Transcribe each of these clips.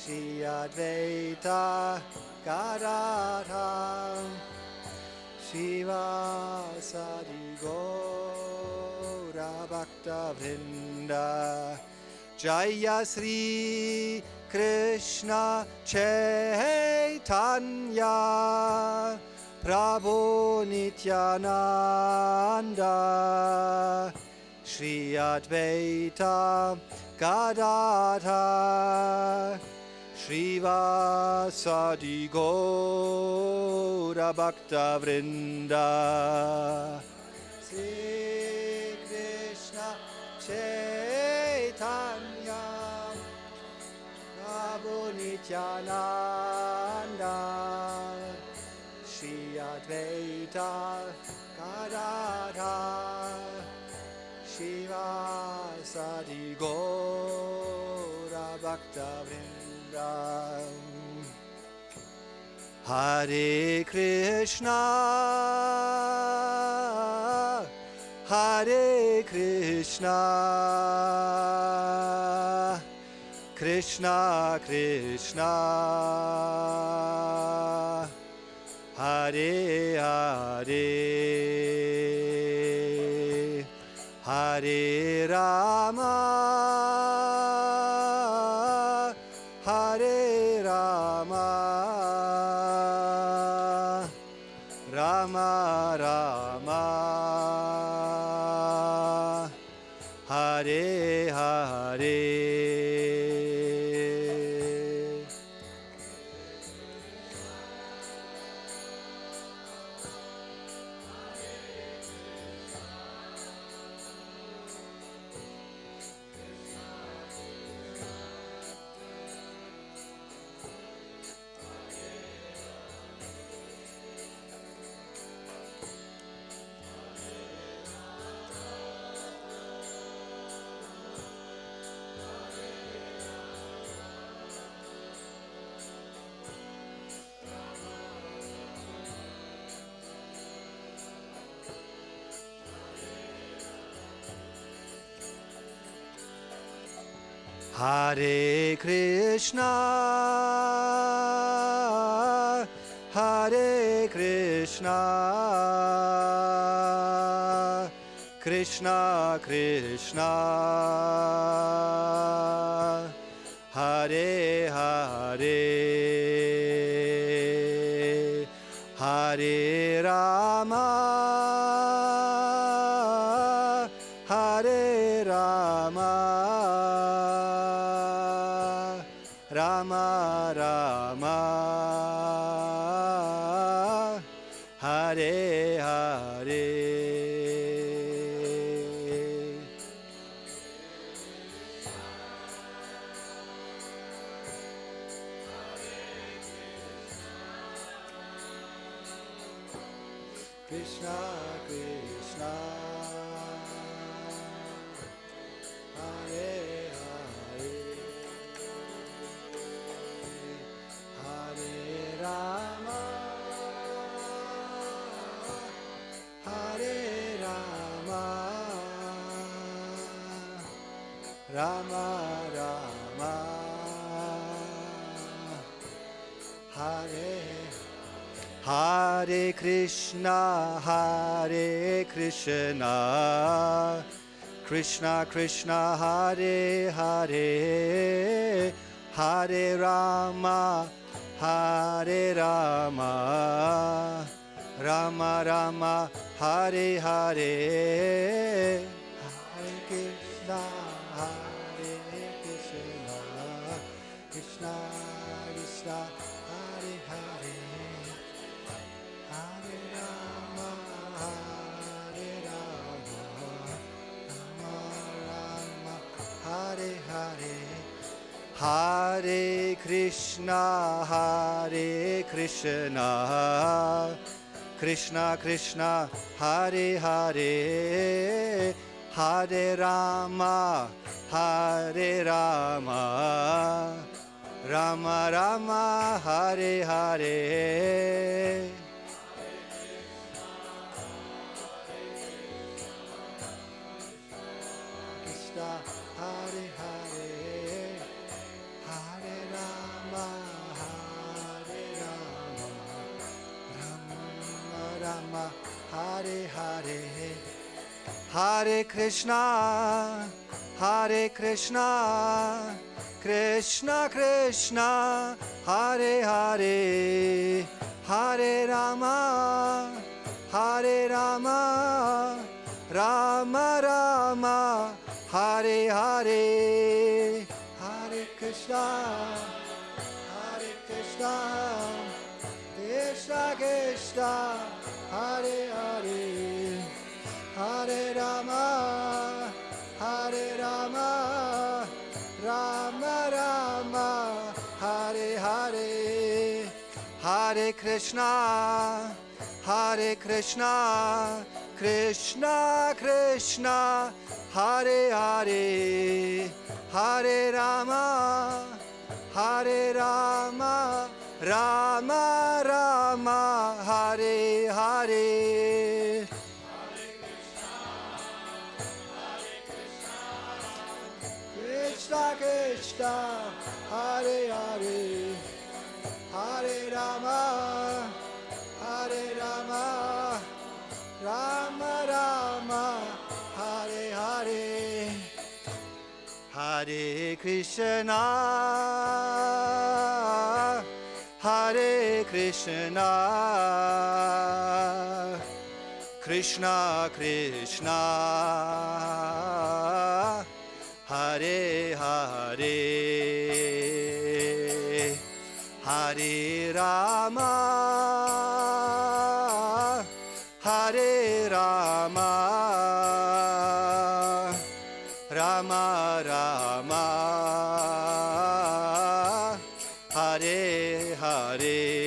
Shri Advaita Gadadhar Shiva Sadi Gaura Bhakta Vrinda Jaya Sri Krishna Chaitanya Prabhu Nityananda Shri Advaita Gadadhar Srivasadi Gaura Bhakta Vrinda Sri Krishna Chaitanya Prabhu Nityananda Shri Advaita Gadadhar Srivasadi Gaura Bhakta Vrinda Hare Krishna Hare Krishna Krishna Krishna Hare Hare Hare Rama Hare Rama Rama Rama Hare Hare Hare Krishna, Hare Krishna, Krishna Krishna, Hare Hare, Hare Rama, Hare Rama, Rama Rama, Hare Hare. Krishna Krishna, Hare Hare, Hare Rama, Hare Rama, Rama Rama, Hare Hare Krishna, Hare Krishna, Krishna Krishna, Hare Hare, Hare Rama, Hare Rama, Rama Rama, Hare Hare, Hare Krishna, Hare Krishna, Krishna Krishna, Hare Hare, Hare Rama, Hare Rama, Rama Rama, Hare Hare, Hare Krishna, Hare Krishna, Krishna Krishna, Hare Hare, Hare Rama, Hare Rama, Rama Rama, Hare Hare. Krishna, Hare Hare, Hare Rama, Hare Krishna, Hare Krishna, Krishna Krishna, Hare Hare, Hare Rama, Hare Rama, Rama Rama, Hare Hare, Hare Krishna, Hare Krishna, Krishna Krishna, Hare Hare, Hare Rama, Hare Rama, Rama Rama, Hare Hare, Hare Krishna, Hare Krishna, Krishna Krishna, Hare Hare, Hare Rama, Hare Rama, Rama Rama, Hare Hare. Krishna Krishna, Hare Hare, Hare Rama, Hare Rama, Rama Rama, Hare Hare, Hare Krishna, Hare Krishna, Krishna Krishna, Hare Hare, Hare Rama, Hare Rama, Rama Rama, Hare Hare.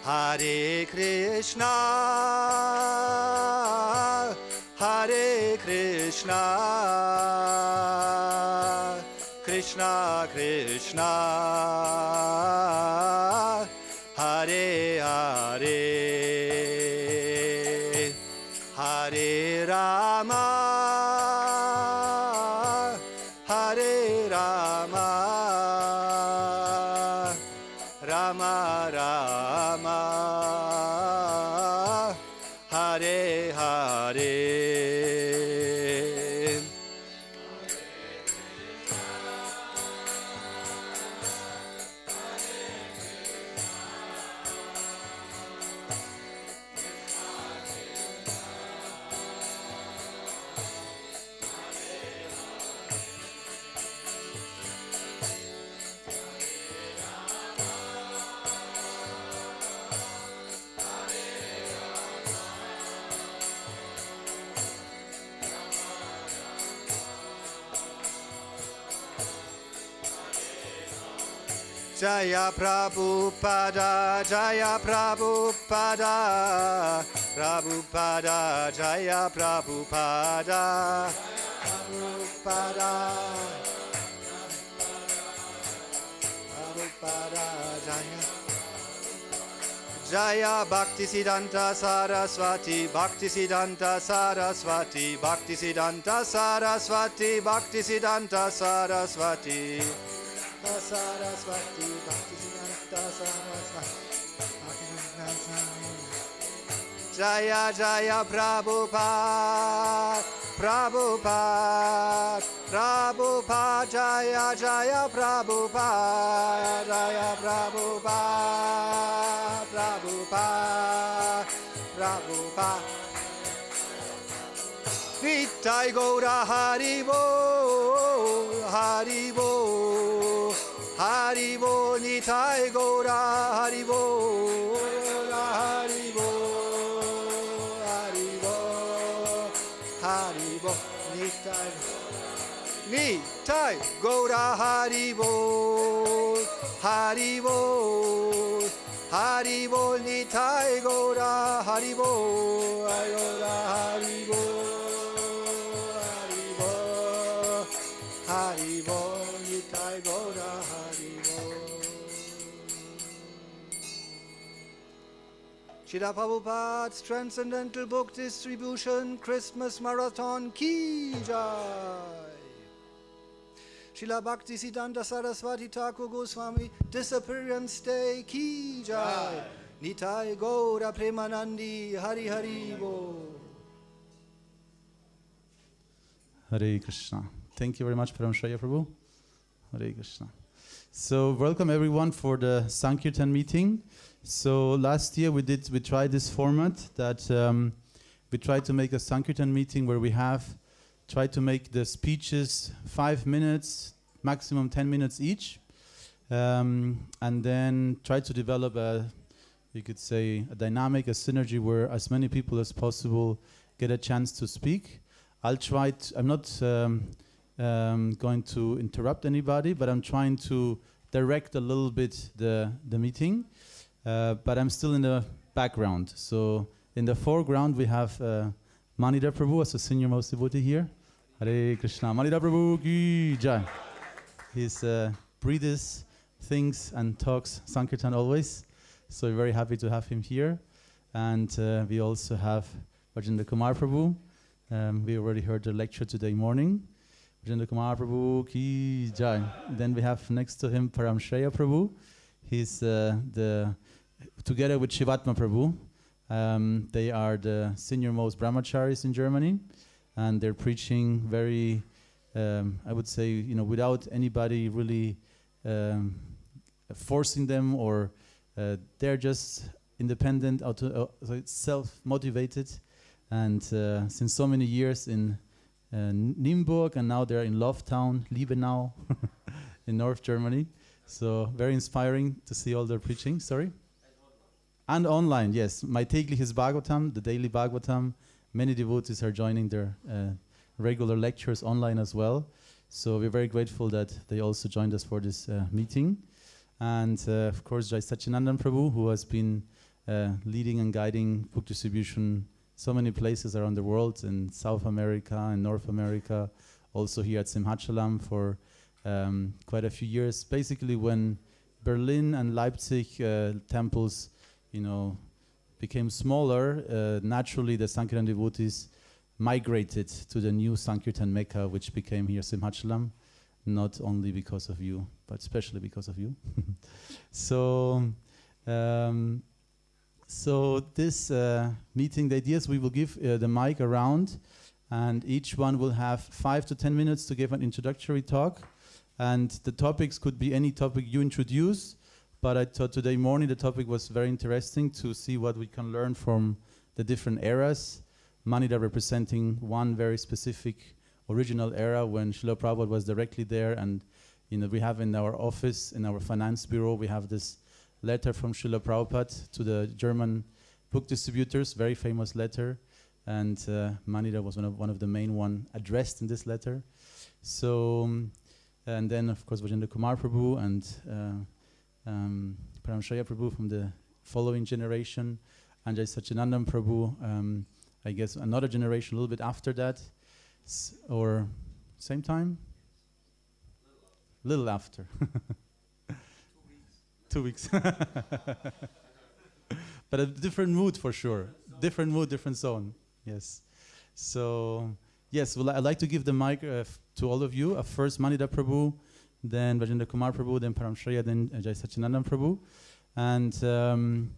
Hare Krishna, Hare Krishna, Krishna Krishna, Hare Hare, Hare Rama, Hare Rama, Rama Rama, Hare Hare. Jaya Prabhupada, Jaya Prabhupada, Prabhupada, Jaya Prabhupada, Prabhupada, Prabhupada, Jaya. Jaya Bhaktisiddhanta Saraswati, Bhaktisiddhanta Saraswati, Bhaktisiddhanta Saraswati, Bhaktisiddhanta Saraswati. Saraswati, Bhaktisiddhanta Saraswati, Jaya Jaya Prabhupada, Prabhupada, Prabhupada, Jaya Jaya Prabhupada, Jaya Prabhupada, Prabhupada, Prabhupada. Nitai Gaura Haribo, Haribo, Haribo, Nitai Gaura Haribo, Haribo, Haribo, Haribo, Nitai Gaura Haribo. Haribol, Haribol Nitai Gora, Haribol, Gora, Haribol, Haribol, Haribol Nitai Gora, Haribol. Srila Prabhupada's Transcendental Book Distribution Christmas Marathon Ki Jai. Srila Bhaktisiddhanta Saraswati Thakur Goswami Disappearance Day Ki Jai. Nitai Gaura Premanandi Hari Hari Bo. Hare Krishna. Thank you very much, Paramshaya Prabhu. Hare Krishna. So welcome everyone for the Sankirtan meeting. So last year we tried this format that we tried to make a Sankirtan meeting where we try to make the speeches 5 minutes, maximum 10 minutes each, and then try to develop you could say, a dynamic, a synergy where as many people as possible get a chance to speak. I'm not going to interrupt anybody, but I'm trying to direct a little bit the meeting, but I'm still in the background. So in the foreground we have Manida Prabhu as a senior most devotee here. Hare Krishna. Manida Prabhu ki jai. He breathes, thinks and talks Sankirtan always. So we're very happy to have him here. And we also have Vajendra Kumar Prabhu. We already heard the lecture today morning. Vajendra Kumar Prabhu ki jai. Then we have next to him Paramshaya Prabhu. He's together with Shivatma Prabhu. They are the senior most brahmacharis in Germany. And they're preaching very, I would say, without anybody really forcing them, or they're just independent, self-motivated, and since so many years in Nienburg, and now they're in Loftown, Liebenau, in North Germany. So very inspiring to see all their preaching. Sorry? And online, yes. My tägliches Bhagavatam, the daily Bhagavatam. Many devotees are joining their regular lectures online as well. So we're very grateful that they also joined us for this meeting. And of course, Jai Satchinandan Prabhu, who has been leading and guiding book distribution so many places around the world, in South America and North America, also here at Simhachalam for quite a few years. Basically, when Berlin and Leipzig temples, became smaller, naturally the Sankirtan devotees migrated to the new Sankirtan Mecca, which became here Simhachalam, not only because of you, but especially because of you. So this meeting, the idea is we will give the mic around, and each one will have 5 to 10 minutes to give an introductory talk. And the topics could be any topic you introduce, but I thought today morning the topic was very interesting to see what we can learn from the different eras. Manida representing one very specific original era when Srila Prabhupada was directly there, and we have in our office, in our finance bureau, we have this letter from Srila Prabhupada to the German book distributors, very famous letter, and Manida was one of the main one addressed in this letter. So, and then of course Vajendra Kumar Prabhu and Paramshaya Prabhu from the following generation, and Jai Satchinandan Prabhu, I guess another generation a little bit after that, or same time? Little after. 2 weeks. But a different mood for sure. Different mood, different zone. Yes. So, yes, well, I'd like to give the mic to all of you. First Manida Prabhu, then Vajendra Kumar Prabhu, then Paramshaya, then Jai Satchinandan Prabhu. And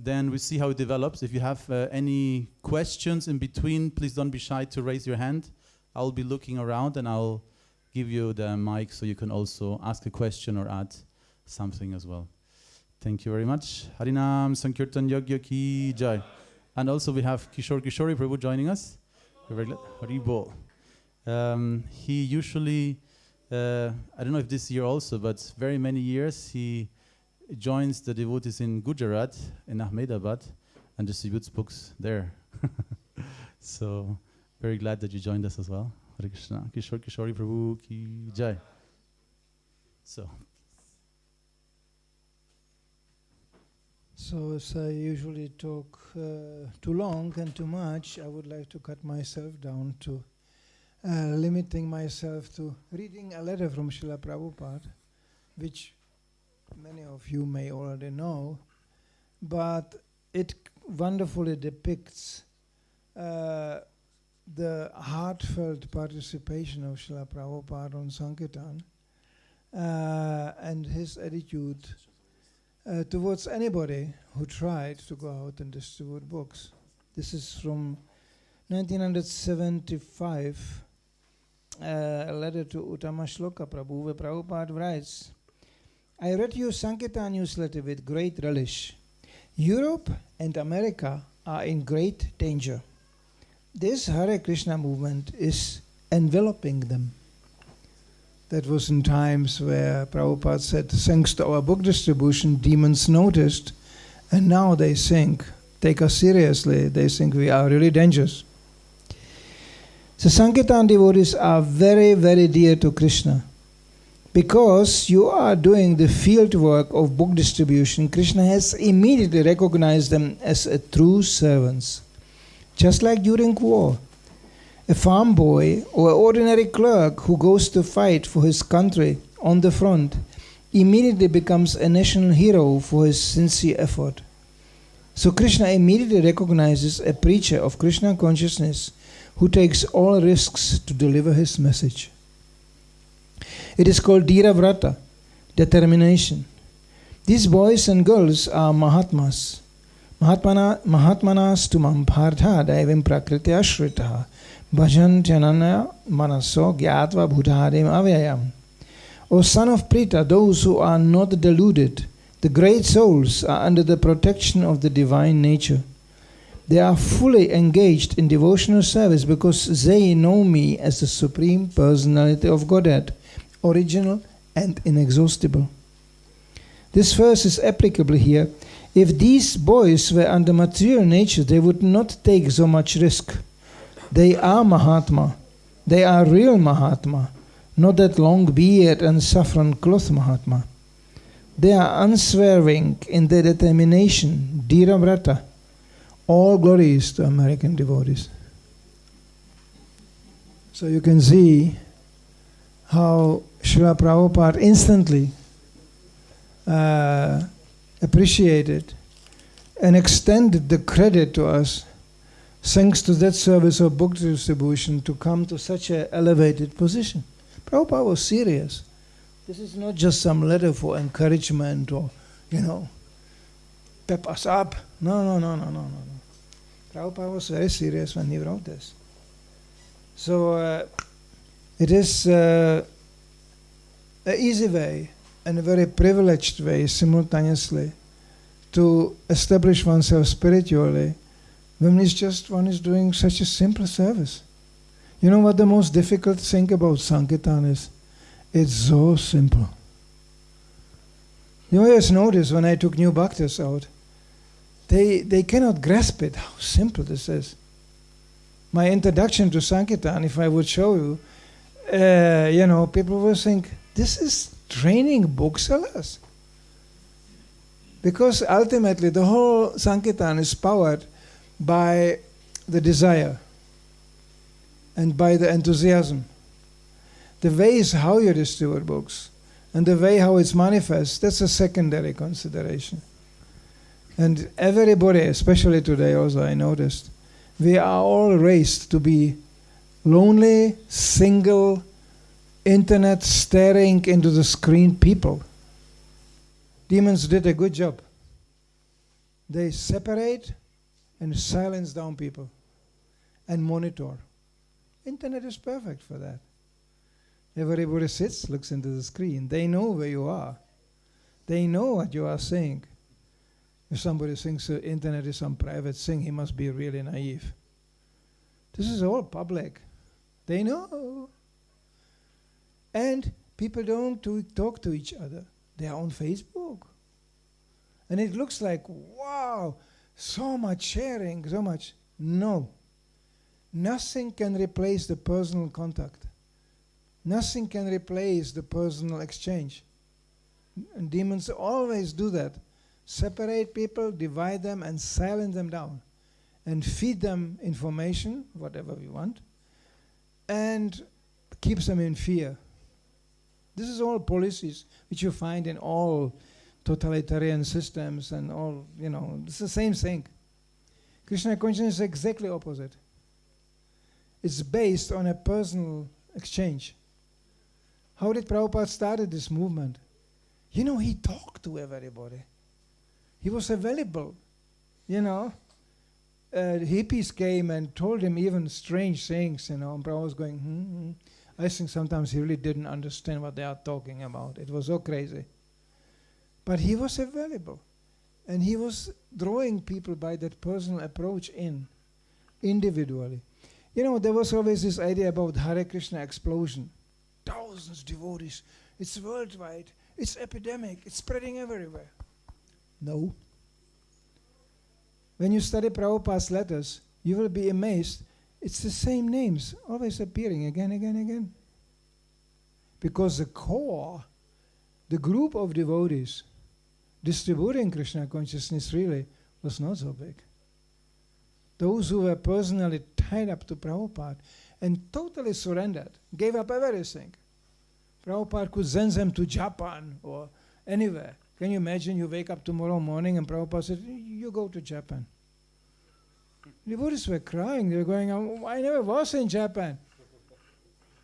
then we see how it develops. If you have any questions in between, please don't be shy to raise your hand. I'll be looking around and I'll give you the mic so you can also ask a question or add something as well. Thank you very much. Harinam Sankirtan Yagya Ki Jai. And also we have Kishore Kishori Prabhu joining us. Haribol. He usually, I don't know if this year also, but very many years he joins the devotees in Gujarat, in Ahmedabad, and distributes books there. So, very glad that you joined us as well. Hare Krishna. Kishore Kishori Prabhu Ki Jai. So. So as I usually talk too long and too much, I would like to cut myself down to limiting myself to reading a letter from Srila Prabhupada, which many of you may already know, but it wonderfully depicts the heartfelt participation of Srila Prabhupada on Sankirtan and his attitude towards anybody who tried to go out and distribute books. This is from 1975, a letter to Uttama Shloka Prabhu, where Prabhupada writes, I read your Sankirtan newsletter with great relish. Europe and America are in great danger. This Hare Krishna movement is enveloping them. That was in times where Prabhupada said, thanks to our book distribution, demons noticed, and now they think, take us seriously, they think we are really dangerous. The Sankirtan devotees are very, very dear to Krishna. Because you are doing the field work of book distribution, Krishna has immediately recognized them as a true servants. Just like during war, a farm boy or ordinary clerk who goes to fight for his country on the front immediately becomes a national hero for his sincere effort. So Krishna immediately recognizes a preacher of Krishna consciousness who takes all risks to deliver his message. It is called Dhira Vrata, determination. These boys and girls are Mahatmas. Mahatmanas tumam partha daivim prakriti ashritaha bhajan janana manaso gyatva bhutadim avyayam. O son of Prita, those who are not deluded, the great souls are under the protection of the divine nature. They are fully engaged in devotional service because they know me as the Supreme Personality of Godhead, original and inexhaustible. This verse is applicable here. If these boys were under material nature, they would not take so much risk. They are Mahatma. They are real Mahatma, not that long beard and saffron cloth Mahatma. They are unswerving in their determination, Dhira Vrata. All glories to American devotees. So you can see how Srila Prabhupada instantly appreciated and extended the credit to us, thanks to that service of book distribution, to come to such an elevated position. Prabhupada was serious. This is not just some letter for encouragement or, pep us up. No. Prabhupada was very serious when he wrote this. So it is an easy way and a very privileged way simultaneously to establish oneself spiritually when one is doing such a simple service. You know what the most difficult thing about Sankirtan is? It's so simple. You always notice when I took new bhaktas out, they cannot grasp it, how simple this is. My introduction to Sankirtan, if I would show you, people will think, this is training booksellers. Because ultimately the whole Sankirtan is powered by the desire and by the enthusiasm. The way is how you distribute books, and the way how it's manifest, that's a secondary consideration. And everybody, especially today also I noticed, we are all raised to be lonely, single, internet staring into the screen people. Demons did a good job. They separate and silence down people and monitor. Internet is perfect for that. Everybody sits, looks into the screen. They know where you are. They know what you are saying. If somebody thinks the internet is some private thing, he must be really naive. This is all public. They know. And people don't talk to each other. They are on Facebook. And it looks like, wow, so much sharing, so much. No. Nothing can replace the personal contact. Nothing can replace the personal exchange. And demons always do that. separate people, divide them, and silence them down, and feed them information, whatever we want, and keeps them in fear. This is all policies which you find in all totalitarian systems and all, it's the same thing. Krishna consciousness is exactly opposite. It's based on a personal exchange. How did Prabhupada started this movement? He talked to everybody. He was available, hippies came and told him even strange things, and Prabhupada was going, I think sometimes he really didn't understand what they are talking about. It was so crazy. But he was available. And he was drawing people by that personal approach individually. There was always this idea about Hare Krishna explosion. Thousands of devotees. It's worldwide. It's epidemic. It's spreading everywhere. No. When you study Prabhupada's letters, you will be amazed. It's the same names, always appearing again, again, again. Because the core, the group of devotees distributing Krishna consciousness really was not so big. Those who were personally tied up to Prabhupada and totally surrendered, gave up everything. Prabhupada could send them to Japan or anywhere. Can you imagine you wake up tomorrow morning and Prabhupada said, you go to Japan. The Buddhists were crying. They were going, I never was in Japan.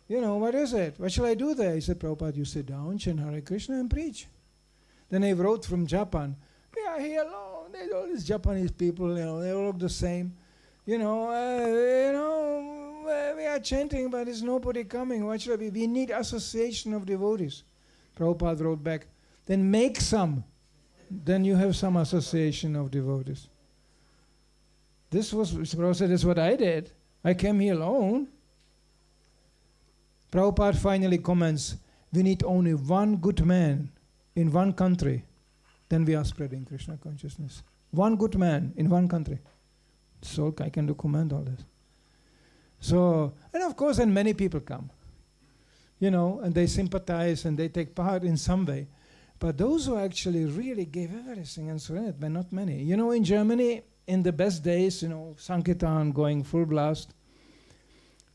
What is it? What shall I do there? He said, Prabhupada, you sit down, chant Hare Krishna and preach. Then he wrote from Japan, we are here alone. There's all these Japanese people, they all look the same. We are chanting, but there's nobody coming. What should we? We need association of devotees. Prabhupada wrote back, then make some. Then you have some association of devotees. Prabhupada said, this is what I did. I came here alone. Prabhupada finally comments, we need only one good man in one country. Then we are spreading Krishna consciousness. One good man in one country. So I can document all this. So, and of course, then many people come. And they sympathize and they take part in some way. But those who actually really gave everything and surrendered were not many. In Germany, in the best days, Sankirtan going full blast,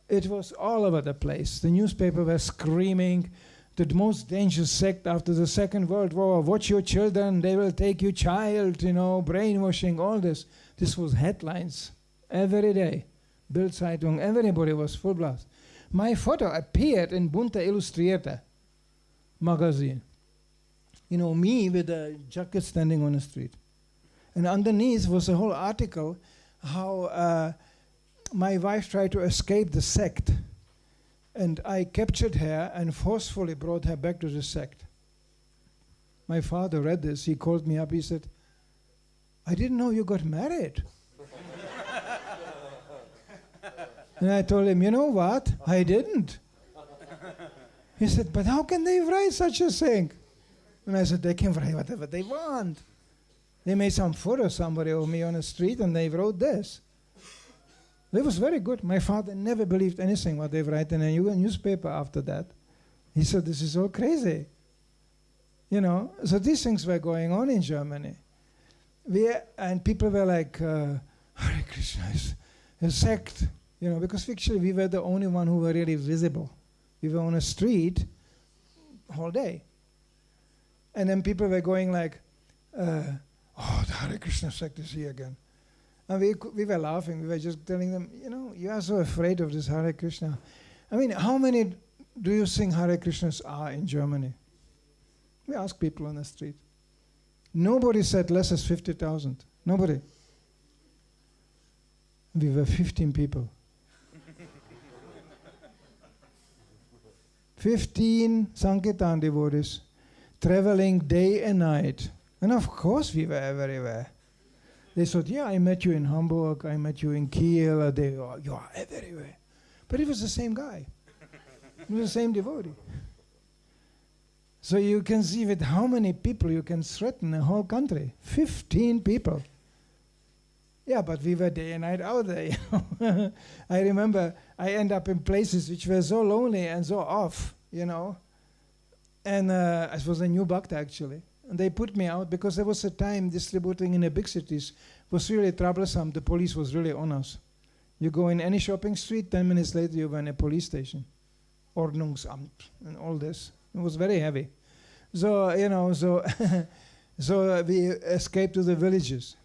it was all over the place. The newspaper was screaming, the most dangerous sect after the Second World War, watch your children, they will take your child, brainwashing, all this. This was headlines every day. Bild Zeitung, everybody was full blast. My photo appeared in Bunte Illustrierte magazine. Me with a jacket standing on the street. And underneath was a whole article how my wife tried to escape the sect. And I captured her and forcefully brought her back to the sect. My father read this. He called me up. He said, I didn't know you got married. And I told him, you know what? I didn't. He said, but how can they write such a thing? And I said, they can write whatever they want. They made some photo somebody of me on the street and they wrote this. It was very good. My father never believed anything what they write in a newspaper after that. He said, this is all crazy. So these things were going on in Germany. And people were like, Hare Krishna is a sect. Because actually we were the only one who were really visible. We were on a street all day. And then people were going like, the Hare Krishna sect is here again. And we were laughing. We were just telling them, you are so afraid of this Hare Krishna. I mean, how many do you think Hare Krishnas are in Germany? We asked people on the street. Nobody said less as 50,000. Nobody. We were 15 people. 15 Sankirtan devotees traveling day and night. And of course we were everywhere. They thought, yeah, I met you in Hamburg, I met you in Kiel, you are everywhere. But it was the same guy. It was the same devotee. So you can see with how many people you can threaten a whole country. 15 people. Yeah, but we were day and night out there. I remember I end up in places which were so lonely and so off, And it was a new bhakta actually. And they put me out because there was a time distributing in the big cities was really troublesome. The police was really on us. You go in any shopping street, 10 minutes later you were in a police station. Ordnungsamt and all this. It was very heavy. So, so we escaped to the villages,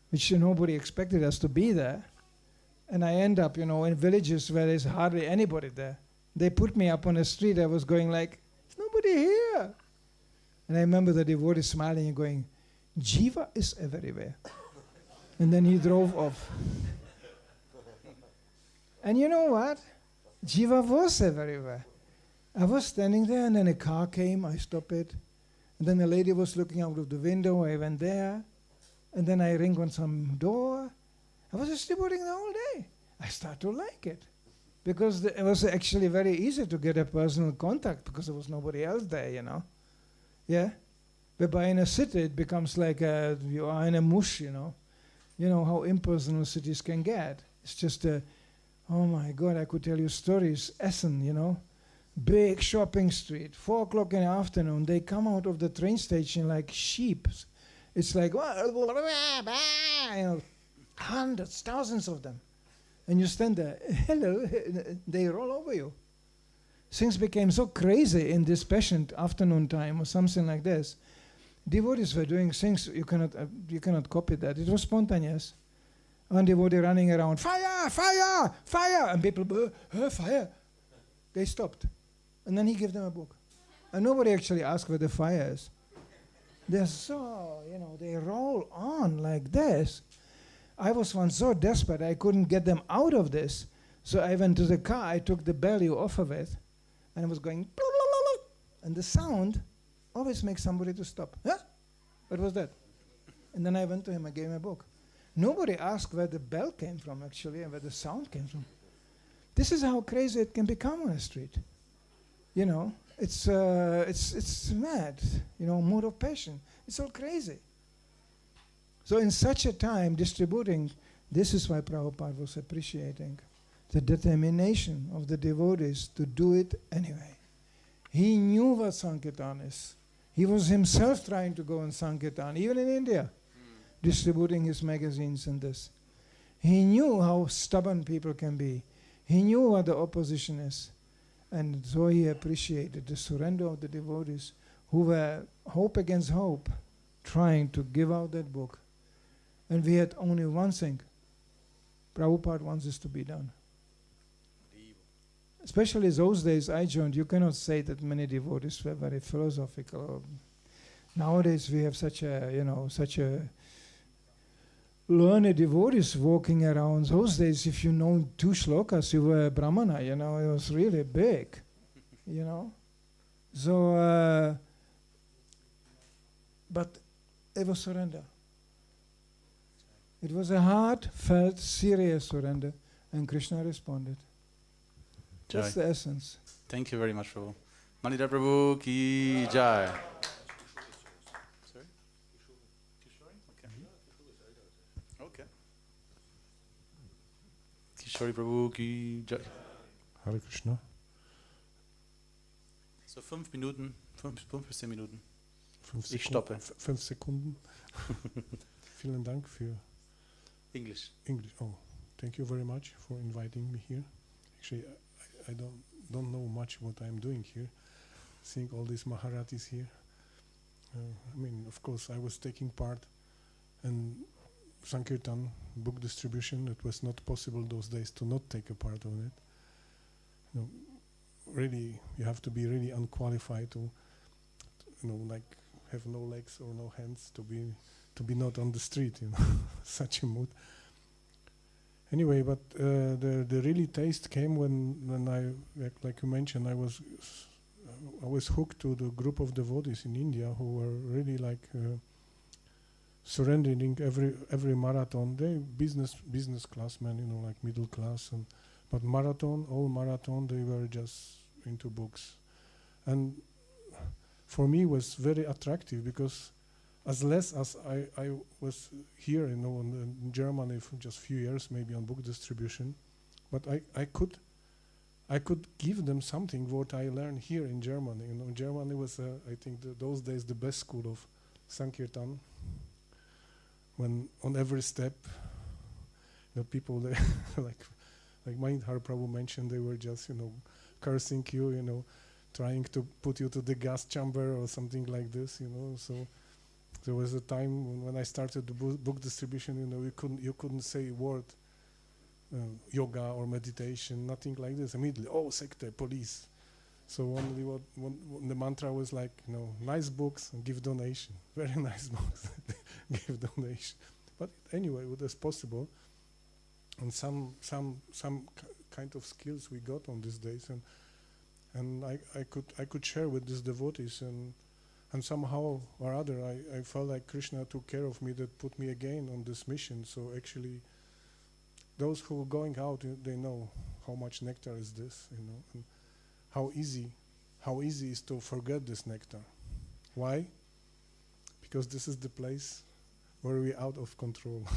which nobody expected us to be there. And I end up, in villages where there's hardly anybody there. They put me up on the street. I was going like, there's nobody here. And I remember the devotee smiling and going, Jiva is everywhere. And then he drove off. And you know what? Jiva was everywhere. I was standing there and then a car came, I stopped it. And then a lady was looking out of the window, I went there. And then I ring on some door. I was distributing the whole day. I started to like it. Because it was actually very easy to get a personal contact because there was nobody else there, Yeah? But by in a city it becomes like you are in a mush, You know how impersonal cities can get. It's just oh my God, I could tell you stories. Essen, big shopping street, 4 o'clock in the afternoon. They come out of the train station like sheep. It's like, hundreds, thousands of them. And you stand there, hello, they roll over you. Things became so crazy in this patient afternoon time or something like this. Devotees were doing things, you cannot copy that. It was spontaneous. And devotee running around, fire, fire, fire. And people, fire. They stopped. And then he gave them a book. And nobody actually asked where the fire is. They're so, they roll on like this. I was once so desperate I couldn't get them out of this. So I went to the car, I took the belly off of it, and it was going, and the sound always makes somebody to stop. Huh? What was that? And then I went to him, I gave him a book. Nobody asked where the bell came from, actually, and where the sound came from. This is how crazy it can become on a street. It's mad, mood of passion. It's all crazy. So in such a time, distributing, this is why Prabhupada was appreciating the determination of the devotees to do it anyway. He knew what Sankirtan is. He was himself trying to go in Sankirtan, even in India, distributing his magazines and this. He knew how stubborn people can be. He knew what the opposition is. And so he appreciated the surrender of the devotees who were hope against hope, trying to give out that book. And we had only one thing. Prabhupada wants this to be done. Especially those days I joined, you cannot say that many devotees were very philosophical. Nowadays we have such a learned devotees walking around. Those days, if you know 2 shlokas, you were a brahmana, it was really big, So, but it was surrender. It was a heartfelt, serious surrender, and Krishna responded. Jai. That's the essence. Thank you very much, Prabhu. Manita Prabhu ki jai. Sorry? Okay. Kishori Prabhu ki jai. Hare Krishna. So 5 Minuten, 5 bis 10 Minuten. 5 Ich stoppe. 5 Sekunden. Vielen Dank für English. English. Oh, thank you very much for inviting me here. Actually, I don't know much what I'm doing here. Seeing all these Maharatis here. Of course, I was taking part in Sankirtan book distribution. It was not possible those days to not take a part of it. Really, you have to be really unqualified to have no legs or no hands to be not on the street, such a mood. Anyway, but the really taste came when I, like you mentioned, I was hooked to the group of devotees in India who were really surrendering every marathon. They business class men, like middle class, but all marathon, they were just into books, and for me was very attractive because as less as I was here, in Germany for just few years, maybe on book distribution, but I could I could give them something what I learned here in Germany. You know, Germany was, I think, those days the best school of Sankirtan. When on every step, you know, people they like Mahindhar Prabhu mentioned, they were just, you know, cursing you, you know, trying to put you to the gas chamber or something like this, you know. So there was a time when I started the book distribution, you know, you couldn't say a word. Yoga or meditation, nothing like this. Immediately, oh, sector, police. So only what the mantra was like, you know, nice books and give donation. Very nice books, give donation. But anyway, it was possible, and some kind of skills we got on these days, and I could share with these devotees, and somehow or other I felt like Krishna took care of me, that put me again on this mission. So actually, those who are going out, they know how much nectar is this, you know, and how easy is to forget this nectar. Why? Because this is the place where we're out of control.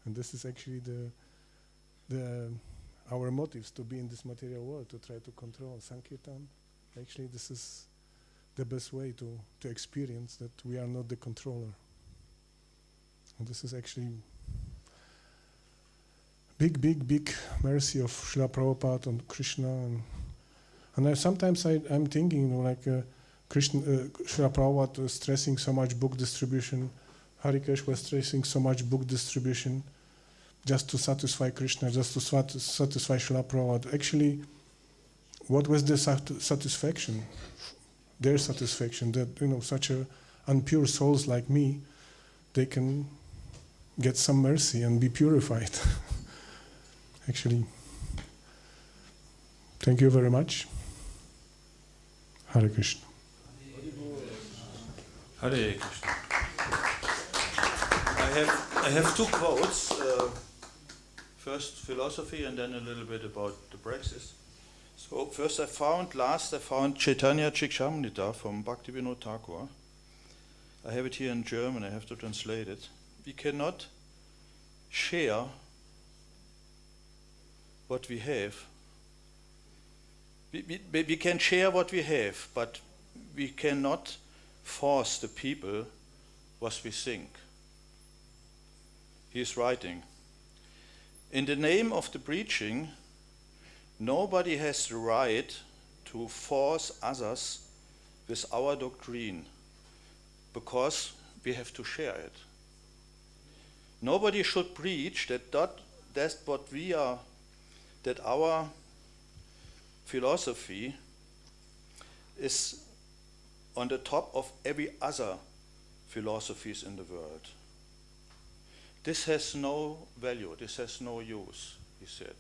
And this is actually our motives to be in this material world, to try to control Sankirtan. Actually, this is the best way to experience that we are not the controller. And this is actually big mercy of Srila Prabhupada and Krishna, and sometimes I'm thinking, you know, like Srila Prabhupada was stressing so much book distribution, Harikesh was stressing so much book distribution, just to satisfy Krishna, just to satisfy Srila Prabhupada. Actually, what was the satisfaction? Their satisfaction that, you know, such a unpure souls like me, they can get some mercy and be purified. Actually, thank you very much. Hare Krishna. Hare Krishna. I have two quotes. First philosophy and then a little bit about the praxis. So first I found Chaitanya Chikṣamrita from Bhaktivinoda Thakur. I have it here in German, I have to translate it. We cannot share what we have. We can share what we have, but we cannot force the people what we think. He is writing, in the name of the preaching, nobody has the right to force others with our doctrine, because we have to share it. Nobody should preach that's what we are, that our philosophy is on the top of every other philosophies in the world. This has no value, this has no use, he said.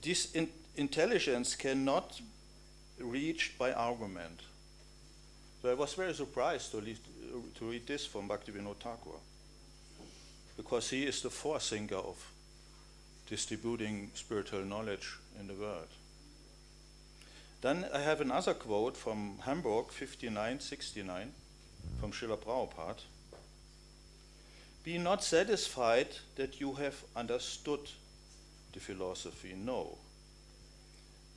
This intelligence cannot reach by argument. So I was very surprised to read this from Bhaktivinoda Thakur, because he is the forethinker of distributing spiritual knowledge in the world. Then I have another quote from Hamburg 5969 from Srila Prabhupada. Be not satisfied that you have understood the philosophy. No.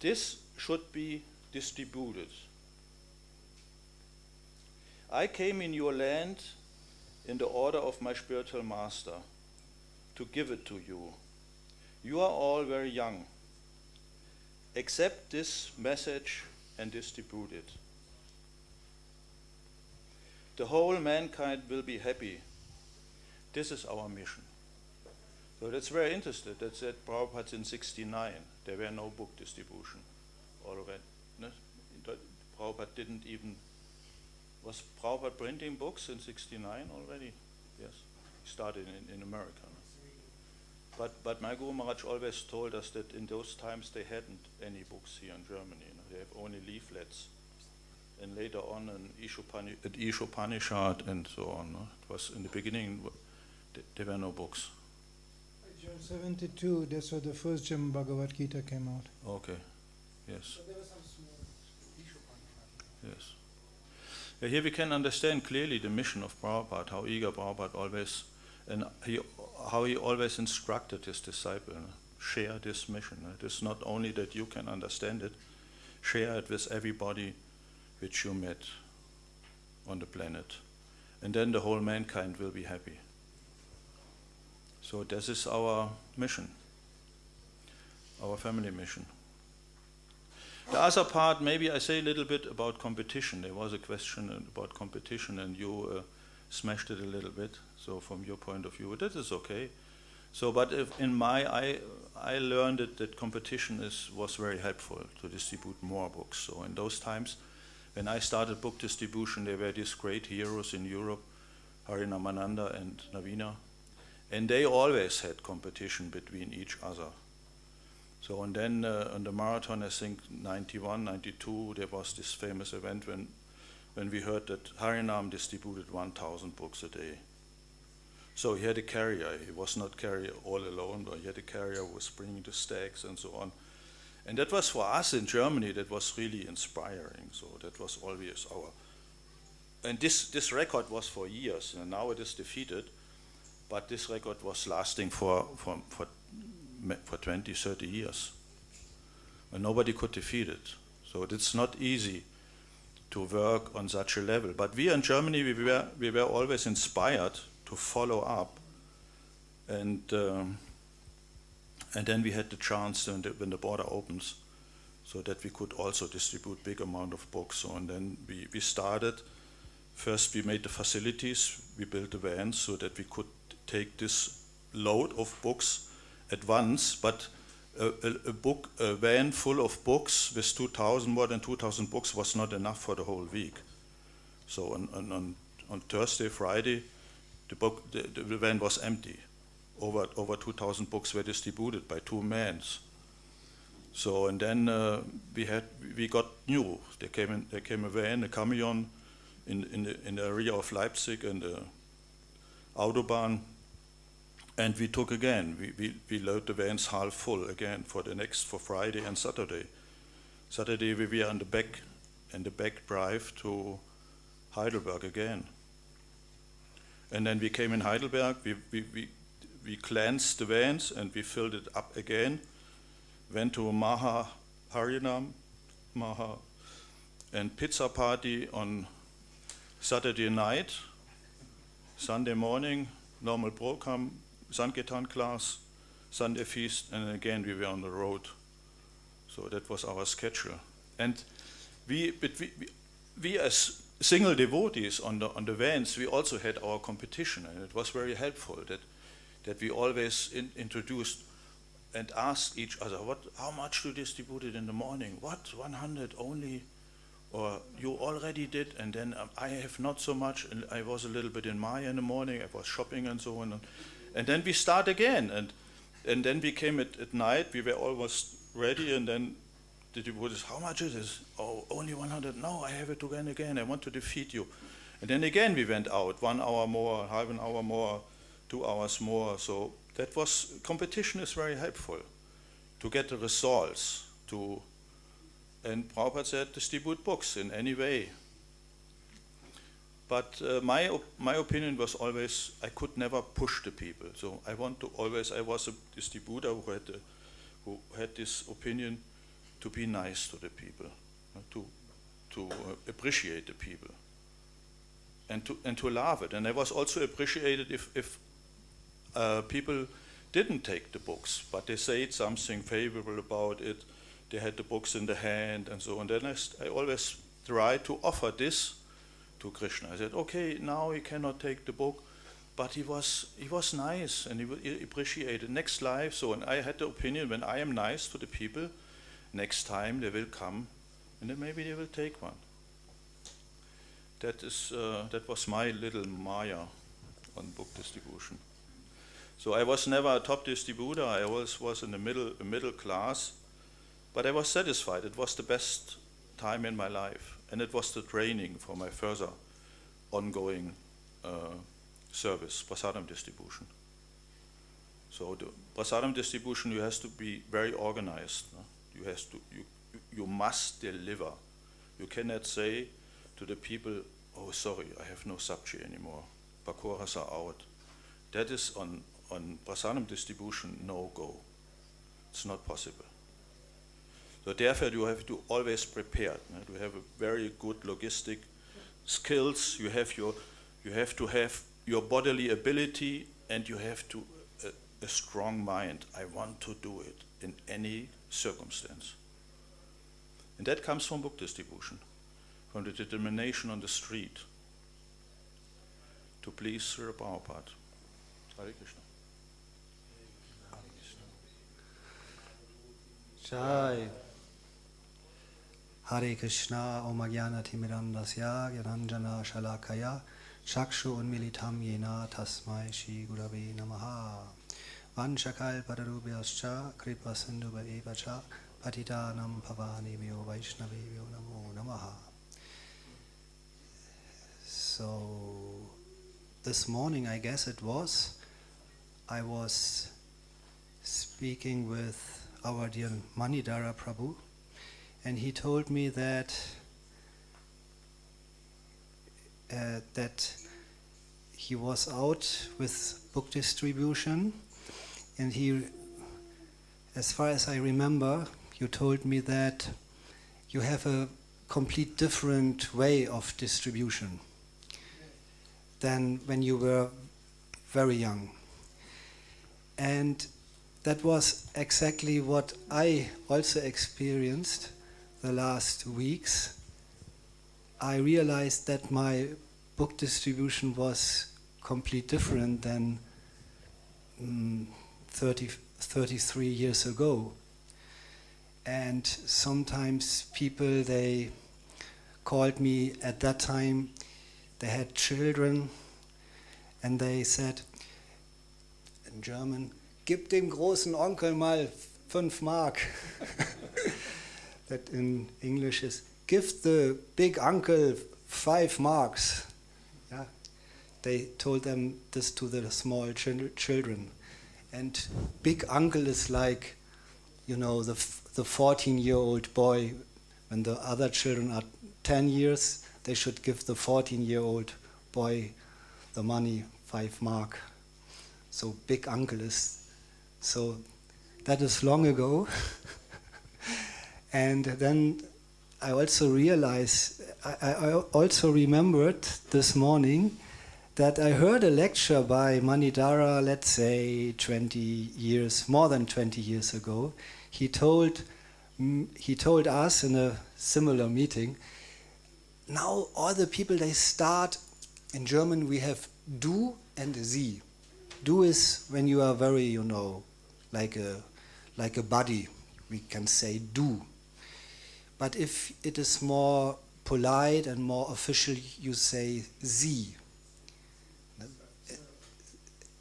This should be distributed. I came in your land in the order of my spiritual master to give it to you. You are all very young. Accept this message and distribute it. The whole mankind will be happy. This is our mission. So that's very interesting. That's at Prabhupada in 69. There were no book distribution. All of it. No? Prabhupada didn't even... Was Prabhupada printing books in 69 already? Yes. He started in America. No? But my Guru Maharaj always told us that in those times they hadn't any books here in Germany. You know? They have only leaflets. And later on an Ishopanishad and so on. No? It was in the beginning, there were no books. June 72, that's when the first German Bhagavad Gita came out. Okay, yes. But there were some small Ishopanishad. Yes. Here we can understand clearly the mission of Prabhupada, how eager Prabhupada always and how he always instructed his disciple, share this mission. It is not only that you can understand it, share it with everybody which you met on the planet. And then the whole mankind will be happy. So this is our mission, our family mission. The other part, maybe I say a little bit about competition. There was a question about competition and you smashed it a little bit. So from your point of view, that is okay. So, but if in I learned that competition was very helpful to distribute more books. So in those times, when I started book distribution, there were these great heroes in Europe, Harinamananda and Navina, and they always had competition between each other. So and then on the marathon, I think 91, 92, there was this famous event when we heard that Harinam distributed 1,000 books a day. So he had a carrier. He was not carrier all alone, but he had a carrier who was bringing the stacks and so on. And that was for us in Germany, that was really inspiring. So that was always our... And this record was for years, and now it is defeated, but this record was lasting for 20, 30 years. And nobody could defeat it. So it's not easy to work on such a level. But we in Germany, we were always inspired to follow up. And then we had the chance when the border opens, so that we could also distribute big amount of books. So, and then we started. First we made the facilities, we built the vans so that we could take this load of books at once, but a van full of books with more than 2,000 books was not enough for the whole week. So on Thursday, Friday, the van was empty. Over 2,000 books were distributed by 2 men. So and then we got new. There came a van, a camion, in the area of Leipzig and the Autobahn. And we took again, we load the vans half full again for Friday and Saturday. Saturday we were on the back drive to Heidelberg again. And then we came in Heidelberg, we cleansed the vans and we filled it up again, went to Maha, Maha, and pizza party on Saturday night, Sunday morning, normal program, Sankirtan class, Sunday feast, and again we were on the road. So that was our schedule. And we as single devotees on the vans, we also had our competition, and it was very helpful that we always introduced and asked each other, how much to distribute it in the morning? What, 100 only? Or you already did, and then I have not so much, and I was a little bit in Maha in the morning, I was shopping and so on. And then we start again, and then we came at night, we were almost ready, and then the devotees, how much is this? Oh, only 100. No, I have it again, I want to defeat you. And then again we went out, 1 hour more, half an hour more, 2 hours more. So that was, competition is very helpful to get the results, and Prabhupada said, distribute books in any way. But my opinion was always, I could never push the people. So I was a distributor who had this opinion to be nice to the people, to appreciate the people, and to love it. And I was also appreciated if people didn't take the books, but they said something favorable about it. They had the books in the hand and so on. Then I always tried to offer this to Krishna. I said, okay, now he cannot take the book, but he was nice and he appreciated next life. So, and I had the opinion, when I am nice to the people, next time they will come and then maybe they will take one. That was my little Maya on book distribution. So I was never a top distributor. I always was in the middle class. But I was satisfied. It was the best time in my life. And it was the training for my further ongoing service, prasadam distribution. So the prasadam distribution, you have to be very organized. No? You must deliver. You cannot say to the people, oh, sorry, I have no sabji anymore. Pakoras are out. That is on Prasadam distribution no-go. It's not possible. So therefore you have to always prepare. You have a very good logistic skills. You have to have your bodily ability, and you have to a strong mind. I want to do it in any circumstance. And that comes from book distribution, from the determination on the street to please Sri Prabhupada. Hare Krishna. Jai. Hare Krishna, Om Jnana Timirandasya, Gyananjana Shalakaya, Chakshu Unmilitam Yena Tasmai Shri Gurave Namaha. Vanchakalpatarubhyascha, Kripa Sindhuva Evacha, Patitanam Pavanebhyo Vaishnavebhyo Namo Namaha. So, this morning, I guess it was, I was speaking with our dear Manidhara Prabhu, and he told me that he was out with book distribution, and he, as far as I remember, you told me that you have a complete different way of distribution than when you were very young. And that was exactly what I also experienced the last weeks. I realized that my book distribution was completely different than 33 years ago. And sometimes people, they called me at that time, they had children, and they said in German, "Gib dem großen Onkel mal 5 Mark." That in English is, "Give the big uncle 5 marks." Yeah. They told them this to the small children. And big uncle is like, you know, the 14-year-old boy. When the other children are 10 years, they should give the 14-year-old boy the money, 5 mark. So big uncle is, so that is long ago. And then I also realized, I also remembered this morning that I heard a lecture by Manidhara, let's say 20 years, more than 20 years ago. He told us in a similar meeting, now all the people, they start, in German we have du and sie. Du is when you are very, you know, like a buddy, we can say du. But if it is more polite and more official, you say sie.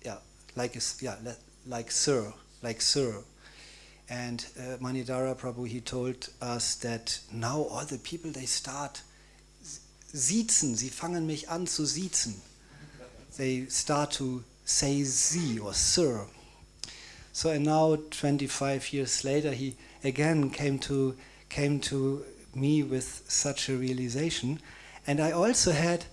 Yeah, like sir. And Manidhara Prabhu, he told us that now all the people, they start siezen. Sie fangen mich an zu siezen. They start to say Sie or Sir. So, and now 25 years later, he again came to me with such a realization. And I also had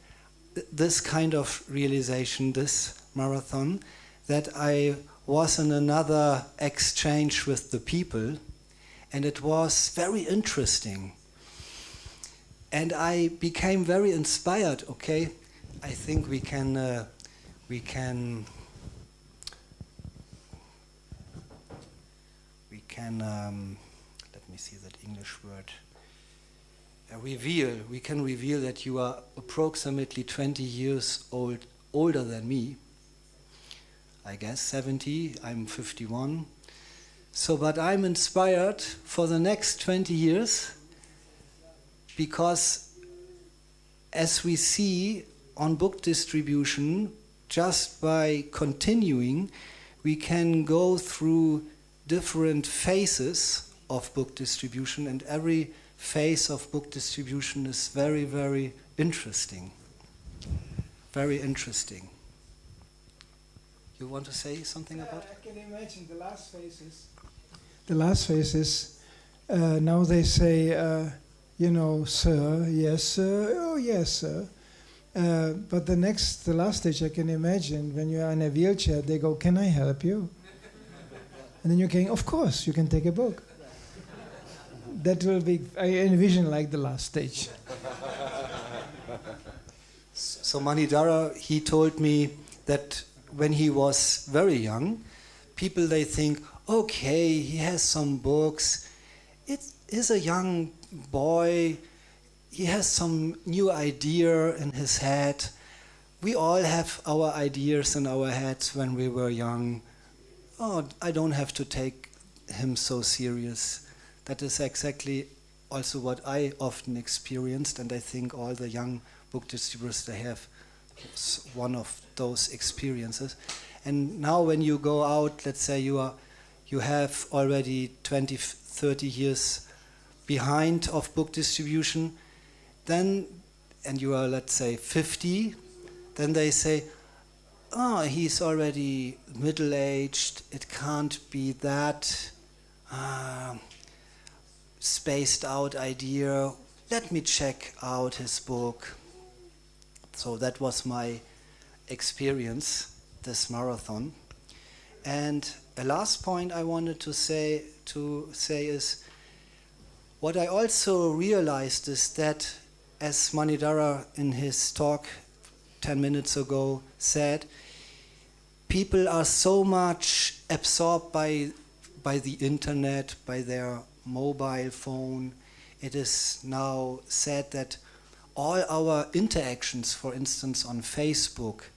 this kind of realization, this marathon, that I was in another exchange with the people, and it was very interesting. And I became very inspired. Okay, I think we can let me see that English word, reveal. We can reveal that you are approximately 20 years older than me. I guess 70, I'm 51. So, but I'm inspired for the next 20 years, because as we see on book distribution, just by continuing, we can go through different phases of book distribution, and every phase of book distribution is very, very interesting. Very interesting. You want to say something about it? I can imagine the last phases. The last phases, now they say, you know, sir, yes, sir, oh, yes, sir. But the last stage I can imagine, when you are in a wheelchair, they go, "Can I help you?" And then you're going, "Of course, you can take a book." That will be, I envision like the last stage. So Manidhara, he told me that when he was very young, people, they think, okay, he has some books, it is a young boy, he has some new idea in his head. We all have our ideas in our heads when we were young. Oh, I don't have to take him so serious. That is exactly also what I often experienced, and I think all the young book distributors, they have one of those experiences. And now when you go out, let's say you have already 20, 30 years behind of book distribution, then, and you are, let's say, 50, then they say, oh, he's already middle-aged, it can't be that spaced out idea, let me check out his book. So that was my experience, this marathon. And a last point I wanted to say is, what I also realized is that, as Manidhara in his talk 10 minutes ago said, people are so much absorbed by the internet, by their mobile phone. It is now said that all our interactions, for instance on Facebook,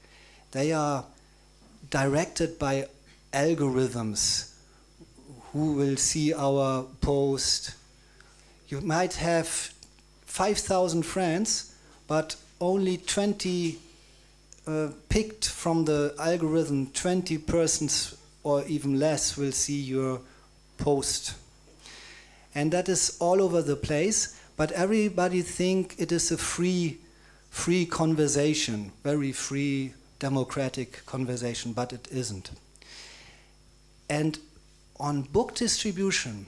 they are directed by algorithms who will see our post. You might have 5,000 friends, but only 20 picked from the algorithm, 20 persons or even less will see your post. And that is all over the place, but everybody think it is a free conversation, very free, democratic conversation, but it isn't. And on book distribution,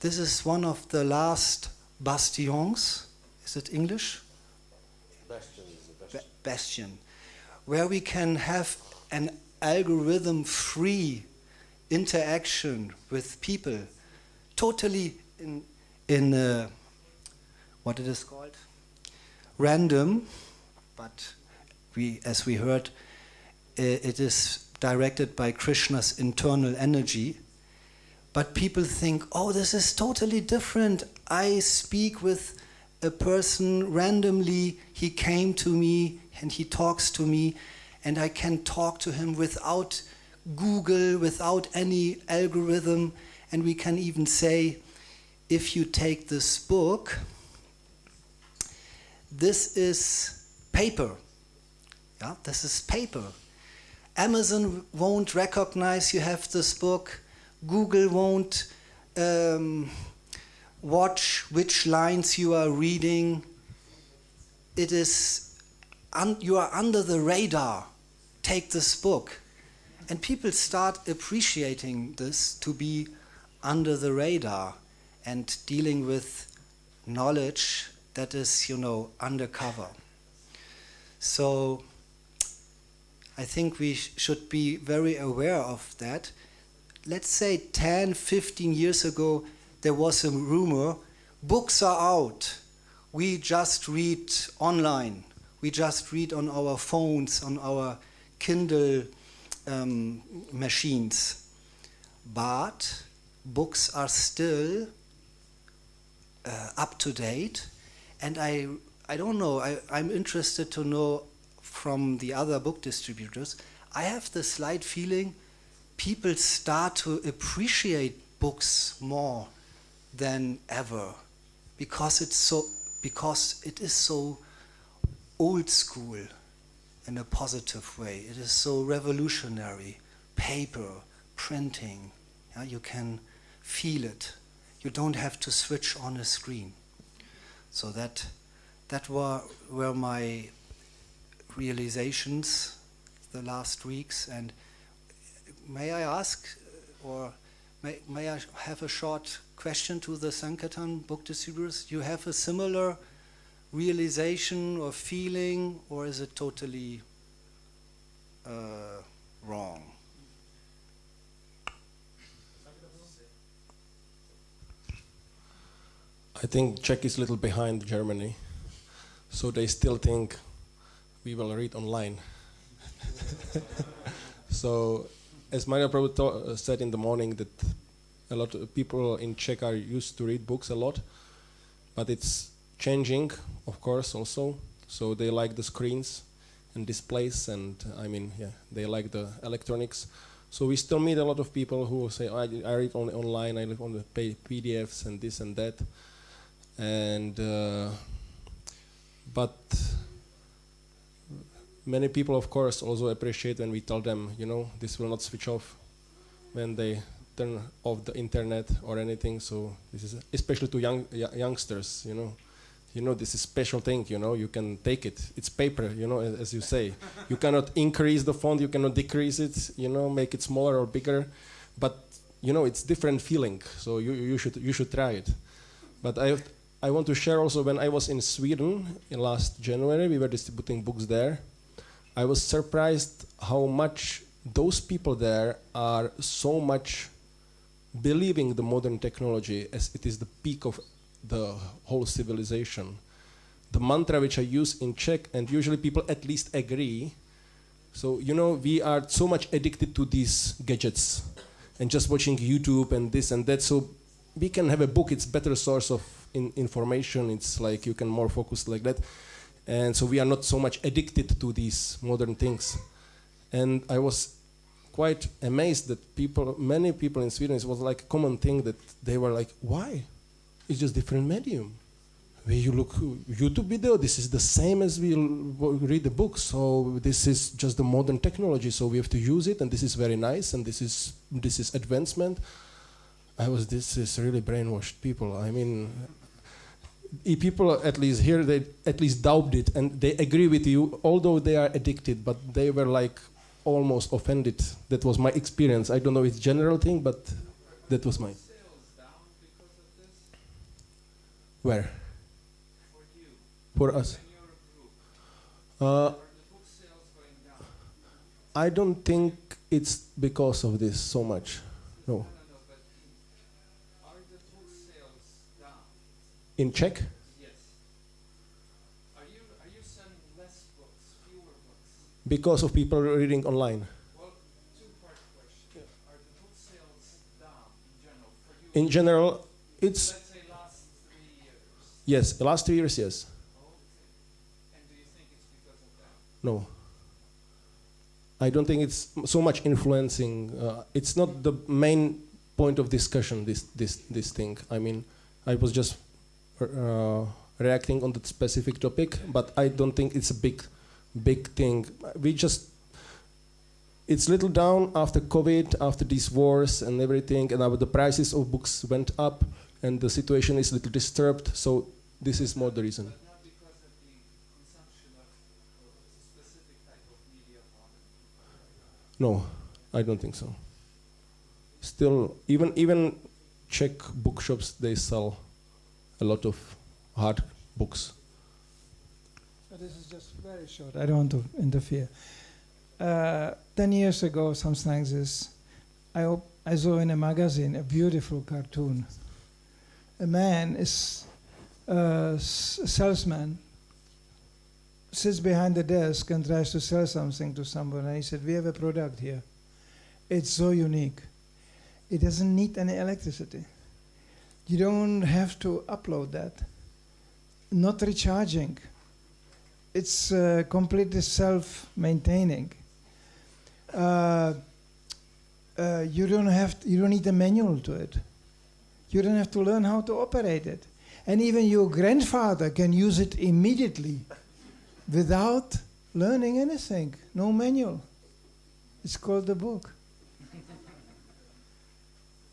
this is one of the last bastions, is it English? Bastion, where we can have an algorithm-free interaction with people, totally in what it is called, random, but as we heard, it is directed by Krishna's internal energy. But people think, oh, this is totally different. I speak with a person randomly, he came to me and he talks to me, and I can talk to him without Google, without any algorithm, and we can even say, if you take this book, this is paper. Yeah, this is paper. Amazon won't recognize you have this book. Google won't watch which lines you are reading. It is, you are under the radar. Take this book. And people start appreciating this, to be under the radar and dealing with knowledge that is, undercover. So I think we should be very aware of that. Let's say 10, 15 years ago, there was a rumor, books are out. We just read online. We just read on our phones, on our Kindle machines. But books are still up to date. And I don't know, I'm interested to know from the other book distributors. I have the slight feeling people start to appreciate books more than ever because it is so old school in a positive way. It is so revolutionary. Paper, printing, you can feel it. You don't have to switch on a screen. So that were my realizations the last weeks. And may I ask, or may I have a short question to the Sankirtan book distributors? You have a similar realization or feeling, or is it totally wrong? I think Czech is a little behind Germany, so they still think we will read online. So, as Maria Prabhu said in the morning, that a lot of people in Czech are used to read books a lot, but it's changing, of course, also. So they like the screens and displays, and they like the electronics. So we still meet a lot of people who say, I read only online, I read on the PDFs and this and that. And but many people, of course, also appreciate when we tell them, this will not switch off when they turn off the internet or anything. So this is especially to youngsters, this is special thing, you can take it. It's paper, as you say. You cannot increase the font, you cannot decrease it, make it smaller or bigger. But it's different feeling. So you should try it. But I want to share also, when I was in Sweden in last January, we were distributing books there. I was surprised how much those people there are so much believing the modern technology as it is the peak of the whole civilization. The mantra which I use in Czech, and usually people at least agree, so we are so much addicted to these gadgets and just watching YouTube and this and that, so we can have a book, it's better source of information, it's like you can more focus like that, and so we are not so much addicted to these modern things. And I was quite amazed that many people in Sweden, it was like a common thing that they were like, why? It's just different medium. When you look YouTube video, this is the same as we read the book, so this is just the modern technology, so we have to use it, and this is very nice, and this is advancement. This is really brainwashed people. People at least here, they at least doubt it, and they agree with you, although they are addicted, but they were like almost offended. That was my experience. I don't know if it's a general thing, but that was my... Where? For you. For us? In your group. Are the book sales going down? I don't think it's because of this so much. No. But are the book sales down? In Czech? Yes. Are you selling less books, fewer books? Because of people reading online. Well, two-part question. Are the book sales down in general for you? In general, it's... Let's say last 3 years. Yes, the last 2 years, yes. Okay. And do you think it's because of that? No. I don't think it's so much influencing. It's not the main point of discussion, this thing. I was just reacting on that specific topic, but I don't think it's a big thing. It's little down after COVID, after these wars and everything, and the prices of books went up, and the situation is a little disturbed, so this is more the reason. But not because of the consumption of a specific type of media modern. No, I don't think so. Still, even Czech bookshops, they sell a lot of hard books. So this is just very short. I don't want to interfere. 10 years ago, something like this, I saw in a magazine a beautiful cartoon. A man is a salesman, sits behind the desk and tries to sell something to someone. And he said, we have a product here. It's so unique. It doesn't need any electricity. You don't have to upload that. Not recharging. It's completely self-maintaining. You don't need a manual to it. You don't have to learn how to operate it. And even your grandfather can use it immediately without learning anything. No manual. It's called the book.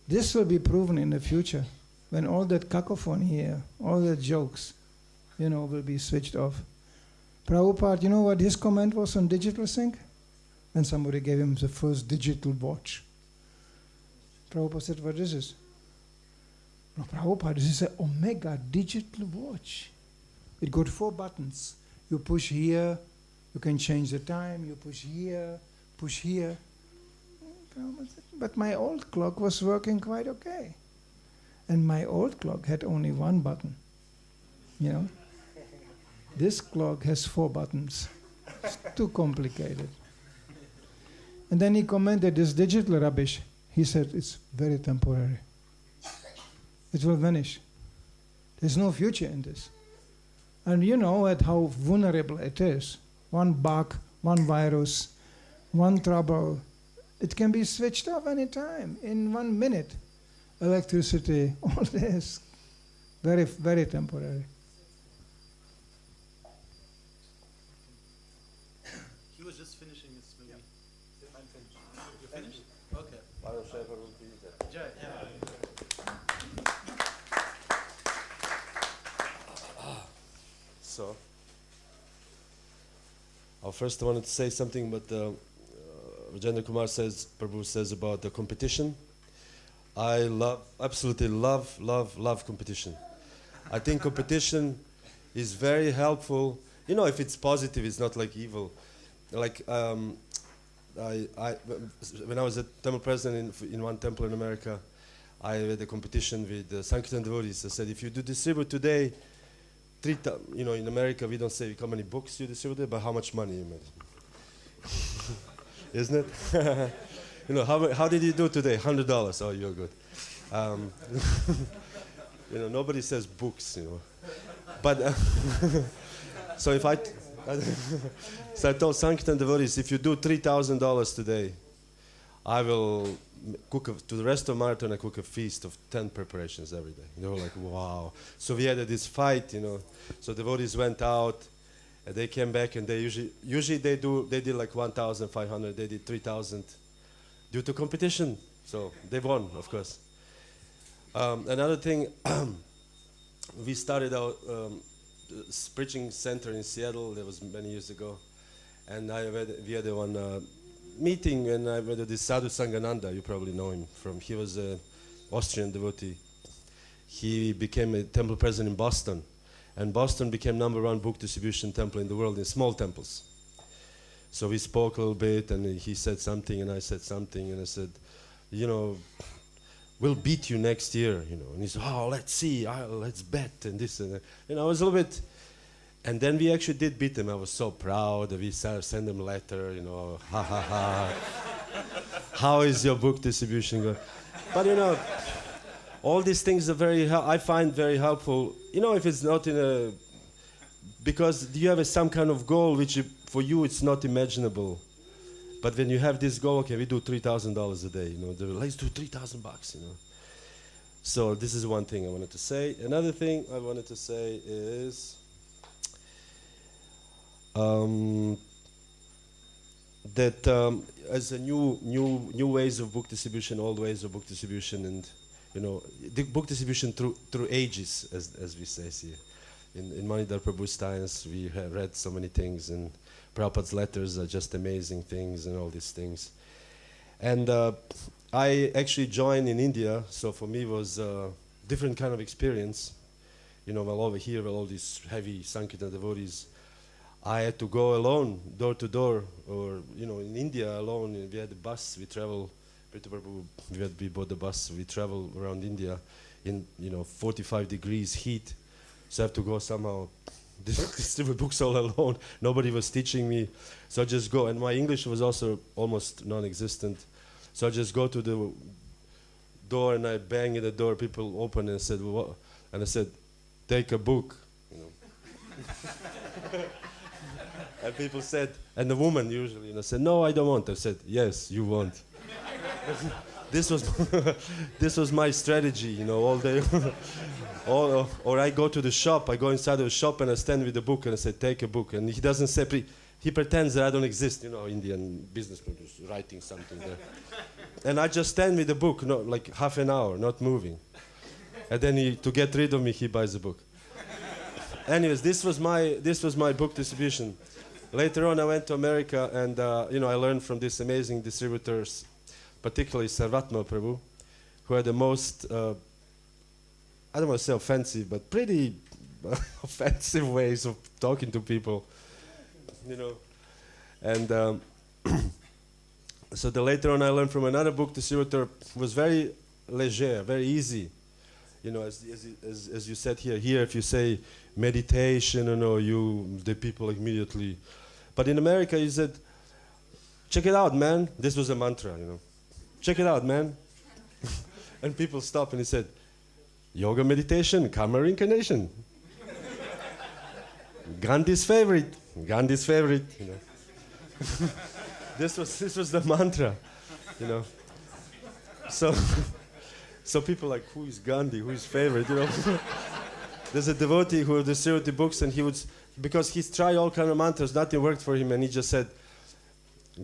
This will be proven in the future when all that cacophony here, all the jokes, will be switched off. Prabhupada, you know what his comment was on digital thing? When somebody gave him the first digital watch. Prabhupada said, what is this? No, Prabhupada, this is an Omega digital watch. It got 4 buttons. You push here, you can change the time, you push here, push here. But my old clock was working quite okay. And my old clock had only 1 button. You know? This clock has 4 buttons. It's too complicated. And then he commented, this digital rubbish, he said, it's very temporary. It will vanish. There's no future in this. And you know how vulnerable it is. 1 bug, 1 virus, 1 trouble. It can be switched off any time, in 1 minute. Electricity, all this. Very, very temporary. He was just finishing his movie. I'm finished. You're finished? Okay. So, first I wanted to say something about Rajendra Kumar says, Prabhu says about the competition. I absolutely love competition. I think competition is very helpful. You know, if it's positive, it's not like evil. Like when I was a temple president in one temple in America, I had a competition with the Sankirtan devotees. I said, if you do distribute today, you know, in America we don't say how many books you distributed, but how much money you made. Isn't it? You know, how did you do today? $100. Oh, you're good. You know, nobody says books, you know. But so if so I told Sankirtan devotees, if you do $3,000 today, I will cook to the rest of marathon. I cook a feast of 10 preparations every day. They were like, wow. So we had this fight, you know. So devotees went out, and they came back, and they usually they did like 1,500. They did 3,000 due to competition. So they won, of course. Another thing, we started our preaching center in Seattle. That was many years ago, and we had one meeting, and I met this Sadhu Sangananda. You probably know him he was an Austrian devotee. He became a temple president in Boston, and Boston became #1 book distribution temple in the world in small temples. So we spoke a little bit, and he said something, and I said something, and I said, you know, we'll beat you next year, you know. And he said, oh, let's see, let's bet, and this and that. You know, I was a little bit, and then we actually did beat them. I was so proud. We sent them a letter, you know, ha ha ha. How is your book distribution going? But you know, all these things are I find very helpful. You know, if it's not because you have some kind of goal which for you it's not imaginable. But when you have this goal, okay, we do $3,000 a day, you know, let's do $3,000, you know. So this is one thing I wanted to say. Another thing I wanted to say is that as a new ways of book distribution, old ways of book distribution, and you know, the book distribution through ages, as we say here. In Manidhar Prabhu's times, we have read so many things, and Prabhupada's letters are just amazing things, and all these things. And I actually joined in India, so for me it was a different kind of experience. You know, while over here, with all these heavy Sankirtan devotees, I had to go alone, door to door, or you know, in India alone. We had a bus. We travel. We bought the bus. We travel around India in 45 degrees heat. So I have to go somehow distribute books all alone. Nobody was teaching me, so I just go. And my English was also almost non-existent. So I just go to the door and I bang at the door. People open and said, "What?" And I said, "Take a book." You know. And people said, and the woman usually, said, "No, I don't want." I said, "Yes, you want." This was my strategy, all day. Or I go to the shop. I go inside of the shop and I stand with the book and I say, "Take a book." And he doesn't say. He pretends that I don't exist. Indian businessman just writing something there. And I just stand with the book, like half an hour, not moving. And then to get rid of me, he buys the book. Anyways, this was my book distribution. Later on, I went to America, and I learned from these amazing distributors, particularly Sarvatma Prabhu, who had the most, I don't want to say offensive, but pretty offensive ways of talking to people, And so the later on I learned from another book, the distributor was very leger, very easy. As you said here if you say meditation, the people immediately. But in America he said, check it out, man. This was a mantra, Check it out, man. And people stopped and he said, yoga meditation, karma reincarnation. Gandhi's favorite. This was the mantra, So people like, who is Gandhi? Who is favorite? There's a devotee who distributed books, and he would, because he's tried all kind of mantras, nothing worked for him, and he just said,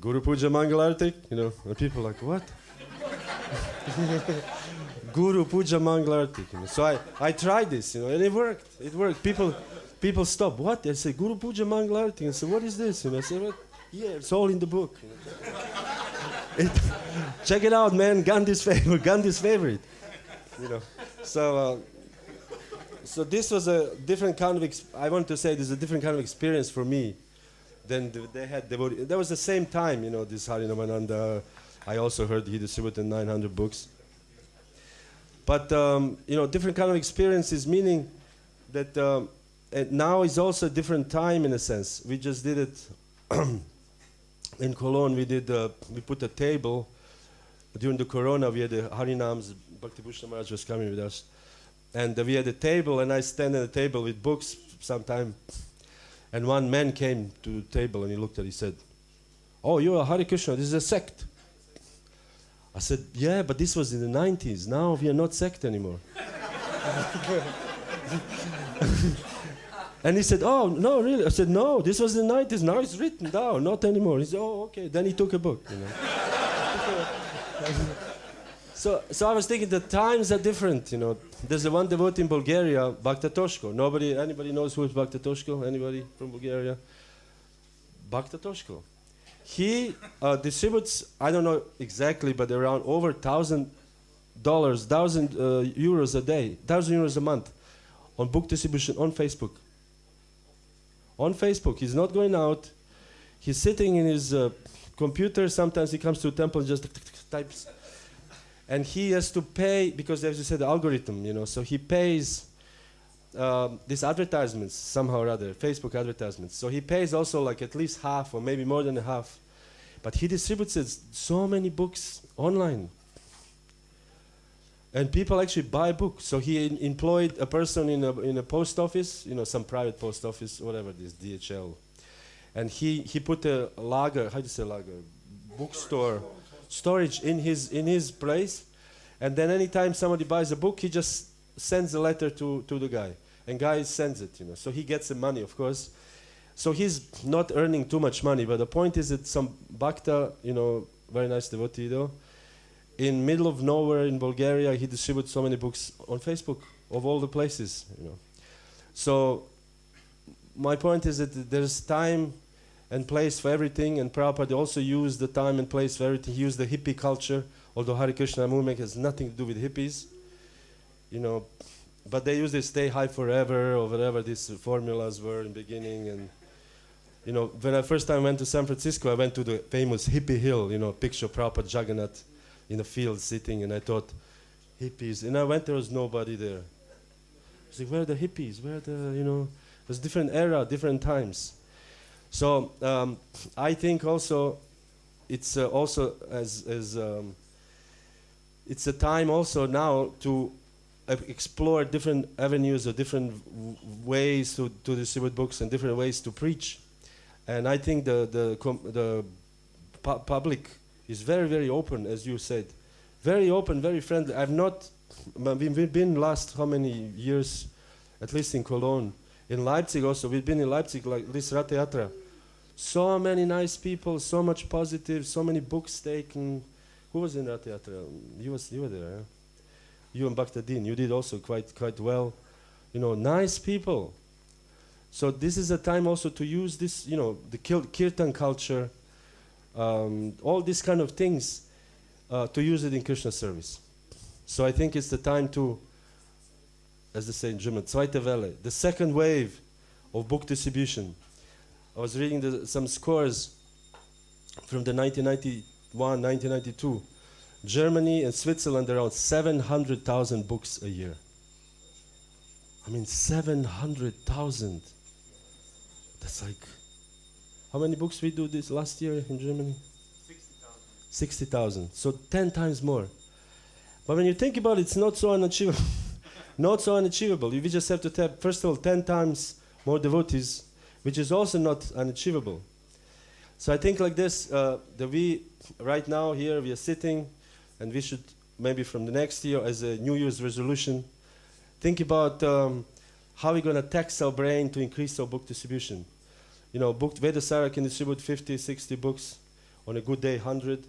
Guru Puja Mangalarti, and people like, what? Guru Puja Mangalarti. So I tried this, and it worked. It worked. People stopped. What? I said, Guru Puja Mangalarti. I said, what is this? I said, what? Yeah, it's all in the book. Check it out, man. Gandhi's favorite. So this was a different kind of. I want to say this is a different kind of experience for me than they had. There was the same time, this Harinamananda. I also heard he distributed 900 books. But different kind of experiences, meaning that now is also a different time in a sense. We just did it in Cologne. We put a table during the Corona. We had the Harinams. Bhakti Bhushana Maharaj was coming with us, and we had a table, and I stand at the table with books sometime. And one man came to the table and he looked at it. He said, "Oh, you're a Hare Krishna. This is a sect." I said, "Yeah, but this was in the 90s. Now we are not sect anymore." And he said, "Oh, no, really?" I said, "No, this was in the 90s. Now it's written down, not anymore." He said, "Oh, okay." Then he took a book. So I was thinking the times are different. There's the one devotee in Bulgaria, Bhakta Toshko. Anybody knows who is Bhakta Toshko? Anybody from Bulgaria? Bhakta Toshko. He distributes, I don't know exactly, but around over $1,000, €1,000 a day, €1,000 a month on book distribution on Facebook. On Facebook. He's not going out. He's sitting in his computer. Sometimes he comes to a temple and just types. And he has to pay, because as you said, the algorithm, so he pays these advertisements somehow or other, Facebook advertisements. So he pays also like at least half or maybe more than half. But he distributes so many books online. And people actually buy books. So he employed a person in a post office, some private post office, whatever this, DHL. And he put a lager, how do you say lager? Bookstore, storage in his place. And then anytime somebody buys a book, he just sends a letter to the guy. And guy sends it, So he gets the money, of course. So he's not earning too much money. But the point is that some bhakta, very nice devotee though, in middle of nowhere in Bulgaria, he distributes so many books on Facebook of all the places, So my point is that there's time and place for everything, and Prabhupada also used the time and place for everything. He used the hippie culture, although Hare Krishna movement has nothing to do with hippies, but they used to stay high forever or whatever these formulas were in the beginning. And when I first time went to San Francisco, I went to the famous hippie hill, picture of Prabhupada Jagannath in the field sitting, and I thought, hippies. And I went, there was nobody there. I was like, where are the hippies? Where are the, there's different era, different times. So I think also it's also it's a time also now to explore different avenues or different ways to distribute books and different ways to preach. And I think the public is very, very open, as you said. Very open, very friendly. We've been last how many years, at least in Cologne. In Leipzig also, we've been in Leipzig like this Ratha Yatra. So many nice people, so much positive, so many books taken. Who was in Ratha Yatra? You were there, yeah? You and Bhaktadin, you did also quite well. Nice people. So this is a time also to use this, the kirtan culture, all these kind of things, to use it in Krishna service. So I think it's the time to as they say in German, zweite Welle, the second wave of book distribution. I was reading some scores from the 1991, 1992. Germany and Switzerland around 700,000 books a year. I mean, 700,000. That's like, how many books we do this last year in Germany? 60,000. So 10 times more. But when you think about it, it's not so unachievable. Not so unachievable. We just have to tap, first of all, 10 times more devotees, which is also not unachievable. So I think like this, that we, right now here, we are sitting, and we should, maybe from the next year, as a New Year's resolution, think about how we're going to tax our brain to increase our book distribution. You know, Vedasara can distribute 50, 60 books, on a good day, 100.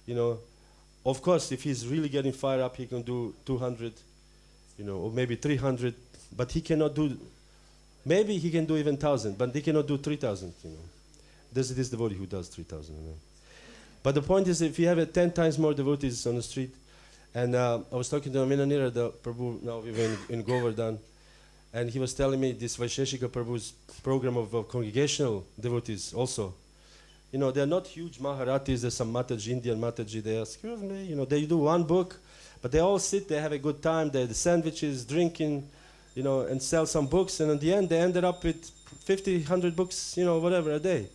You know, of course, if he's really getting fired up, he can do 200, you know, or maybe 300, but he cannot do, maybe he can do even 1,000, but he cannot do 3,000, you know. There's this devotee who does 3,000, you know. But the point is, if you have 10 times more devotees on the street, and I was talking to Aminanira, the Prabhu, now we were in Govardhan, and he was telling me this Vaisheshika Prabhu's program of congregational devotees also. You know, they're not huge Maharatis, there's some Mataji, Indian Mataji, they ask, excuse me, you know, they do one book, but they all sit, they have a good time, they have the sandwiches, drinking, you know, and sell some books, and in the end they ended up with 50, 100 books, you know, whatever, a day,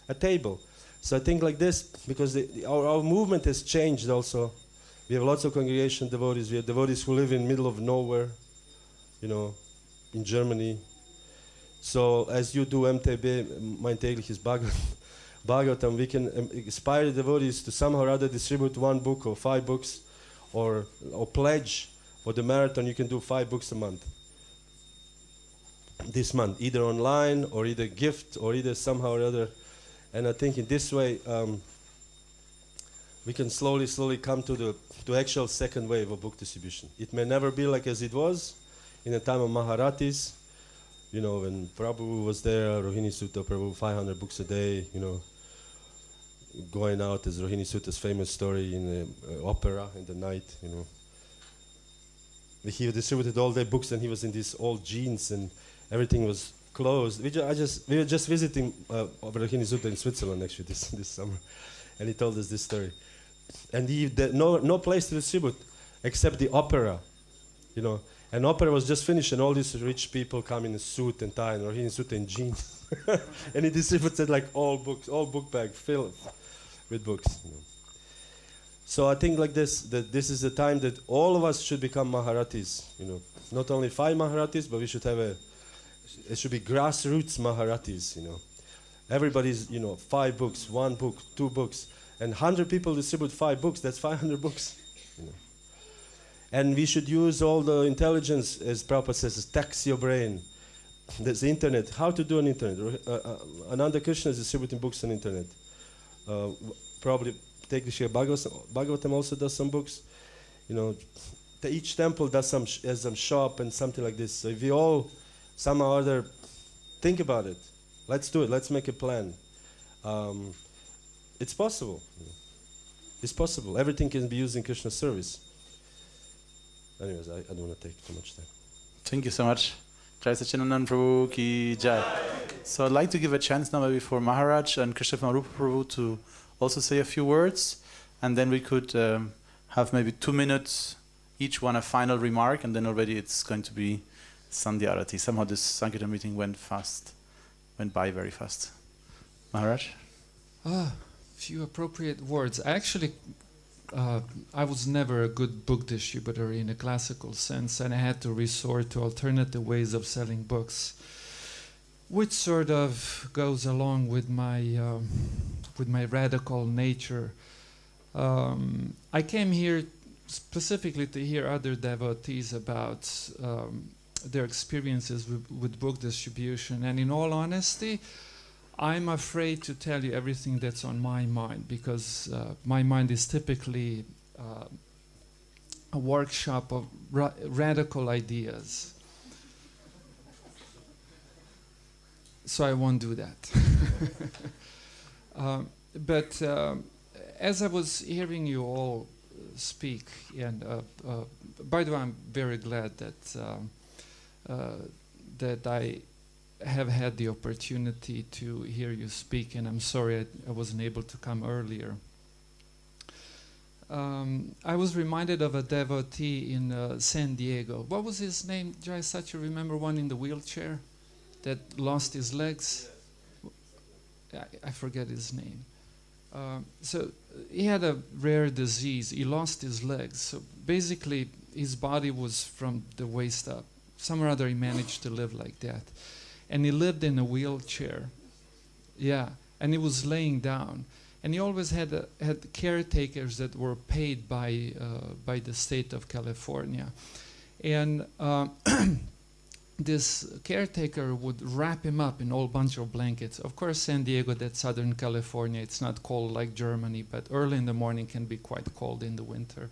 a table. So I think like this, because our movement has changed also. We have lots of congregation devotees, we have devotees who live in the middle of nowhere, you know, in Germany. So as you do MTB, mein tägliches Bhagavatam, we can inspire the devotees to somehow or other distribute one book or 5 books, or pledge for the marathon. You can do 5 books a month. This month, either online or either gift or either somehow or other. And I think in this way we can slowly come to the actual second wave of book distribution. It may never be like as it was in the time of Maharatis. You know, when Prabhu was there, Rohini Sutta Prabhu, 500 books a day, you know, going out as Rohini Sutta's famous story in the opera in the night, you know. He distributed all the books and he was in these old jeans and everything was closed. We were just visiting Rohini Sutta in Switzerland actually this summer, and he told us this story. And no place to distribute except the opera, you know. And opera was just finished, and all these rich people come in a suit and tie, and Rohini Sutta in jeans. And he distributed like all books, all book bag filled with books. You know. So I think like this, that this is the time that all of us should become Maharatis. You know, not only 5 Maharatis, but we should have it should be grassroots Maharatis. You know, everybody's 5 books, 1 book, 2 books, and 100 people distribute 5 books. That's 500 books. You know. And we should use all the intelligence, as Prabhupada says, tax your brain. There's the internet. How to do an internet? Ananda Krishna is distributing books on internet. Probably Tekdishya Bhagavatam also does some books. You know, each temple does has some shop and something like this. So if we all somehow or other think about it, let's do it. Let's make a plan. It's possible. It's possible. Everything can be used in Krishna's service. Anyways, I don't want to take too much time. Thank you so much. Jai Satchidananda Prabhu ki jai. So I'd like to give a chance now maybe for Maharaj and Krishna Rupa Prabhu to also say a few words, and then we could have maybe 2 minutes each one a final remark, and then already it's going to be Sandhya Arati. Somehow this Sankirtan meeting went by very fast. Maharaj? Few appropriate words. Actually, I was never a good book distributor in a classical sense, and I had to resort to alternative ways of selling books, which sort of goes along with my radical nature. I came here specifically to hear other devotees about their experiences with book distribution, and in all honesty, I'm afraid to tell you everything that's on my mind, because my mind is typically a workshop of radical ideas. So I won't do that. But as I was hearing you all speak, and by the way, I'm very glad that that I have had the opportunity to hear you speak, and I'm sorry I wasn't able to come earlier. I was reminded of a devotee in San Diego. What was his name? Jai Sachi, remember one in the wheelchair that lost his legs? I forget his name. So he had a rare disease. He lost his legs. So basically, his body was from the waist up. Somehow or other, he managed to live like that. And he lived in a wheelchair. Yeah, and he was laying down. And he always had caretakers that were paid by the state of California. And this caretaker would wrap him up in a whole bunch of blankets. Of course, San Diego, that's Southern California. It's not cold like Germany, but early in the morning can be quite cold in the winter.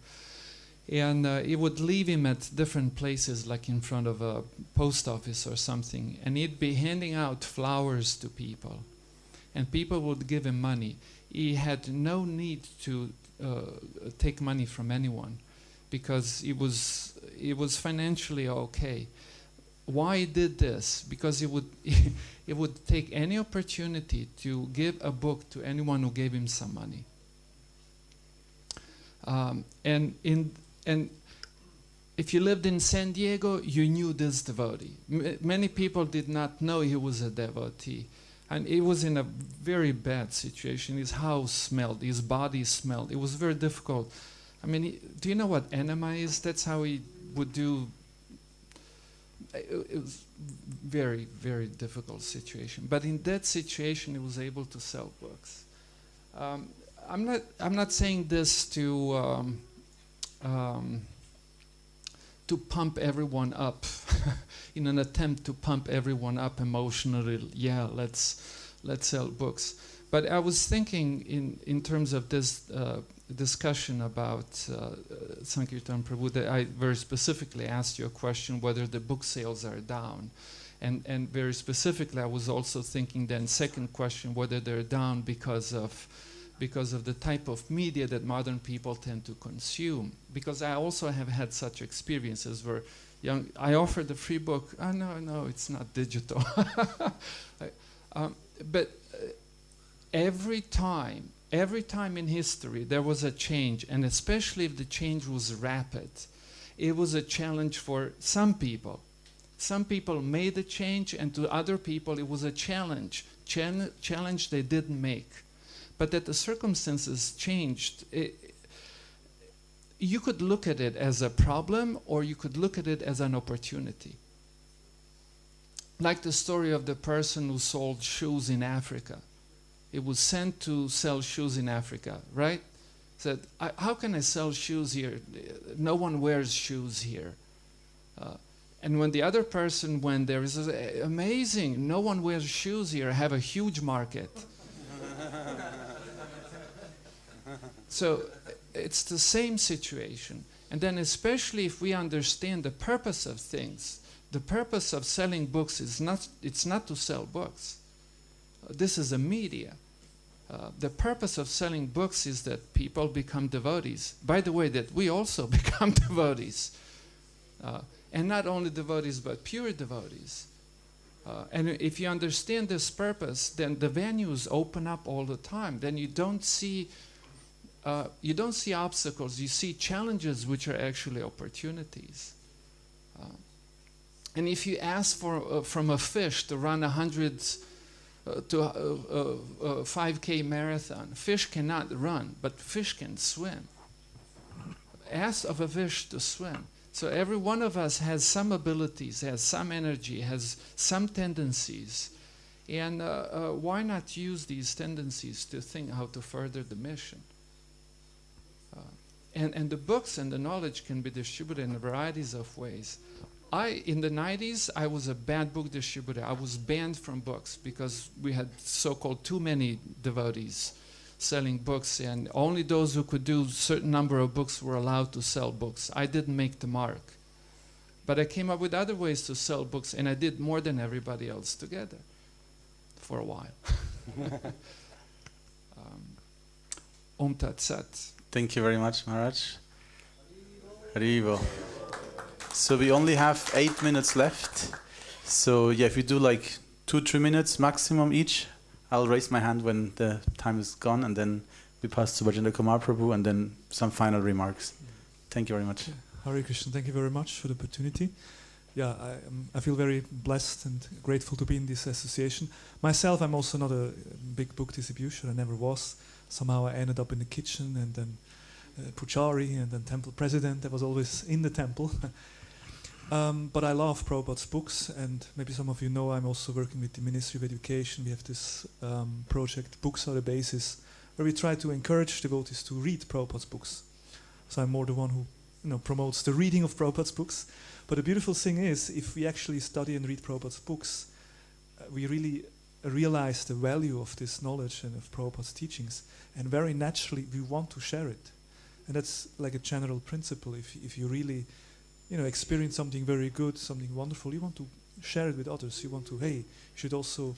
And he would leave him at different places, like in front of a post office or something. And he'd be handing out flowers to people. And people would give him money. He had no need to take money from anyone because he was financially okay. Why he did this? Because he would take any opportunity to give a book to anyone who gave him some money. And if you lived in San Diego, you knew this devotee. Many people did not know he was a devotee. And he was in a very bad situation. His house smelled, his body smelled. It was very difficult. I mean, do you know what enema is? That's how he would do. It was very, very difficult situation. But in that situation, he was able to sell books. I'm not saying this to pump everyone up in an attempt to pump everyone up emotionally. Yeah, let's sell books. But I was thinking in terms of this discussion about Sankirtan Prabhu, that I very specifically asked you a question whether the book sales are down. And very specifically, I was also thinking then, second question, whether they're down because of the type of media that modern people tend to consume. Because I also have had such experiences where I offered a free book. Oh, no, it's not digital. But every time in history there was a change, and especially if the change was rapid, it was a challenge for some people. Some people made the change, and to other people it was a challenge they didn't make. But that the circumstances changed, you could look at it as a problem, or you could look at it as an opportunity. Like the story of the person who sold shoes in Africa. It was sent to sell shoes in Africa, right? Said, how can I sell shoes here? No one wears shoes here. And when the other person went there, he says, amazing, no one wears shoes here. I have a huge market. So it's the same situation. And then especially if we understand the purpose of things, the purpose of selling books is not to sell books. This is a media. The purpose of selling books is that people become devotees. By the way, that we also become devotees. And not only devotees, but pure devotees. And if you understand this purpose, then the venues open up all the time. Then you don't see obstacles. You see challenges, which are actually opportunities. And if you ask from a fish to run 100 to a 5K marathon, fish cannot run, but fish can swim. Ask of a fish to swim. So every one of us has some abilities, has some energy, has some tendencies. And why not use these tendencies to think how to further the mission? And the books and the knowledge can be distributed in varieties of ways. In the 90s, I was a bad book distributor. I was banned from books because we had so-called too many devotees selling books, and only those who could do a certain number of books were allowed to sell books. I didn't make the mark. But I came up with other ways to sell books, and I did more than everybody else together for a while. Om Tat Sat. Thank you very much, Maharaj. Haribo. So we only have 8 minutes left. So yeah, if we do like 2-3 minutes maximum each, I'll raise my hand when the time is gone, and then we pass to Bhajendra Kumar Prabhu, and then some final remarks. Thank you very much. Hare Krishna, thank you very much for the opportunity. Yeah, I feel very blessed and grateful to be in this association. Myself, I'm also not a big book distributor. I never was. Somehow I ended up in the kitchen, and then Puchari, and then temple president. I was always in the temple. But I love Prabhupada's books, and maybe some of you know I'm also working with the Ministry of Education. We have this project, Books Are the Basis, where we try to encourage devotees to read Prabhupada's books. So I'm more the one who promotes the reading of Prabhupada's books. But the beautiful thing is, if we actually study and read Prabhupada's books, we really realize the value of this knowledge and of Prabhupada's teachings, and very naturally we want to share it. And that's like a general principle. If you really experience something very good, something wonderful, you want to share it with others. You want to, hey, you should also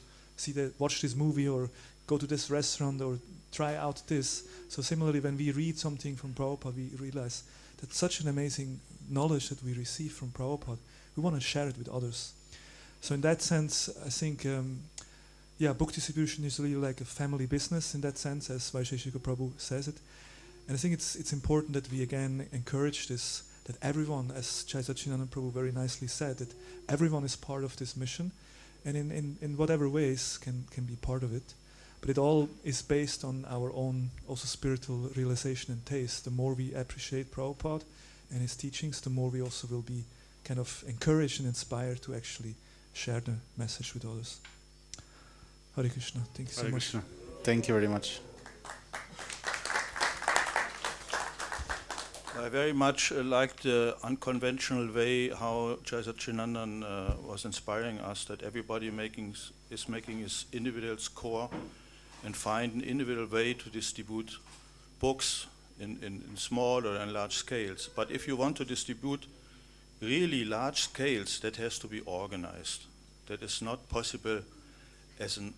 watch this movie, or go to this restaurant, or try out this. So similarly, when we read something from Prabhupada, we realize that such an amazing knowledge that we receive from Prabhupada, we want to share it with others. So in that sense, I think, book distribution is really like a family business in that sense, as Vaisheshika Prabhu says it. And I think it's important that we again encourage this, that everyone, as Jai Satchidananda Prabhu very nicely said, that everyone is part of this mission, and in whatever ways can be part of it. But it all is based on our own also spiritual realization and taste. The more we appreciate Prabhupada and his teachings, the more we also will be kind of encouraged and inspired to actually share the message with others. Hare Krishna. Thank you so Hare much. Krishna. Thank you very much. I very much liked the unconventional way how Jai Satchidananda was inspiring us, that everybody is making his individual score and find an individual way to distribute books in small or in large scales. But if you want to distribute really large scales, that has to be organized. That is not possible as an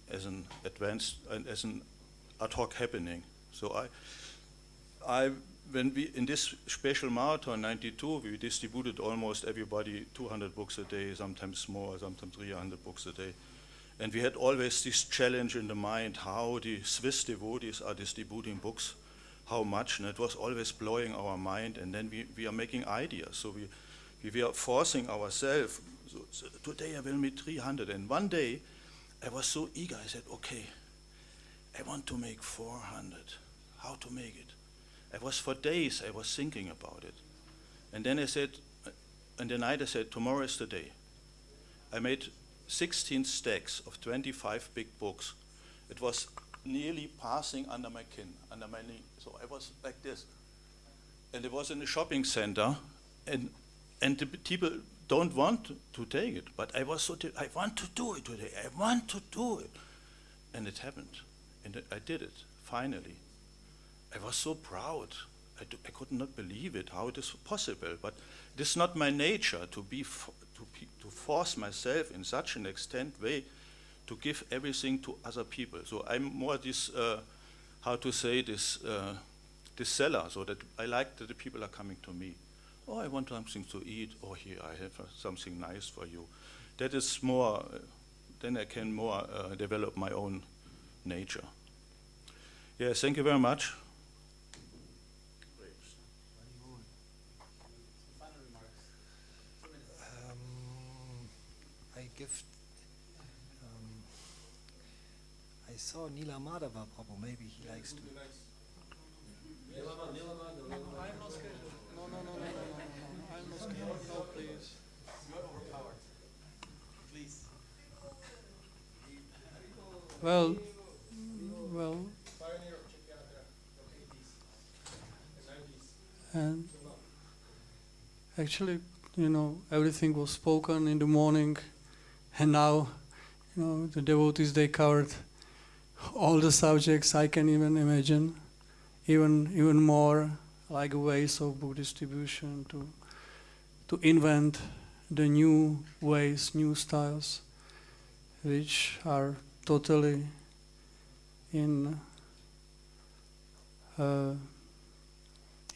advanced and as an ad hoc happening. So when we in this special marathon '92, we distributed almost everybody 200 books a day, sometimes more, sometimes 300 books a day. And we had always this challenge in the mind, how the Swiss devotees are distributing books, how much, and it was always blowing our mind. And then we are making ideas, so we are forcing ourselves. So today I will meet 300, and one day I was so eager, I said, okay, I want to make 400. How to make it? For days I was thinking about it. And then in the night I said, tomorrow is the day. I made 16 stacks of 25 big books. It was nearly passing under my knee. So I was like this. And it was in a shopping center, and the people don't want to take it. But I was I want to do it today. I want to do it. And it happened. And I did it, finally. I was so proud. I could not believe it, how it is possible. But it is not my nature to force myself in such an extent way to give everything to other people. So I'm more this, this seller, so that I like that the people are coming to me. Oh, I want something to eat. Oh, here, I have something nice for you. That is more, then I can more develop my own nature. Yes, thank you very much. I saw Nila Madhava Prabhu, maybe he likes to. I'm not scared. No. I'm not scared. No, please. You are overpowered. Please. Well. And actually, everything was spoken in the morning, and now, the devotees, they covered all the subjects I can even imagine, even more, like ways of book distribution, to invent the new ways, new styles, which are totally in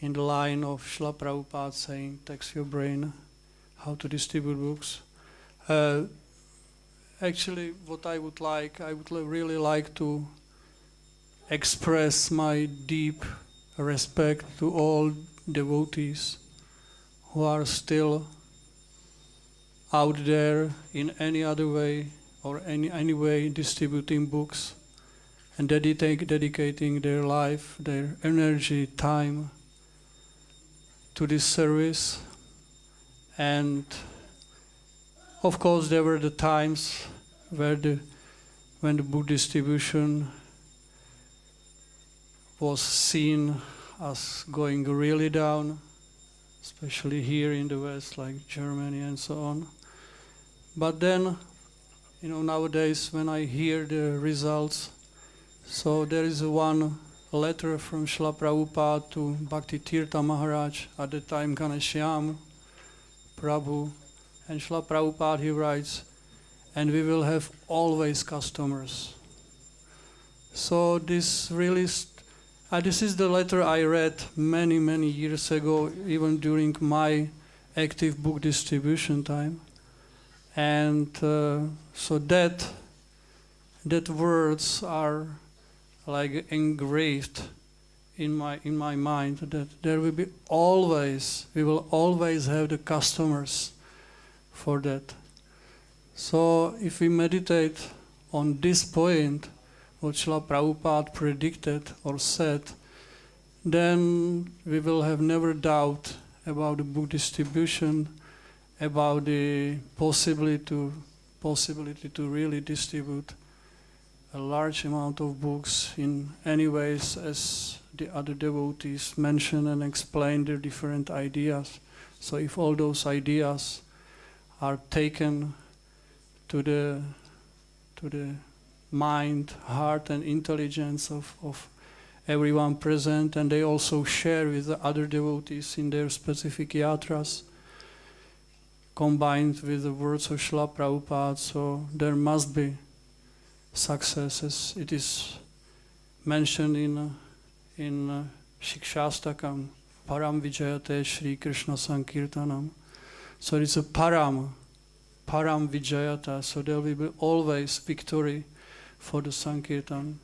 the line of Srila Prabhupada saying, tax your brain, how to distribute books. Actually, what I would really like to express my deep respect to all devotees who are still out there in any other way or any way distributing books and dedicating their life, their energy, time to this service. And of course there were the times when the book distribution was seen as going really down, especially here in the West, like Germany and so on. But then, nowadays when I hear the results, so there is one letter from Srila Prabhupada to Bhakti Tirtha Maharaj, at the time Ghanshyam Prabhu, and Srila Prabhupada, he writes, and we will have always customers. So this really, this is the letter I read many, many years ago, even during my active book distribution time. And so that words are like engraved in my mind, that there will be always, we will always have the customers for that. So if we meditate on this point, what Srila Prabhupada predicted or said, then we will have never doubt about the book distribution, about the possibility to really distribute a large amount of books in any ways as the other devotees mention and explain their different ideas. So if all those ideas are taken to the mind, heart and intelligence of everyone present, and they also share with the other devotees in their specific yatras, combined with the words of Srila Prabhupada, so there must be success, as it is mentioned in Shikshastakam, Param Vijayate Shri Krishna Sankirtanam. So it's a Param Vijayata, so there will be always victory for the Sankirtan.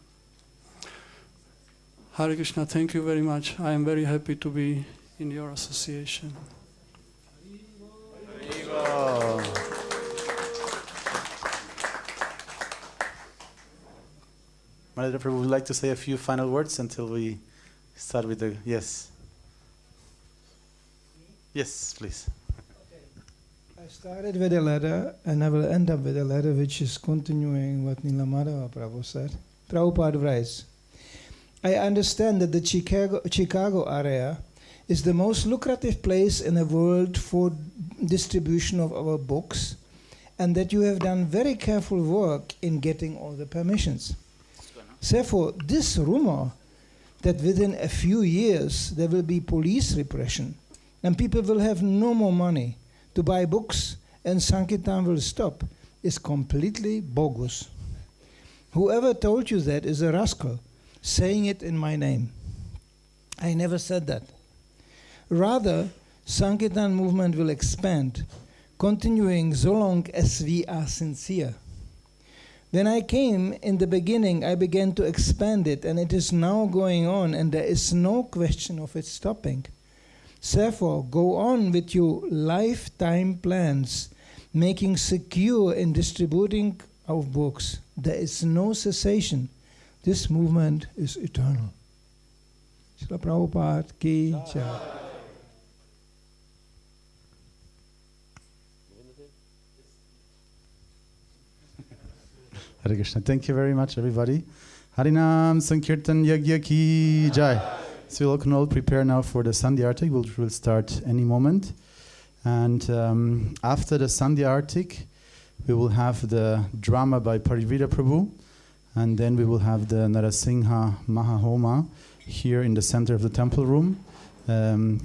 Hare Krishna, thank you very much. I am very happy to be in your association. Madhya Prabhu would like to say a few final words until we start with the... Yes. Yes, please. I started with a letter, and I will end up with a letter which is continuing what Nilamadava Prabhu said. Prabhupada writes, I understand that the Chicago area is the most lucrative place in the world for distribution of our books, and that you have done very careful work in getting all the permissions. Therefore, this rumor that within a few years there will be police repression and people will have no more money to buy books and Sankirtan will stop is completely bogus. Whoever told you that is a rascal, saying it in my name. I never said that. Rather, Sankirtan movement will expand, continuing so long as we are sincere. When I came in the beginning, I began to expand it, and it is now going on, and there is no question of it stopping. Therefore, go on with your lifetime plans, making secure in distributing of books. There is no cessation. This movement is eternal. Srila Prabhupada ki jai. Hare Krishna. Thank you very much, everybody. Harinam Sankirtan Yagya ki jai. So we can all prepare now for the Sandhya Artik, which will start any moment. And after the Sandhya Artik, we will have the drama by Parivida Prabhu, and then we will have the Narasingha Maha Homa here in the center of the temple room,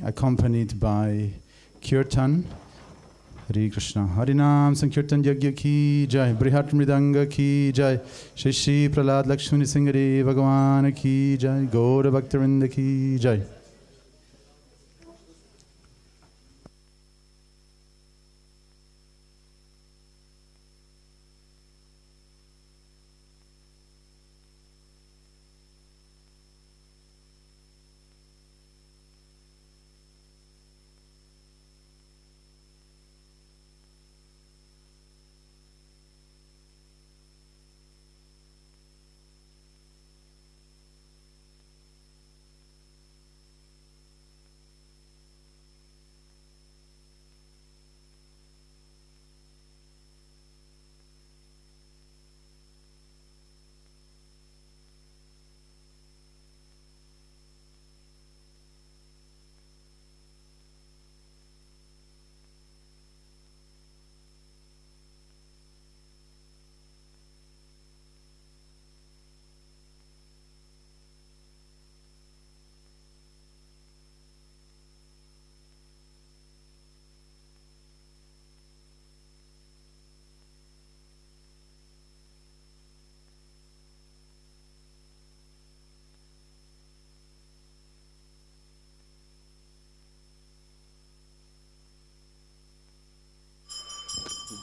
accompanied by Kirtan. Hare Krishna. Harinam Sankirtan Yagya ki jai. Brihat Mridanga ki jai. Shishi Pralad Lakshmani Singari Bhagavan ki jai. Gaura Bhaktarinda ki jai.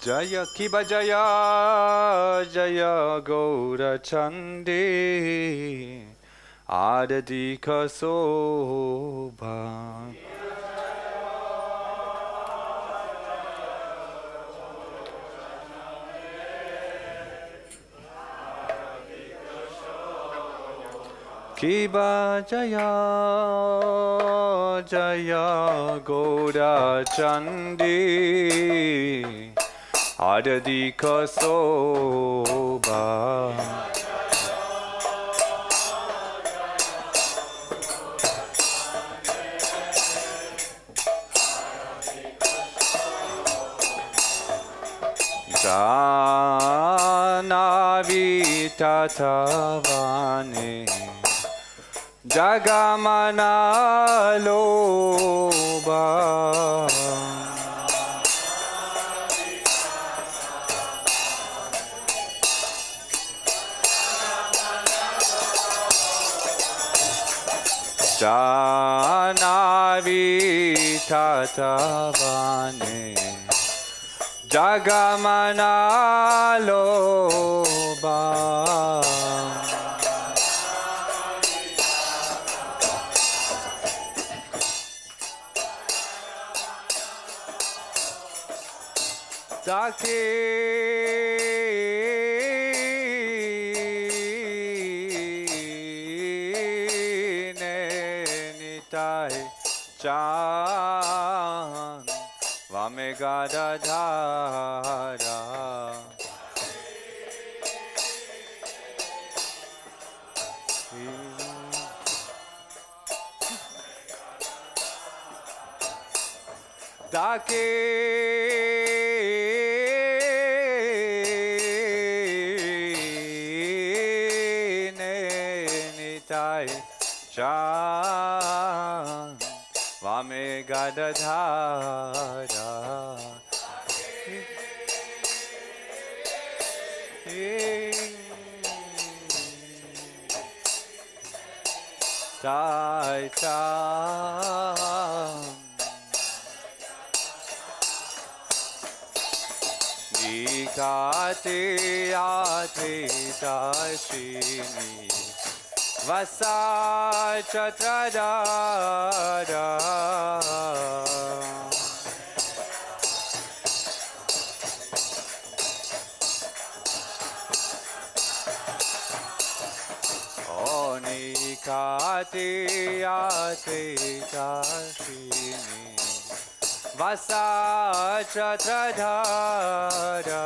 Jaya Kiba Jaya Jaya Gaura Chandi Adadika Sobha. Kiba Jaya Jaya Gaura Chandi Adadika Sobha. Janavi Tatavane Jagamana Loba. Janavi Tatavane Jagamana Loba. Dakine nitai chan vamegada dhara. Nitai chan vame gadadhara. Tai chan Nikate ate dashini Vasa chatradara. O nikate ate dashini Vasa chatradara.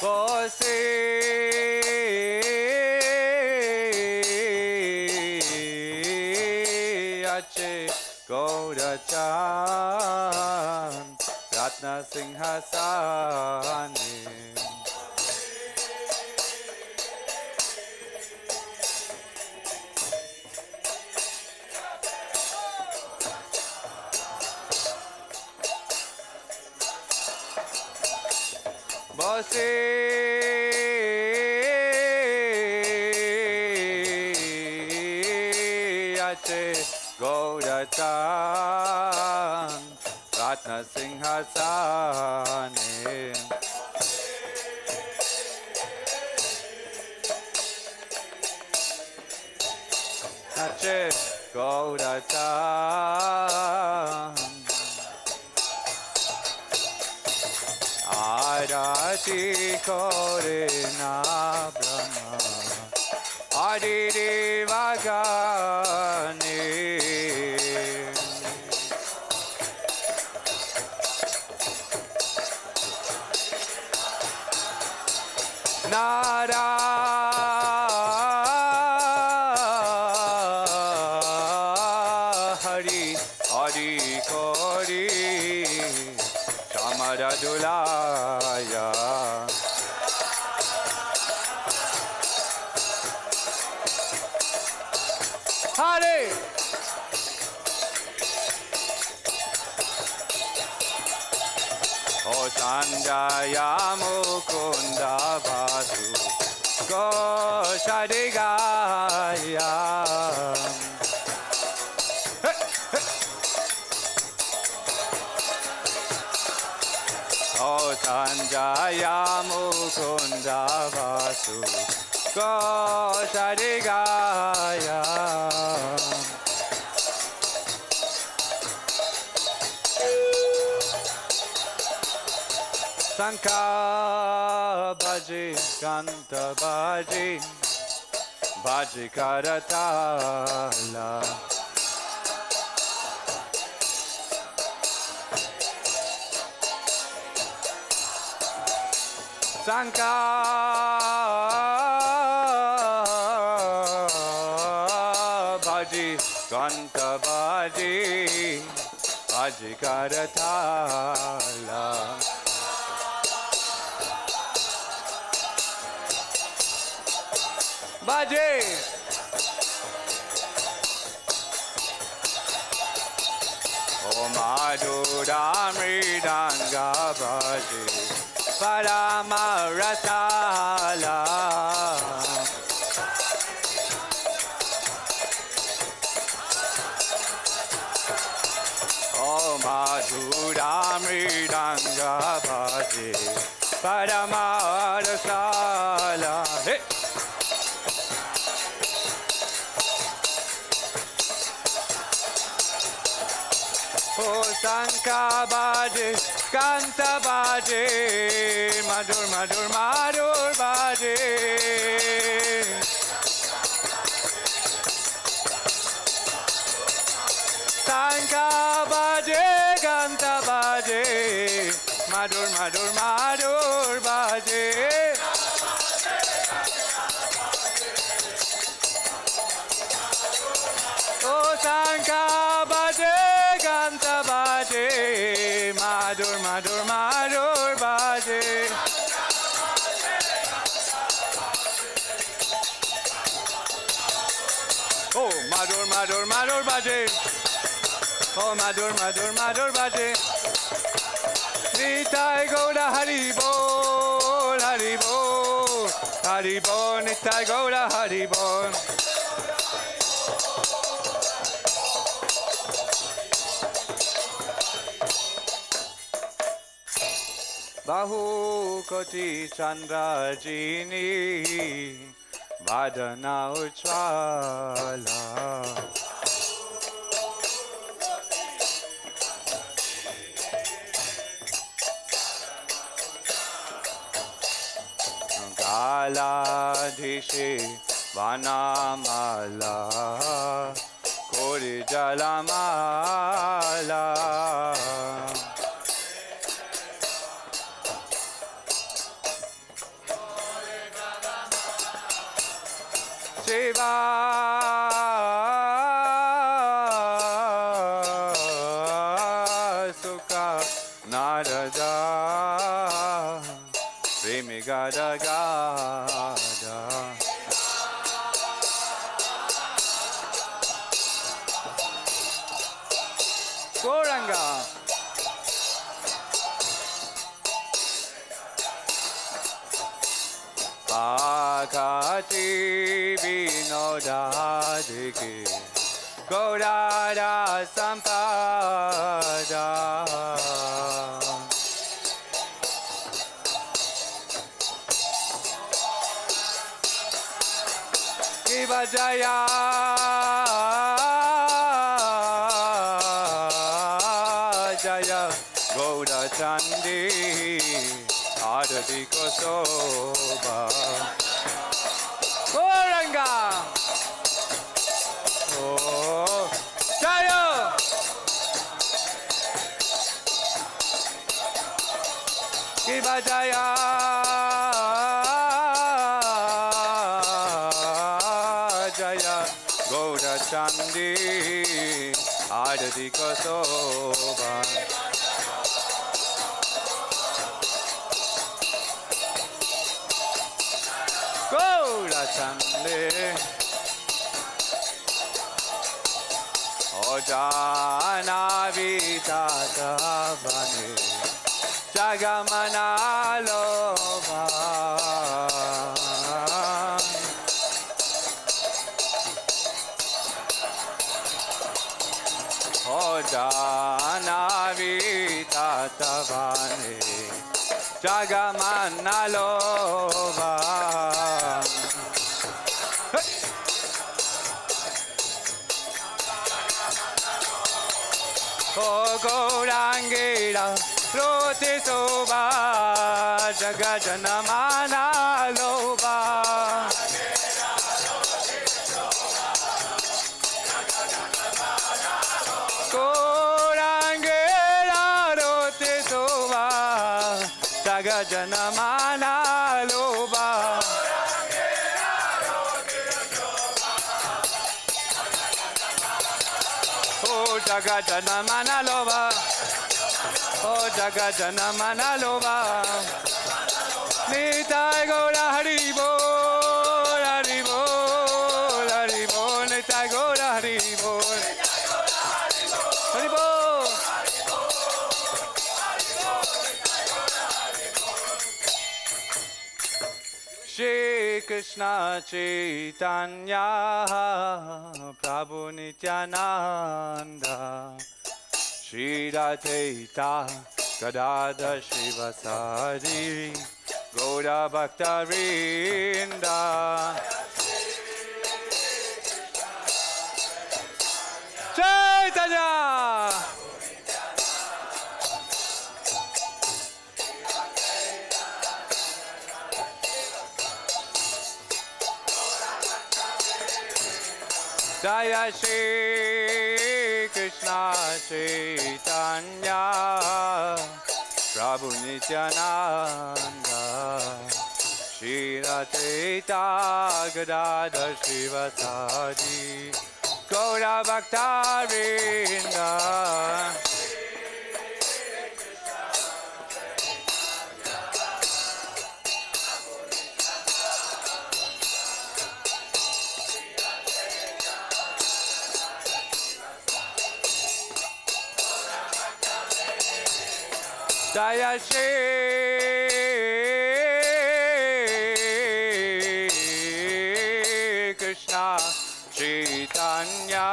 Bose ache Gaurachan Ratna Simhachalam. Bose ache Gaurachan Ratna Simhachalam. Ache Gaurachan Arati kore na Brahma Adiri Vagane Nara Hari Hari Kori Chamara Dulaya. Hare O Sanjaya Mukunda Vasu Goshadigaya. O Sanjaya Mukunda Vasu Goshadigaya. Sanka Baji Kanta Baji Baji Karatala. Sanka Baji Kanta Baji Baji Karatala. Baji O Madhura Mridanga Baji Parama Rasala. O Madhura Mridanga Baji Parama Rasala. Hey! O Sanka Baji, Kanta Baji, Madhur Madhur Madhur Baji. Sanka Baji, Kanta Baji, Madhur Madhur Madhur Baji. O Sanka Baji, Kanta Baji, Madhur Madhur Madhur Baji. Oh Madhur Madhur Madhur Baji. Oh Madhur Madhur Madhur Baji. Nitai Gauda Hari Bol, Hari Bol, Hari Bol, Nitai Gauda Hari Bol. Bahu Koti Chandrajini Vadana Uchwala. Galadhishi Vanamala Kori Jalamala. Shiva Sukha Narada Premi Gada Gada. Goranga Pakati Vinodadiki Gaurada Sampada. Shiva Jaya Jaya Gauda Chandi Adati Kosoba. Goranga Oh Jaya Shiva Jaya Jaya Gauda Chandi Adati Kosoba. Gauda Chandi O Jana Vitata Bane Jagamana Loba. Janavita Tavane Jagamanaloba O Gaurangera Roti Soba Jagajanamana Gaurangera Roti Soba Jagajanamana Loba Oh Jagajanamana Loba Oh Jagajanamana Loba Nitai Gaura Haribo Haribo Haribo Nitai Gaura Haribo Haribo Shri Krishna Chaitanya Prabhu Nityananda Shri Radhaita Gadadhar Shivasari Gaura Bhaktarinda Chaitanya Jaya Shri Krishna Chaitanya Prabhu Nityananda Shri Radhaita Gadadhar Shivasari Gaura Bhaktarinda Jaya Shri Krishna Chaitanya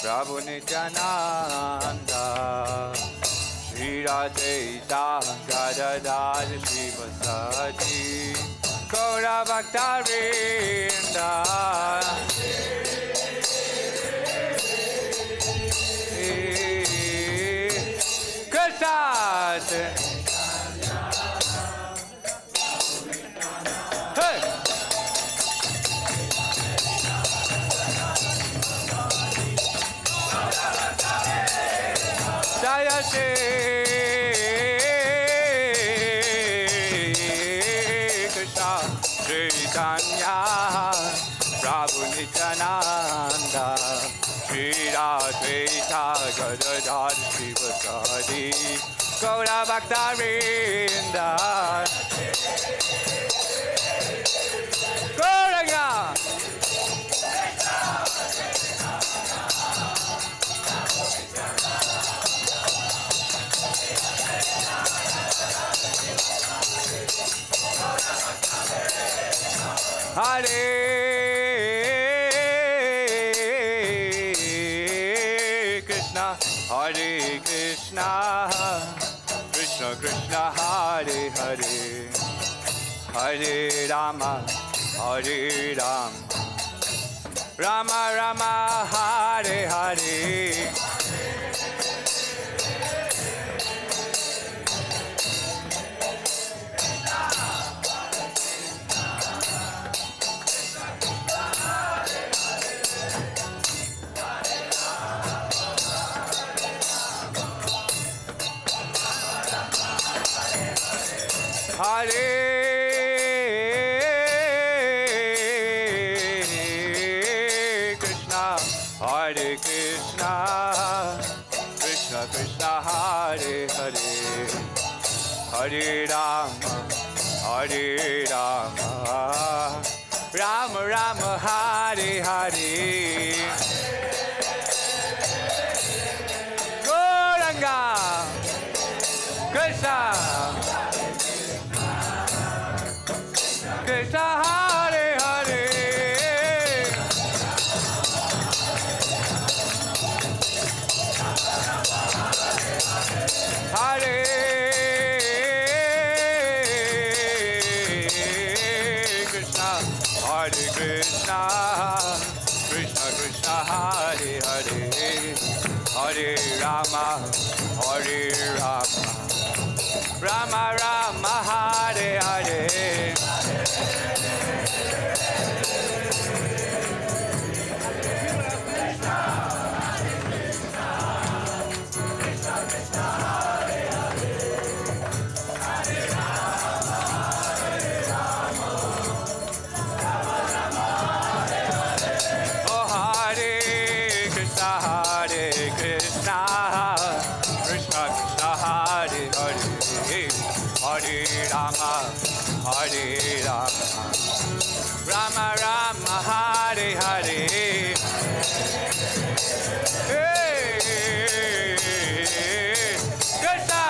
Prabhu Nityananda Shri Radhaita Gadadhar Shivasari Gaura Bhaktarinda Hey! Jaya Shri Krishna Chaitanya Prabhu Nityananda Shri Radhaita Gadadhar Shivasari Gaura Bhaktarinda Gauranga Hare Krishna Hare Krishna Krishna Krishna Hare Hare Hare Rama Hare Rama Rama Rama Hare Hare Hare Krishna Hare Krishna Krishna Krishna Hare Hare Hare Rama Hare Rama Rama Rama Hare Hare Gauranga Krishna Krishna Hare Hare Rama Rama Hare Hare. Oh Hare Krishna Hare Krishna Krishna Krishna Hare Hare Hare Rama Hare Rama Rama Rama Hare Hare. Hey, Krishna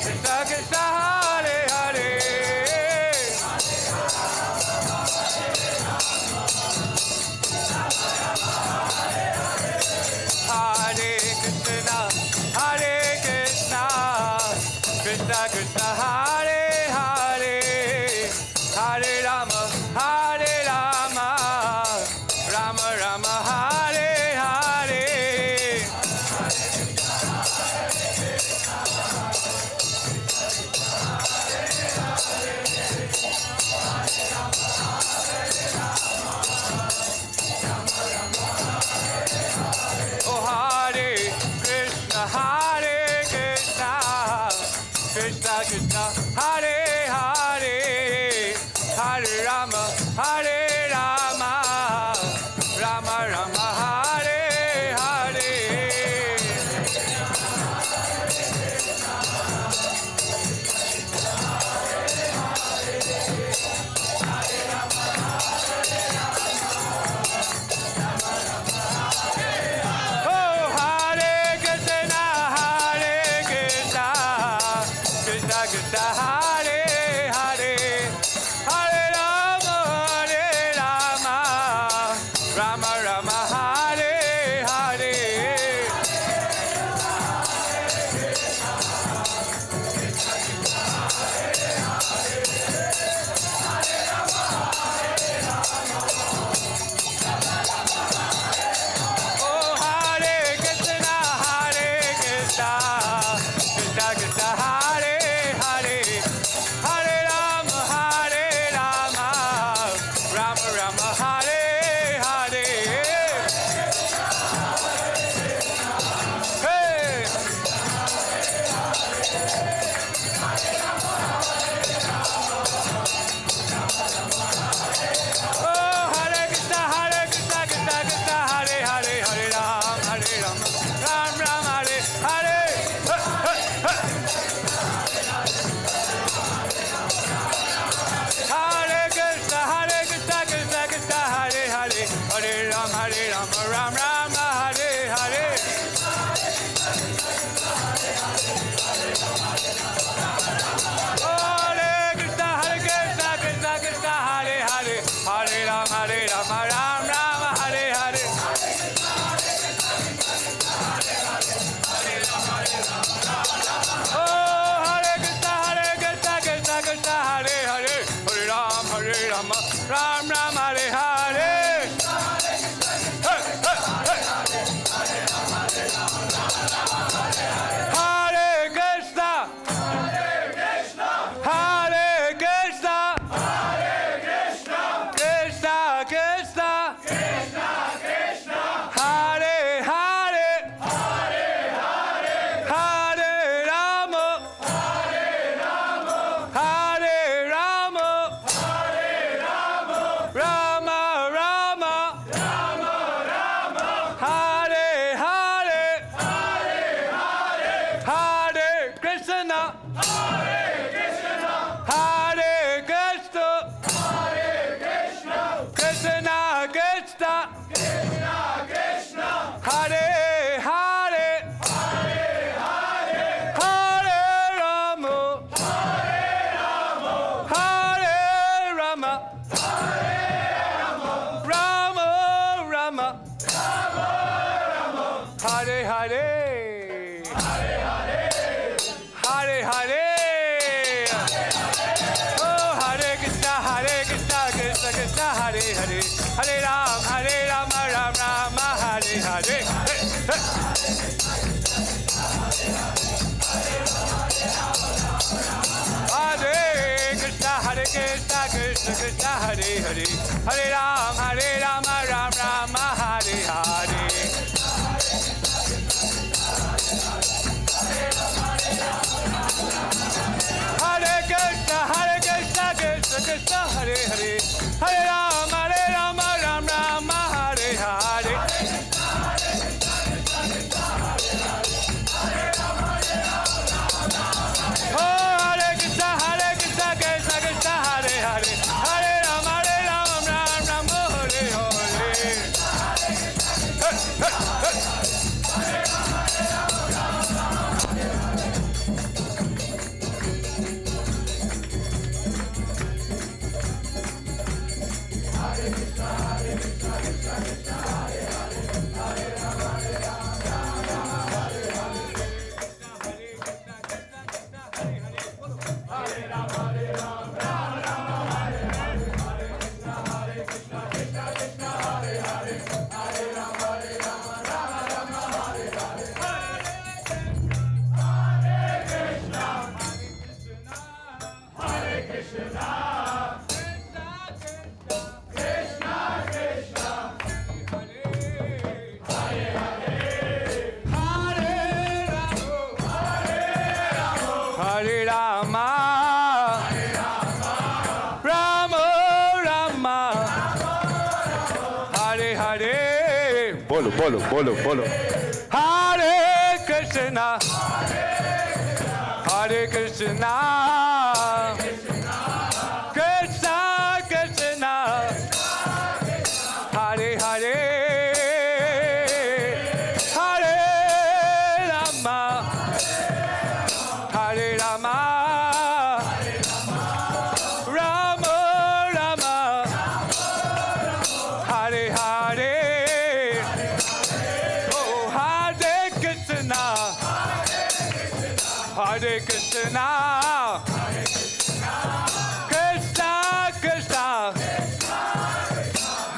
Krishna Krishna Hare Hare. Hare Krishna Krishna Krishna Hare Hare Hare Rama Rama Rama Hare Hare. Oh Hare Krishna Krishna Krishna Hare Hare Hare Rama Rama Rama Hare Hare. Oh Hare Krishna Krishna Krishna Hare Hare Hare Rama Rama Rama Hare Hare. Oh Hare Krishna Krishna Krishna Hare Hare Hare Rama Rama Rama Hare Hare. Hey. Oh Hare Krishna Krishna Krishna Hare Hare Hare Ram Ram Ram Hare Hare. Hare Krishna Krishna Krishna Hare Hare Hare Ram Ram Ram Hare Hare. Hare Krishna Krishna Krishna Hare Hare Hare Ram Ram Hare Hare. Oh Hare Krishna Krishna Hare Hare Hare Ram Ram Hare Hare. Hey, hey, hey. Hare Krishna Hare Krishna Krishna Krishna Hare Hare Hare Rama Hare Rama Rama Rama Hare Hare Hare Krishna Hare Krishna Krishna Krishna Hare Hare Hare Rama Hare Rama Rama Rama Hare Hare Hare Hare. Oh Hare Krishna Krishna Krishna Hare Hare Hare Ram Ram Rama Hare Hare. Hey, hey. Krishna Krishna Hare Hare Hare Rama Ram Rama Hare Hare Hare Krishna Krishna Krishna Hare Hare Hare Rama Ram Rama Hare Hare Oh Hare Krishna Krishna Krishna Hare Hare Hare Rama Ram Rama Hare Hare Hare Rama, Rama Rama, Hare Hare, Bolo. Hare Krishna, Hare Krishna, Krishna Krishna, Hare Hare, Hare Rama. Hare Rama, Rama Rama, Hare Hare, oh Hare Krishna, Hare Krishna, Krishna Krishna,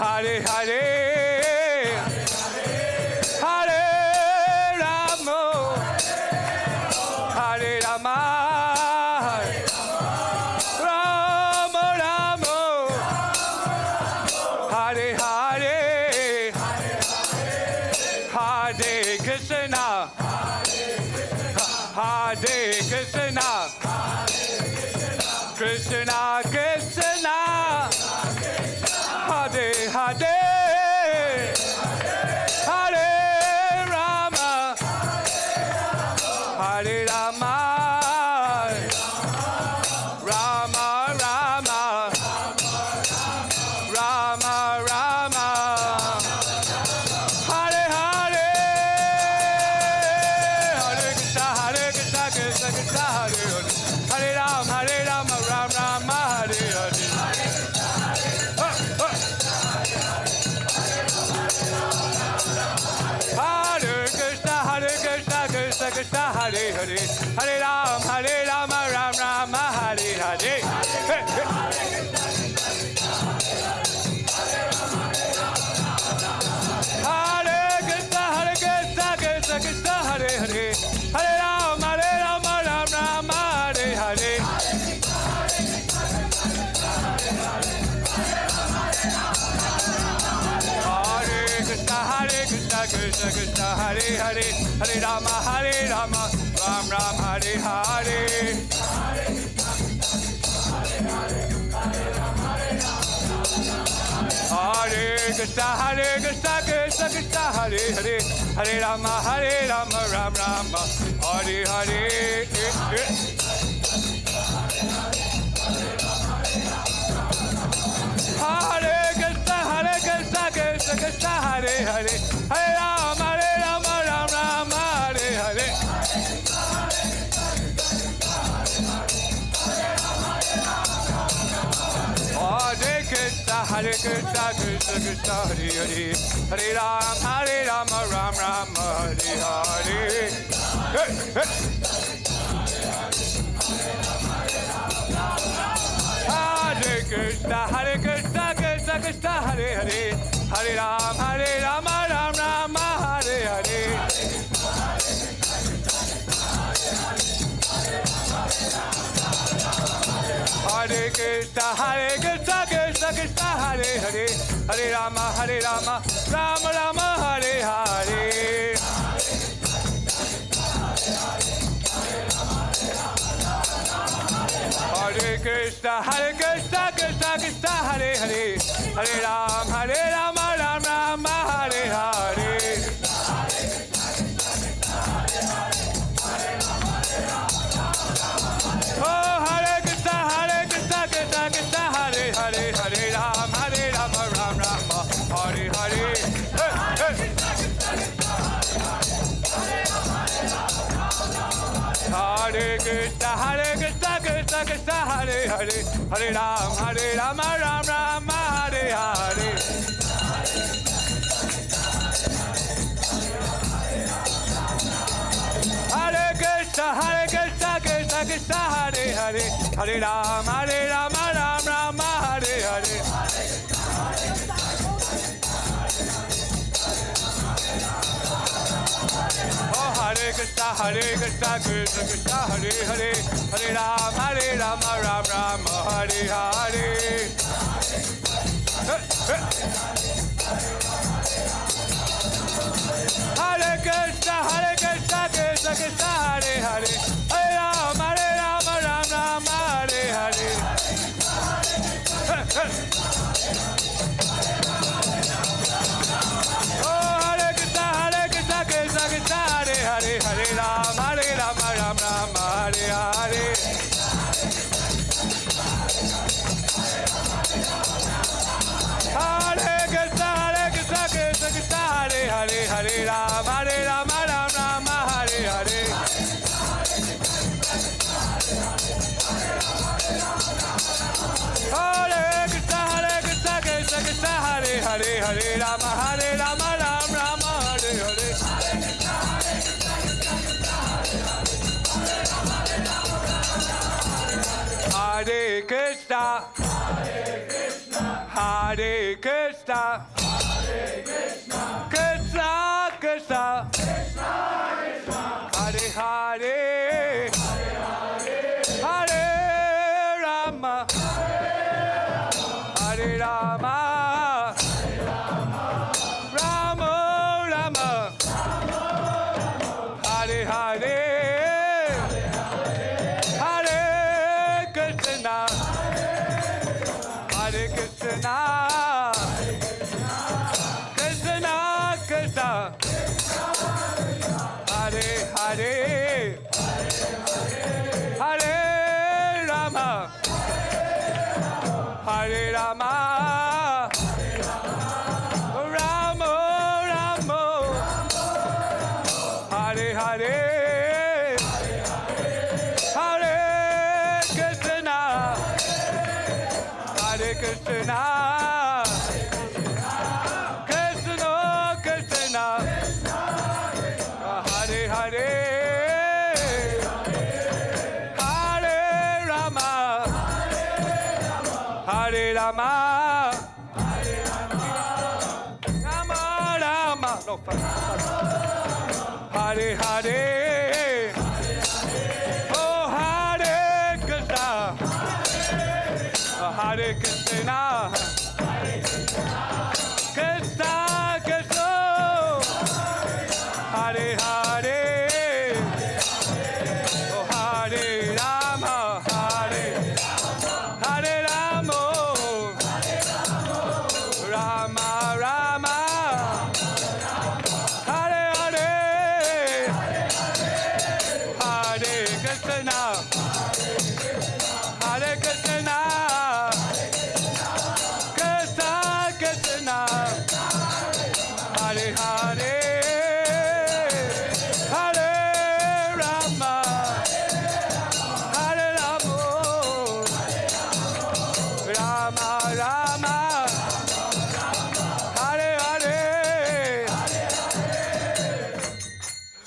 Hare Hare, Hare Rama. Hare Rama, Rama Rama, Hare Hare, Hare Krishna, Hare Krishna, Krishna Krishna, Hare Hare, Hare Rama, Hare Rama, Rama Rama, Rama Rama, Hare Hare, Hare Krishna Krishna Krishna Hare Hare, Hare Rama Ram Rama Hare Hare. Hare Krishna Krishna Krishna Hare Hare Hare Rama Ram Rama Hare Hare Hare Krishna Krishna Hare Hare Hare Rama Ram Rama Hare Hare Hare Krishna Krishna Hare Hare Hare Rama Ram Ram Hare Hare Hare Krishna Krishna Krishna Hare Hare Hare Rama Ram Ram Hare Hare Hare Krishna Krishna Hare Hare Hare Rama Ram Ram Hare Hare Hare Krishna Krishna Krishna Hare Hare Hare Rama Ram Ram Hare Hare Hare Krishna Krishna Krishna Hare Hare Hare Rama Ram Ram Hare Hare Hare Krishna, Krishna Krishna, Hare Hare, Hare Rama, Rama Rama, Hare Hare. Hare Krishna, Krishna Krishna, Hare Hare, Hare Rama, Rama Rama, Hare Hare. Oh, Hare Krishna, Krishna Krishna, Hare Hare, Hare Rama, Rama Rama, Hare Hare. Hey, hey. Hare Krishna, Krishna Krishna, Hare Hare, Hare Rama, Rama Rama, Hare Hare. Hare Krishna, Krishna Krishna, Hare Hare, Hare Rama, Rama Rama, Hare Hare. Oh, Hare Krishna, Krishna Krishna, Hare Hare, Hare Rama, Rama Rama, Hare Hare. Hare Krishna, Krishna Krishna, Hare Hare, Hare Rama, Rama Hare Hare. Oh, Hare Krishna, Krishna Krishna, Hare Hare, Hare Rama, Rama Hare Hare. Hare Krishna, Krishna Hare Hare, Hare Rama, Rama Hare Hare. Hare Krishna, Krishna Hare Hare, Hare Rama, Rama Hare Hare. Hare Krishna, Hare Krishna, Krishna Krishna, Hare Hare, Hare Rama, Hare Rama, Rama Rama, Hare Hare, Hare Krishna, Hare Krishna, Krishna Krishna, Hare Hare, Hare Rama, Hare Rama, Rama Rama, Hare Hare, Hare Krishna, Hare Krishna, Krishna Krishna, Hare Hare, Hare Rama, Hare Rama, Rama Rama, no, Hare Hare, oh Hare Krishna, Hare Krishna, Krishna Krishna, Hare Hare, oh Hare Rama, Hare Rama, Rama Rama, Hare Hare, Hare Krishna, Hare Krishna, Krishna Krishna, Hare Hare, Hare Rama, Hare Rama, Rama Rama, Hare Hare,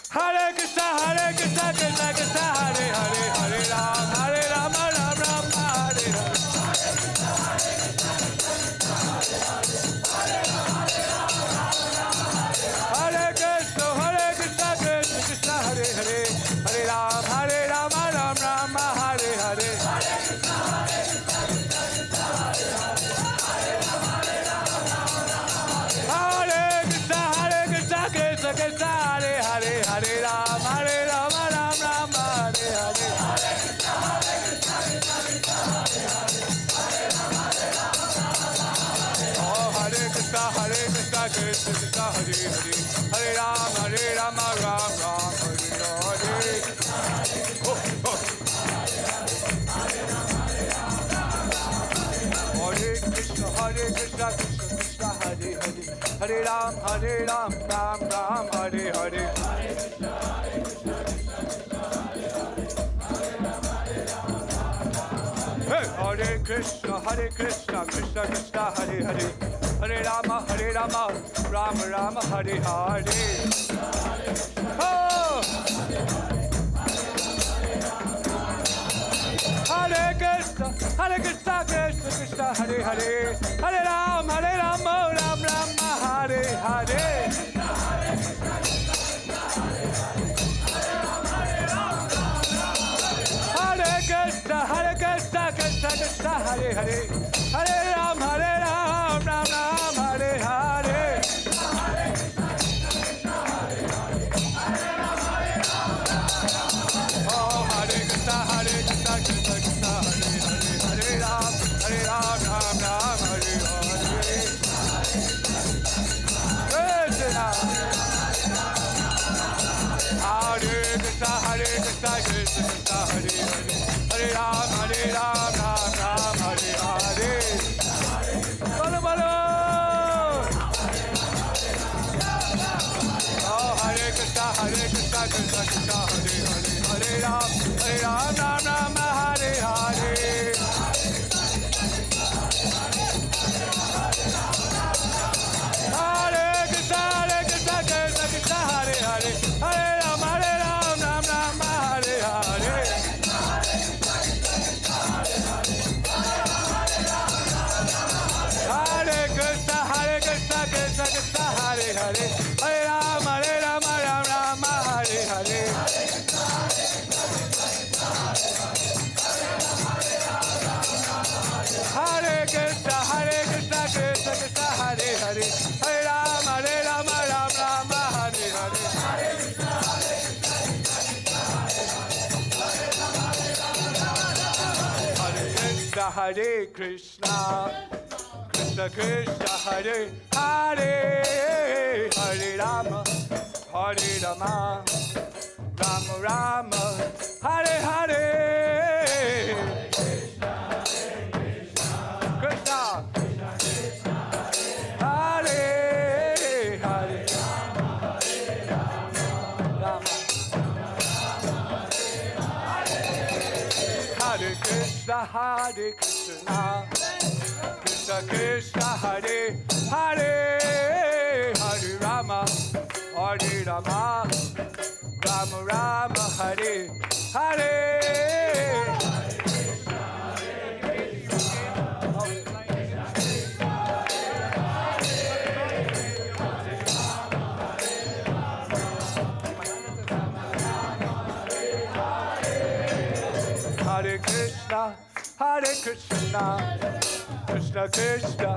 Hare Krishna, Krishna Krishna, Hare Hare, Hare Rama, Rama Rama, Hare Hare. Hare Krishna, Krishna Krishna, Hare Hare, Hare Rama, Rama Rama, Hare Hare. Krishna, Hare Hare, Hare Rama, Ram Ram, Hare Hare. Oh, oh. Hare Krishna, Krishna Krishna, Hare Hare, Hare Ram, Ram Ram, Hare Hare. Hare Krishna, Krishna Krishna, Hare Hare, Hare Rama, Ram Ram, Hare Hare. Oh! Hare Krishna, Krishna Krishna, Hare Hare, Hare Ram, Ram Ram, Hare Hare. Hare Krishna, Krishna Krishna, Hare Hare, Hare Ram, Ram Ram, Hare Hare. Oh, Hare Krishna, Krishna Krishna, Hare Hare, Hare Ram, Ram Ram, Hare Hare. Krishna. Hare Krishna, Krishna Krishna, Hare Hare, Hare Ram, Ram Ram, Hare Hare. Bolo bolo. Oh, Hare Krishna, Krishna Krishna, Hare Hare, Hare Ram, Ram Ram, Hare Hare. Hare Krishna, Krishna Krishna, Hare Hare, Hare Ram, Ram Ram, Hare Hare. Hare Krishna, Krishna Krishna, Hare Hare, Hare Ram, Ram Ram, Hare Hare. Hare Krishna, Krishna Krishna, Hare Hare, Hare Ram, Ram Ram, Hare Hare. Hare Krishna, Krishna Krishna,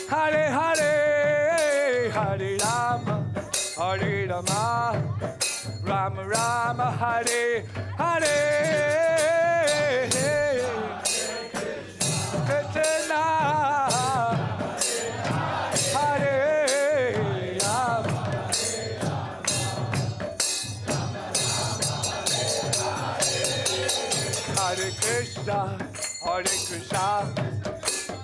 Hare Hare, Hare Rama, Rama Rama, Hare Hare. Krishna, Hare Hare, Rama. Hare Krishna,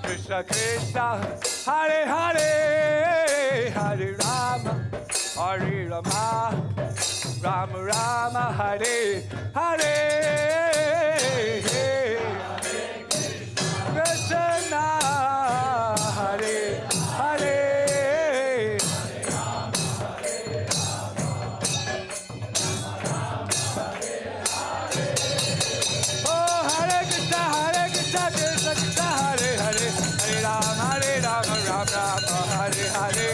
Krishna Krishna, Hare Hare, Hare Rama, Rama Rama, Hare Hare. Hare Krishna, Krishna Krishna, Hare Hare, Hare Rama, Rama Rama, Hare Hare.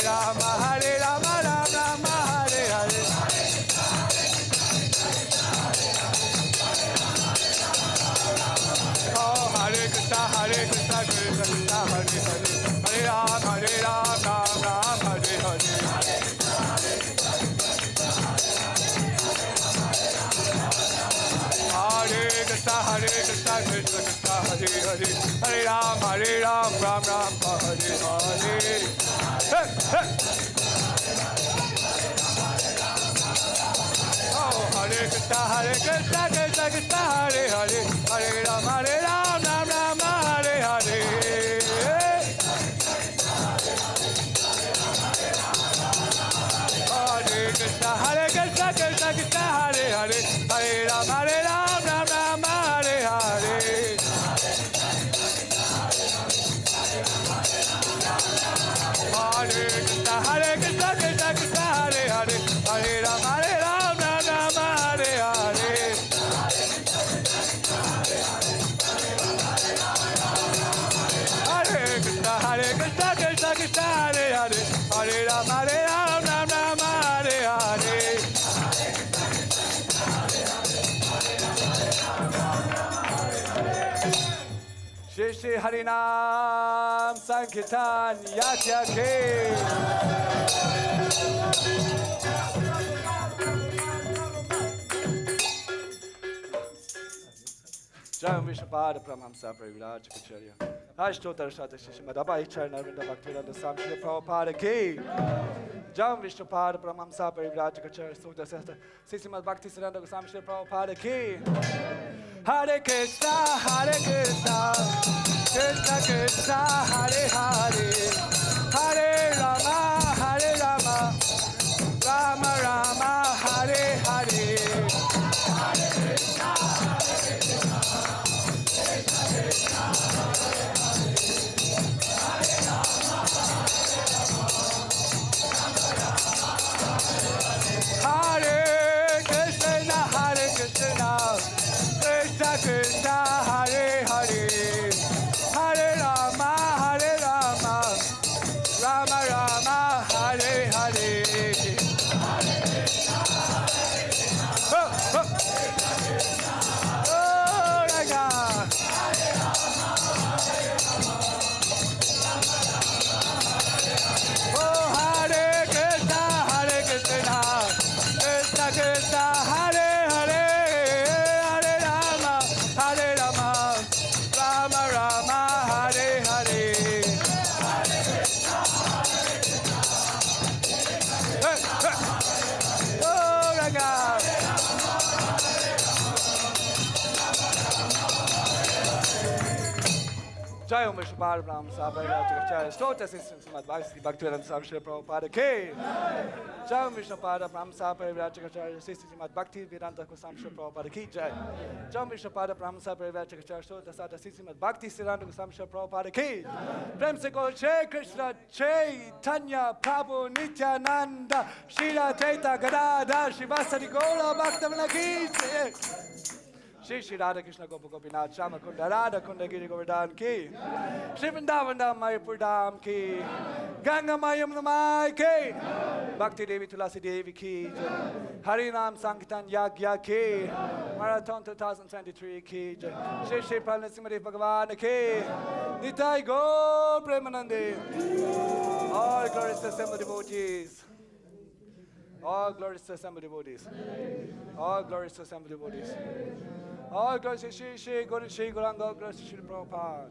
Krishna, Hare Rama. Hare Krishna, Krishna Krishna, Hare Hare, Hare Rama, Rama Rama, Hare Hare. Krishna, Hare Hare. Krishna Krishna Hare Hare Hare Ram Ram Ram Hare Hare. Hey, hey. Oh, Hare Krishna Krishna Krishna Hare Hare Hare Ram Ram Ram Hare Hare. Hare Krishna Krishna Krishna Hare Hare Hare Ram Ram Hare Hare. Hare Krishna Krishna Krishna Hare Hare Hare Ram Ram Hare Hare. Hare Krishna Krishna Krishna Hare Hare Hare Ram Ram Hare Hare. Shri Shri Harinam Sankirtan Yatya Ke. Jai Vishnupada Pramhamsa Parivraja Kacharya. Ashtotar Shata Shishimad Abhay Charna Vrinda Bhaktiranda Swami Shri Prabhupada Ki. Jai Vishnupada Pramhamsa Parivraja Kacharya. Sutta Sesta Sishimad Bhakti Siddhanta Goswami Shri Prabhupada Ki. Hare Krishna Krishna Krishna Hare Hare Hare Rama Rama Rama Hare Hare. Hare Krishna Krishna Krishna Hare Rama Hare Krishna Krishna Krishna Hare Hare Hare Rama Rama Rama Hare Hare. Oh, oh. Oh, Raga. Oh, Hare Krishna Krishna Krishna Hare Hare Hare Rama Rama Rama Hare Hare. Hey, hey. Oh, Raga. Jai Om Vishnupada Brahma Sabhaya Chakacharya Stota Sismad Bhakti Bhaktivedanta Swami Shri Prabhupada Ki. Jai Om Vishnupada Brahma Sabhaya Chakacharya Sismad Bhaktivedanta Swami Shri Prabhupada Ki. Jai Om Vishnupada Brahma Sabhaya Chakacharya Stota Sismad Bhakti Siddhanta Swami Shri Prabhupada Ki. Prem se kol Shri Krishna Chaitanya Prabhu Nityananda Shri Advaita Gadadhar Shivasari Gaura Bhaktivinoda Ki. Shri Shri Radha Krishna Gopa Gopinath Shama Kunda Radha Kunda Giri Govardhan Ki. Shri Vrindavan Dham Mayapur Dham Ki. Ganga Mayam Namai Ki. Bhakti Devi Tulasi Devi Ki. Harinam Sankirtan Yagya Ki. Marathon 2023 Ki. Shri Shri Prabhupada Simari Bhagavan Ki. Nitai Gaur Premanande. All glories to assembled devotees. All glories to assembled devotees. All glories to assembled devotees. All glories to Shri Shri Guru Shri Gauranga, all glories to Shri Prabhupada.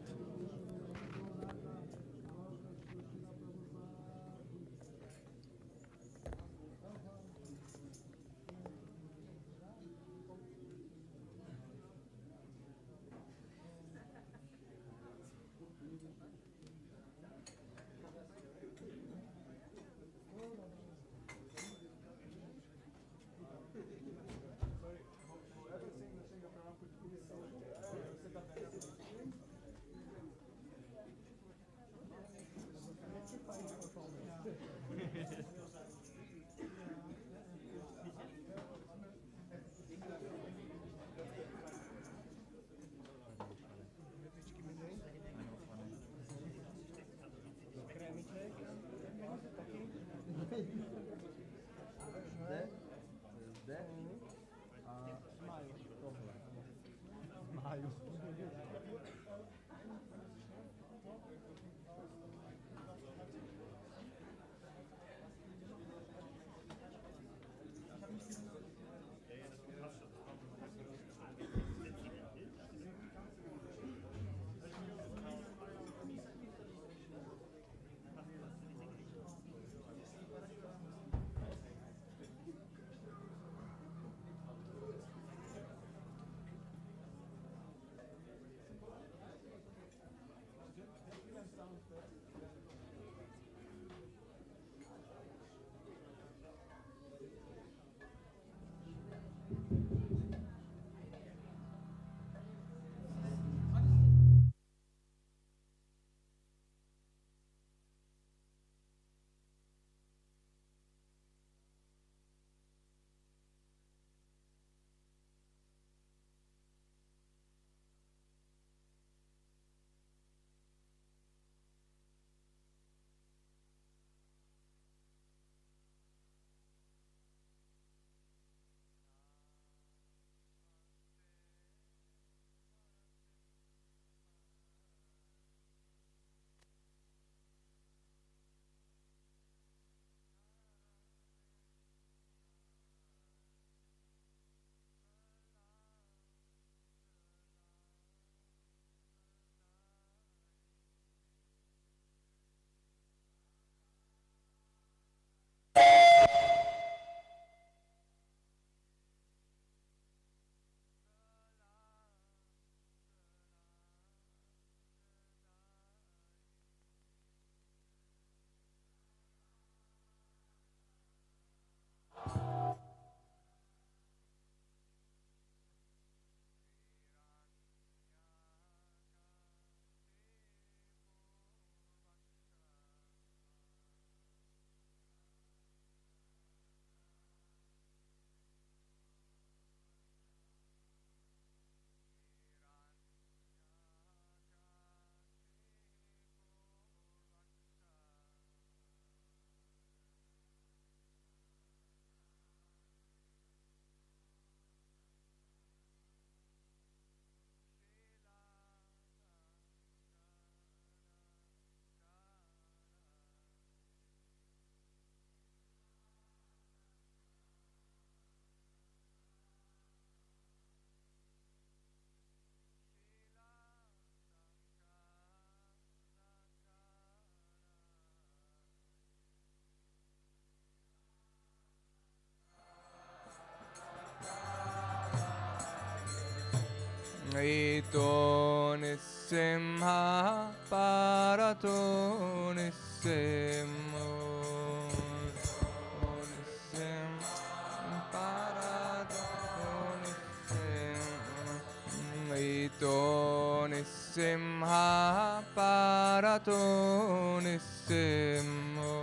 Ito Nisimha Parato Nisimo Nisim Parato Nisim Ito Nisimha Parato Nisimo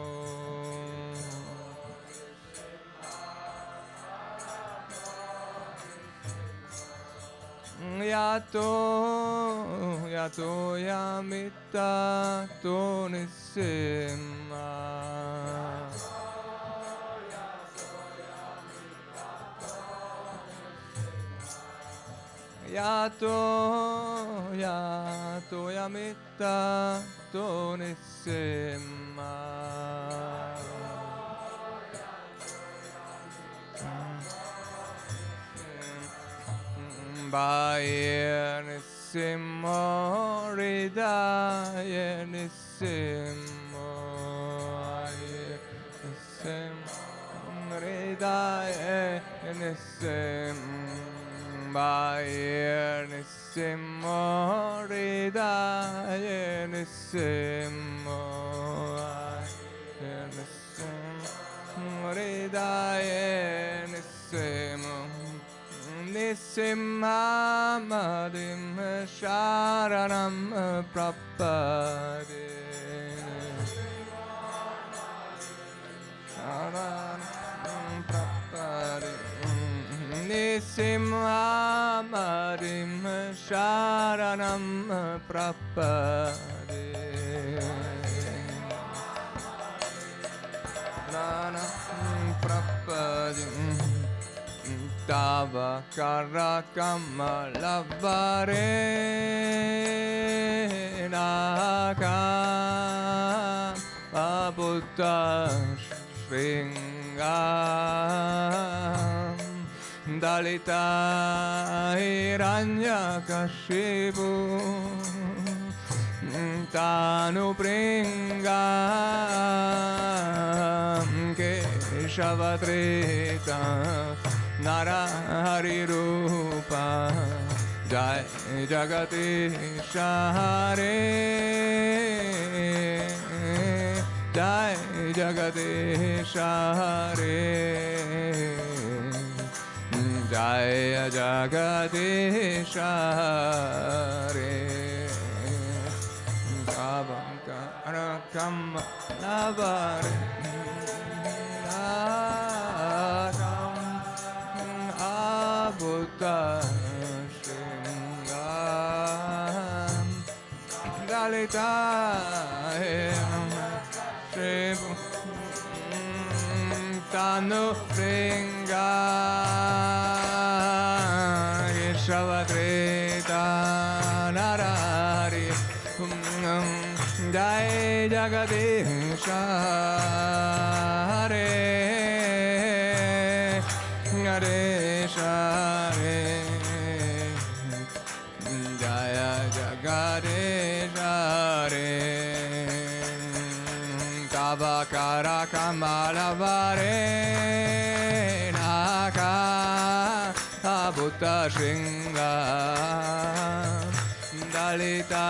Yato Yamita to Nisima Yato Yamita to Nisima Bayer Nisimo Ridaya Nisimo Ridaya Nisim Bayer Nisimo Ridaya Nisimo Ridaya Nisimo Nisimha Madim Sharanam Prapade Sharanam Prapade Nisimha Madim Sharanam Prapade Sharanam Prapade Tava karakama lavare naka Buddha Shringam Dalita Hiranyakashipu Tanu Pringam Keshavadrita Narahari Rupa Jai Jagadisha Hare Jai Jagadisha Hare Jai Jagadisha Hare Kavam Navare Buddha Shringam Dalita Shivu Tanu Shringam Keshavadrita Narari Jai Jagadisha Hare Hare Hare Jaya Jagadisha Hare Tavakara Kamalavare Naka Buddha Shringam Dalita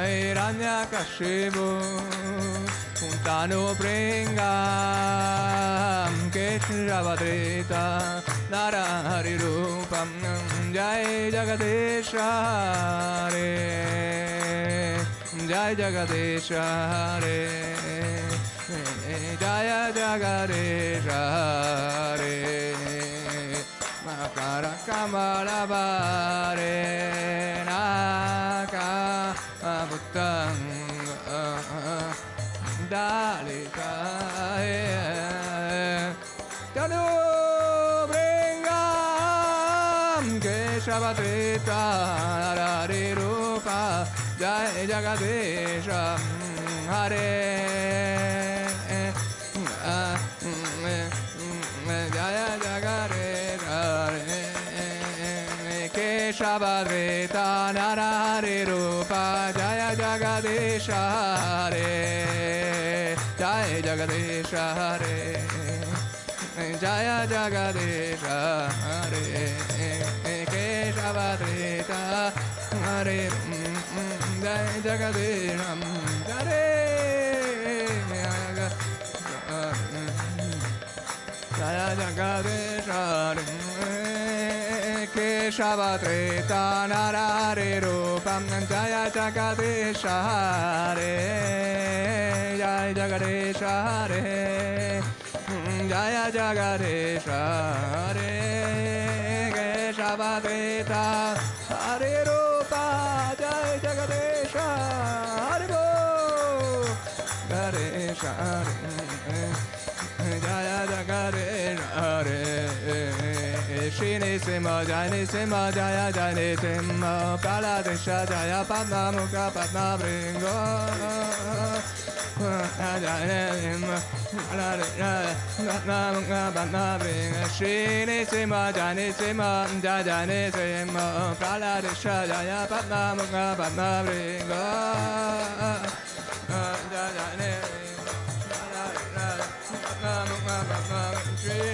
Hiranyakashipu Tanu Pringam Keshavadrita Narahari Rupam Jai Jagadisha Hare Jai Jagadisha Hare Jaya Jagadisha Hare Makara Kamalavare Naka Buddham Dalita Tanu Pringam Keshavadrita Narari Rupa Jai Jagadisha Hare Jaya Jagadisha Hare Keshavadrita Narari Rupa Jaya Jagadisha Hare Jaya Jagadisha Hare Jaya Jagadisha Hare Keshavadrita Hare Jai Jagadeesham Hare Jaya Jagadeesham Keshavadrita Narare Rupam Jaya Jagadeesha Hare Jaya Jagadeesha Hare Jaya Jagadeesha Hare Keshavadrita Hare Rupa Jaya Jagadeesha Hare Bo Ganesha Hare Jaya Jagadeesha Hare Shri Simha Jai Simha Jaya Jai Simha Praladesha Jaya Padma Mukha Padma Bringo Shri Simha Jai Simha Jaya Jai Simha Praladesha Jaya Padma Mukha Padma Bringo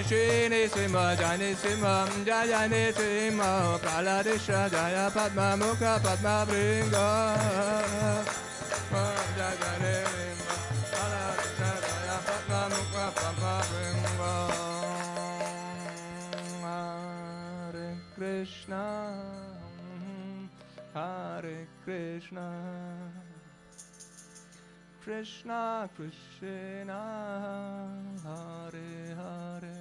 Shri Simha Jai Simha Jaya Jai Simha Praladesha Jaya Padma Mukha Padma Bringo Jaya Jai Praladesha Jaya Padma Mukha Padma Bringo Hare Krishna Hare Krishna Krishna Krishna Hare Hare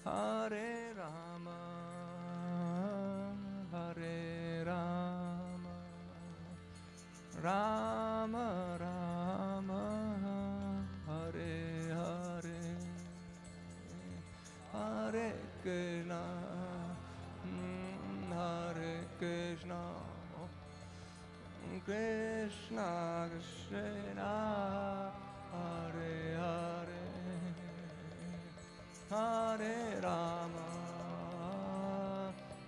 Hare Rama Hare Rama Rama Rama Hare Hare Hare Krishna Hare Krishna Krishna Krishna Hare Hare Hare Rama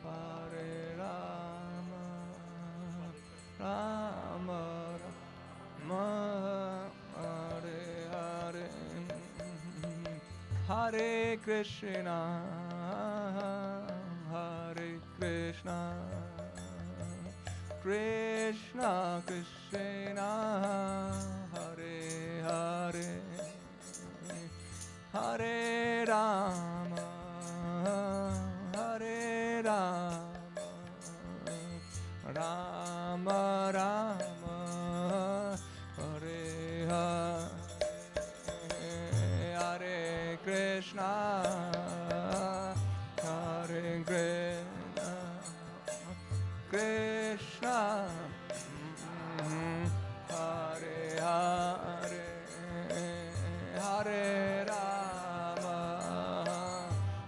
Hare Rama Rama Rama Hare Hare Hare Krishna Hare Krishna Krishna Krishna Hare Hare Hare Rama Hare Rama Rama Rama Hare Hare Hare Krishna Hare Krishna Krishna Hare Hare Hare Rama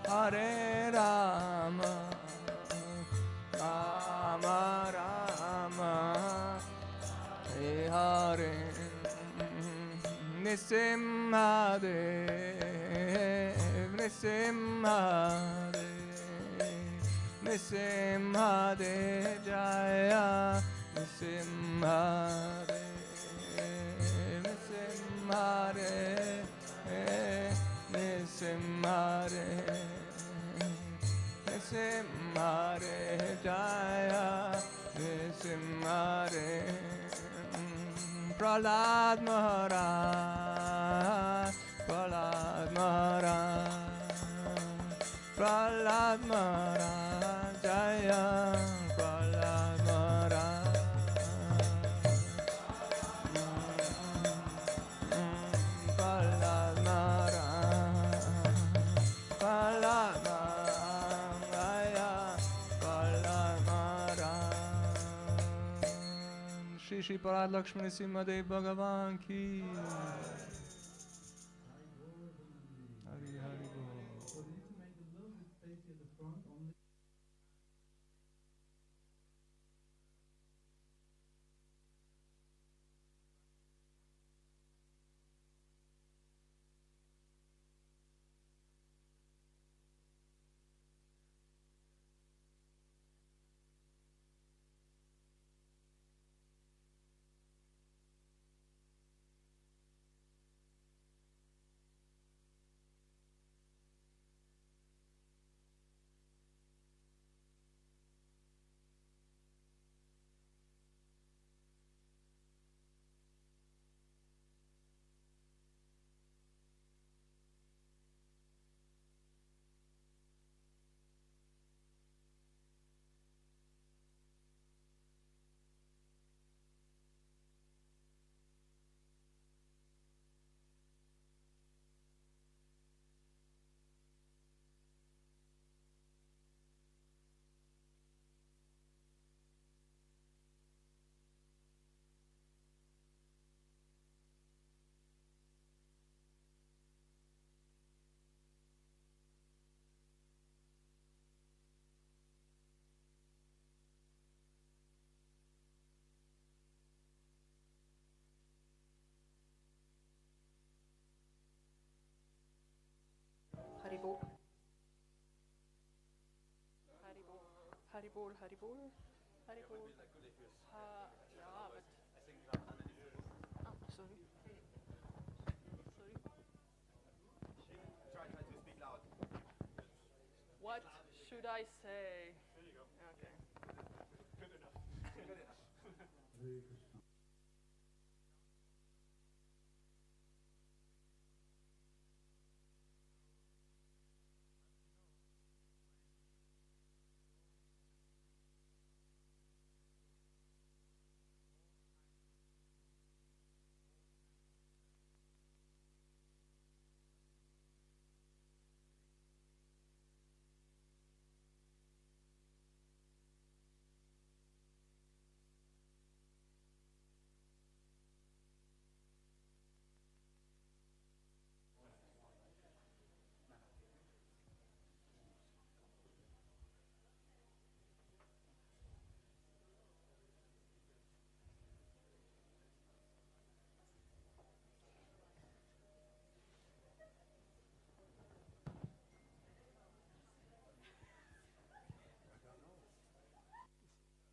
Hare Rama Rama Rama Hare Hare Nisimhadev Nisimhadev Nisimhadev Jaya Nisimhadev Nisimhadev Nisimhadev Nisimhadev Jaya Nisimhadev Prahlad Maharaj Prahlad Maharaj Prahlad Maharaj Jaya Prahlad Maharaj Prahlad Maharaj Prahlad Maharaj Jaya Prahlad Maharaj Shri Shri Parad Lakshmana Simhadev Bhagavan Ki Hari Hari Bol. Haribol, Haribol, Haribol. Yeah, but. Oh, sorry. Sorry. Try to speak loud. What should I say? There you go. Okay. Good enough. Good enough.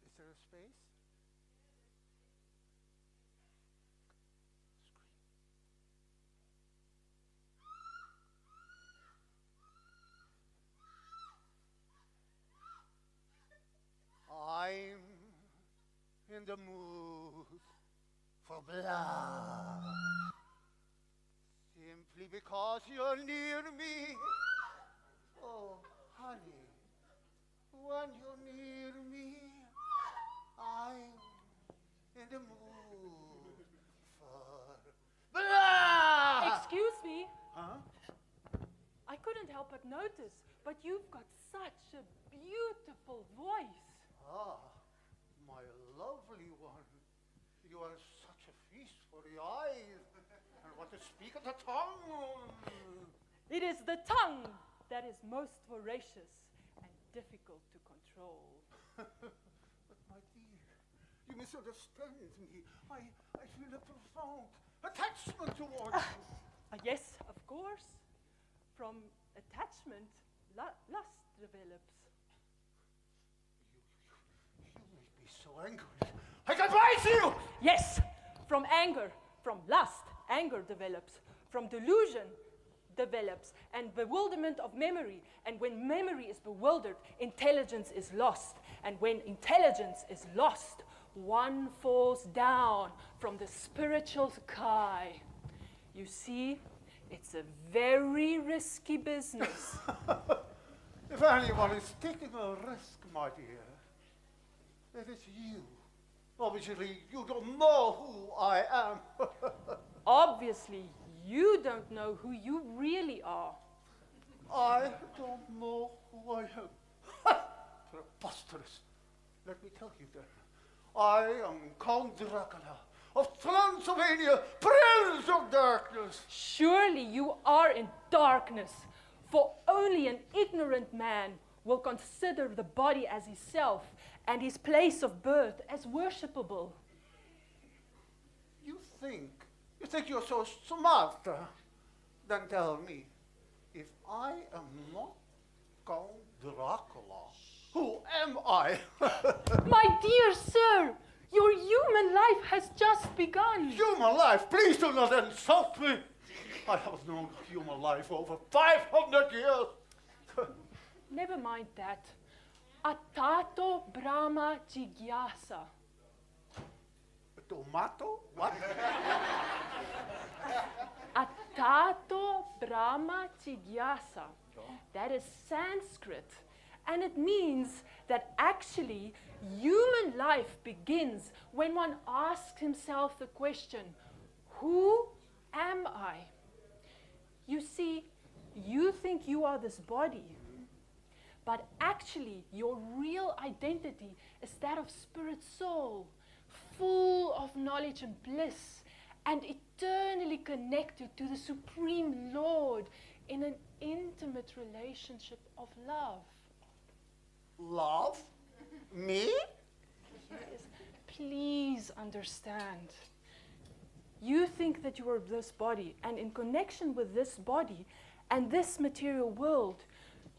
Is there a space? I'm in the mood for blood. Simply because you're near me. Oh, honey, when you're near me, I'm in the mood for blood. Excuse me. Huh? I couldn't help but notice, but you've got such a beautiful voice. Ah, my lovely one. You are such a feast for the eyes. And what to speak of the tongue. It is the tongue that is most voracious and difficult to control. But my dear, you misunderstand me. I feel a profound attachment towards you. Yes, of course. From attachment, lust develops. You make me so angry. I can bite you! Yes, from anger, from lust, anger develops. From delusion, develops. And bewilderment of memory. And when memory is bewildered, intelligence is lost. And when intelligence is lost, one falls down from the spiritual sky. You see, it's a very risky business. If anyone is taking a risk, my dear, it is you. Obviously, you don't know who I am. Obviously, you don't know who you really are. I don't know who I am. Preposterous. Let me tell you then. I am Count Dracula of Transylvania, Prince of Darkness. Surely you are in darkness, for only an ignorant man will consider the body as his self and his place of birth as worshipable. You think you're so smart? Then tell me, if I am not Count Dracula, who am I? My dear sir, your human life has just begun. Human life? Please do not insult me. I have known human life over 500 years. Never mind that. Atato Brahma Jigyasa. Tomato? What? Atato Brahma Jigyasa. That is Sanskrit. And it means that actually human life begins when one asks himself the question, who am I? You see, you think you are this body, but actually your real identity is that of spirit soul, full of knowledge and bliss, and eternally connected to the Supreme Lord in an intimate relationship of love. Love? Me? Yes. Please understand. You think that you are this body, and in connection with this body and this material world,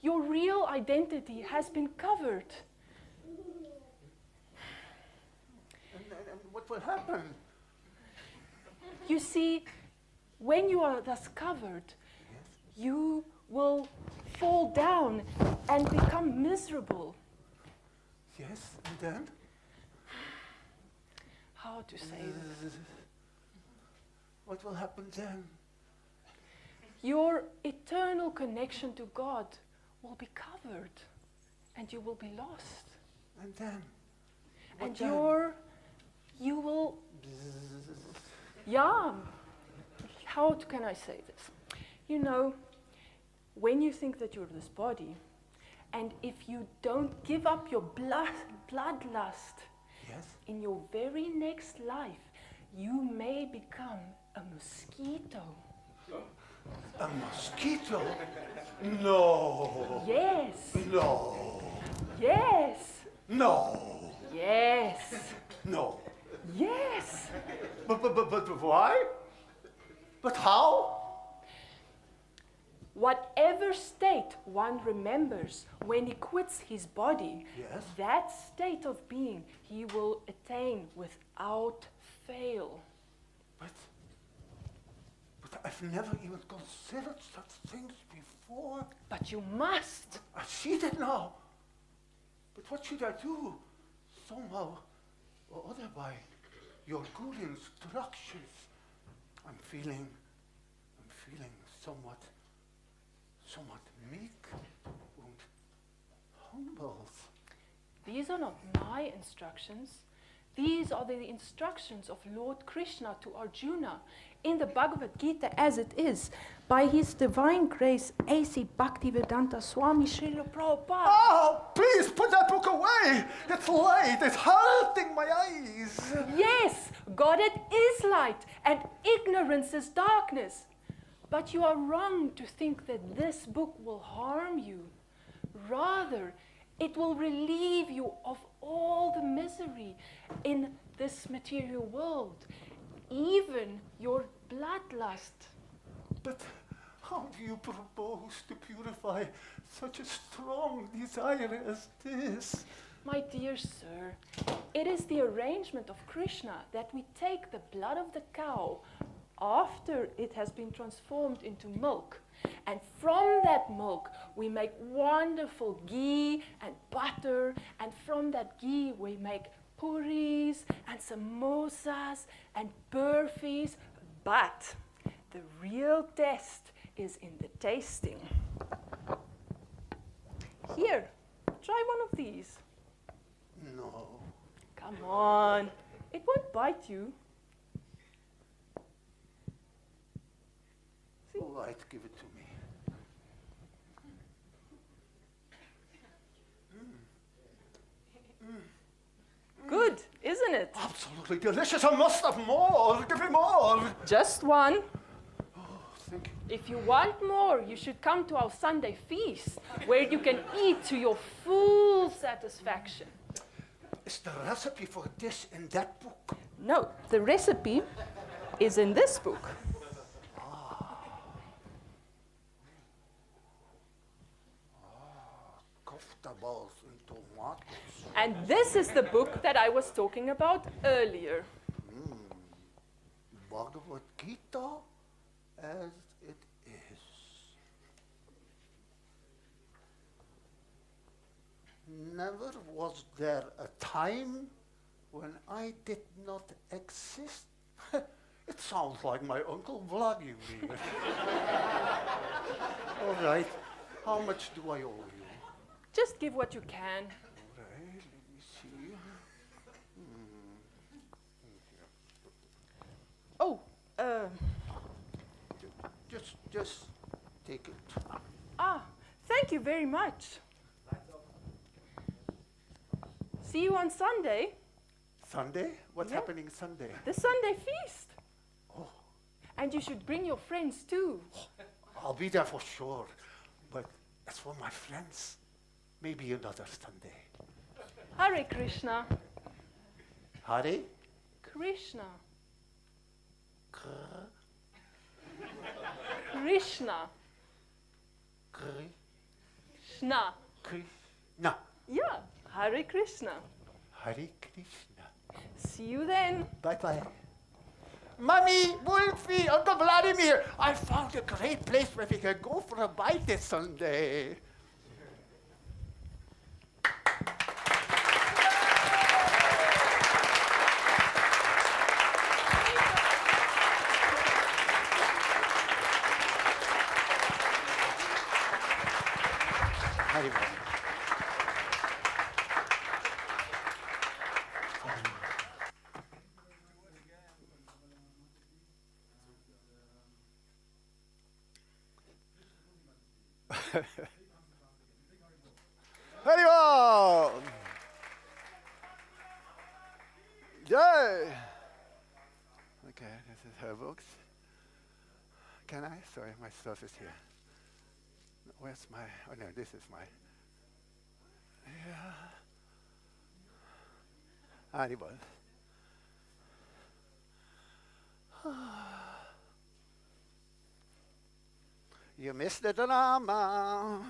your real identity has been covered. what will happen? You see, when you are thus covered, you will fall down and become miserable. Yes, and then? How to say this? What will happen then? Your eternal connection to God will be covered and you will be lost. And then? And then? you will, yeah, how can I say this? You know, when you think that you're this body, and if you don't give up your bloodlust, in your very next life, you may become a mosquito. A mosquito? No. Yes. No. Yes. No. Yes. No. Yes. But why? But how? Whatever state one remembers when he quits his body, that state of being he will attain without fail. But I've never even considered such things before. But you must. I see that now. But what should I do? Somehow or other, by your good instructions, I'm feeling somewhat meek and humble. These are not my instructions. These are the instructions of Lord Krishna to Arjuna in the Bhagavad Gita as it is, by His Divine Grace, A.C. Bhaktivedanta Swami Srila Prabhupada. Oh, please put that book away. It's light. It's hurting my eyes. Yes, God it is light and ignorance is darkness. But you are wrong to think that this book will harm you. Rather, it will relieve you of all the misery in this material world, even your bloodlust. But how do you propose to purify such a strong desire as this? My dear sir, it is the arrangement of Krishna that we take the blood of the cow after it has been transformed into milk. And from that milk, we make wonderful ghee and butter. And from that ghee, we make puris and samosas and burfis. But the real test is in the tasting. Here, try one of these. No. Come on, it won't bite you. See? All right, give it to me. Good, isn't it? Absolutely delicious. I must have more. Give me more. Just one. Oh, thank you. If you want more, you should come to our Sunday feast, where you can eat to your full satisfaction. Is the recipe for this in that book? No, the recipe is in this book. Kofta balls and tomatoes. And this is the book that I was talking about earlier. Bhagavad Gita as it is. Never was there a time when I did not exist. It sounds like my Uncle Vladimir. All right, how much do I owe you? Just give what you can. All right, let me see. Oh, Just take it. Thank you very much. See you on Sunday. Sunday? What's happening Sunday? The Sunday feast. Oh. And you should bring your friends too. I'll be there for sure. But as for my friends, maybe another Sunday. Hare Krishna. Hare? Krishna. Krishna. Krishna. Krishna. Yeah, Hare Krishna. Hare Krishna. See you then. Bye-bye. Mommy, Wolfie, Uncle Vladimir, I found a great place where we can go for a bite this Sunday. Haribol! Yay! Okay, this is her books. Can I? Sorry, my stuff is here. Where's my, oh no, this is my, yeah. Haribol. You missed the drama.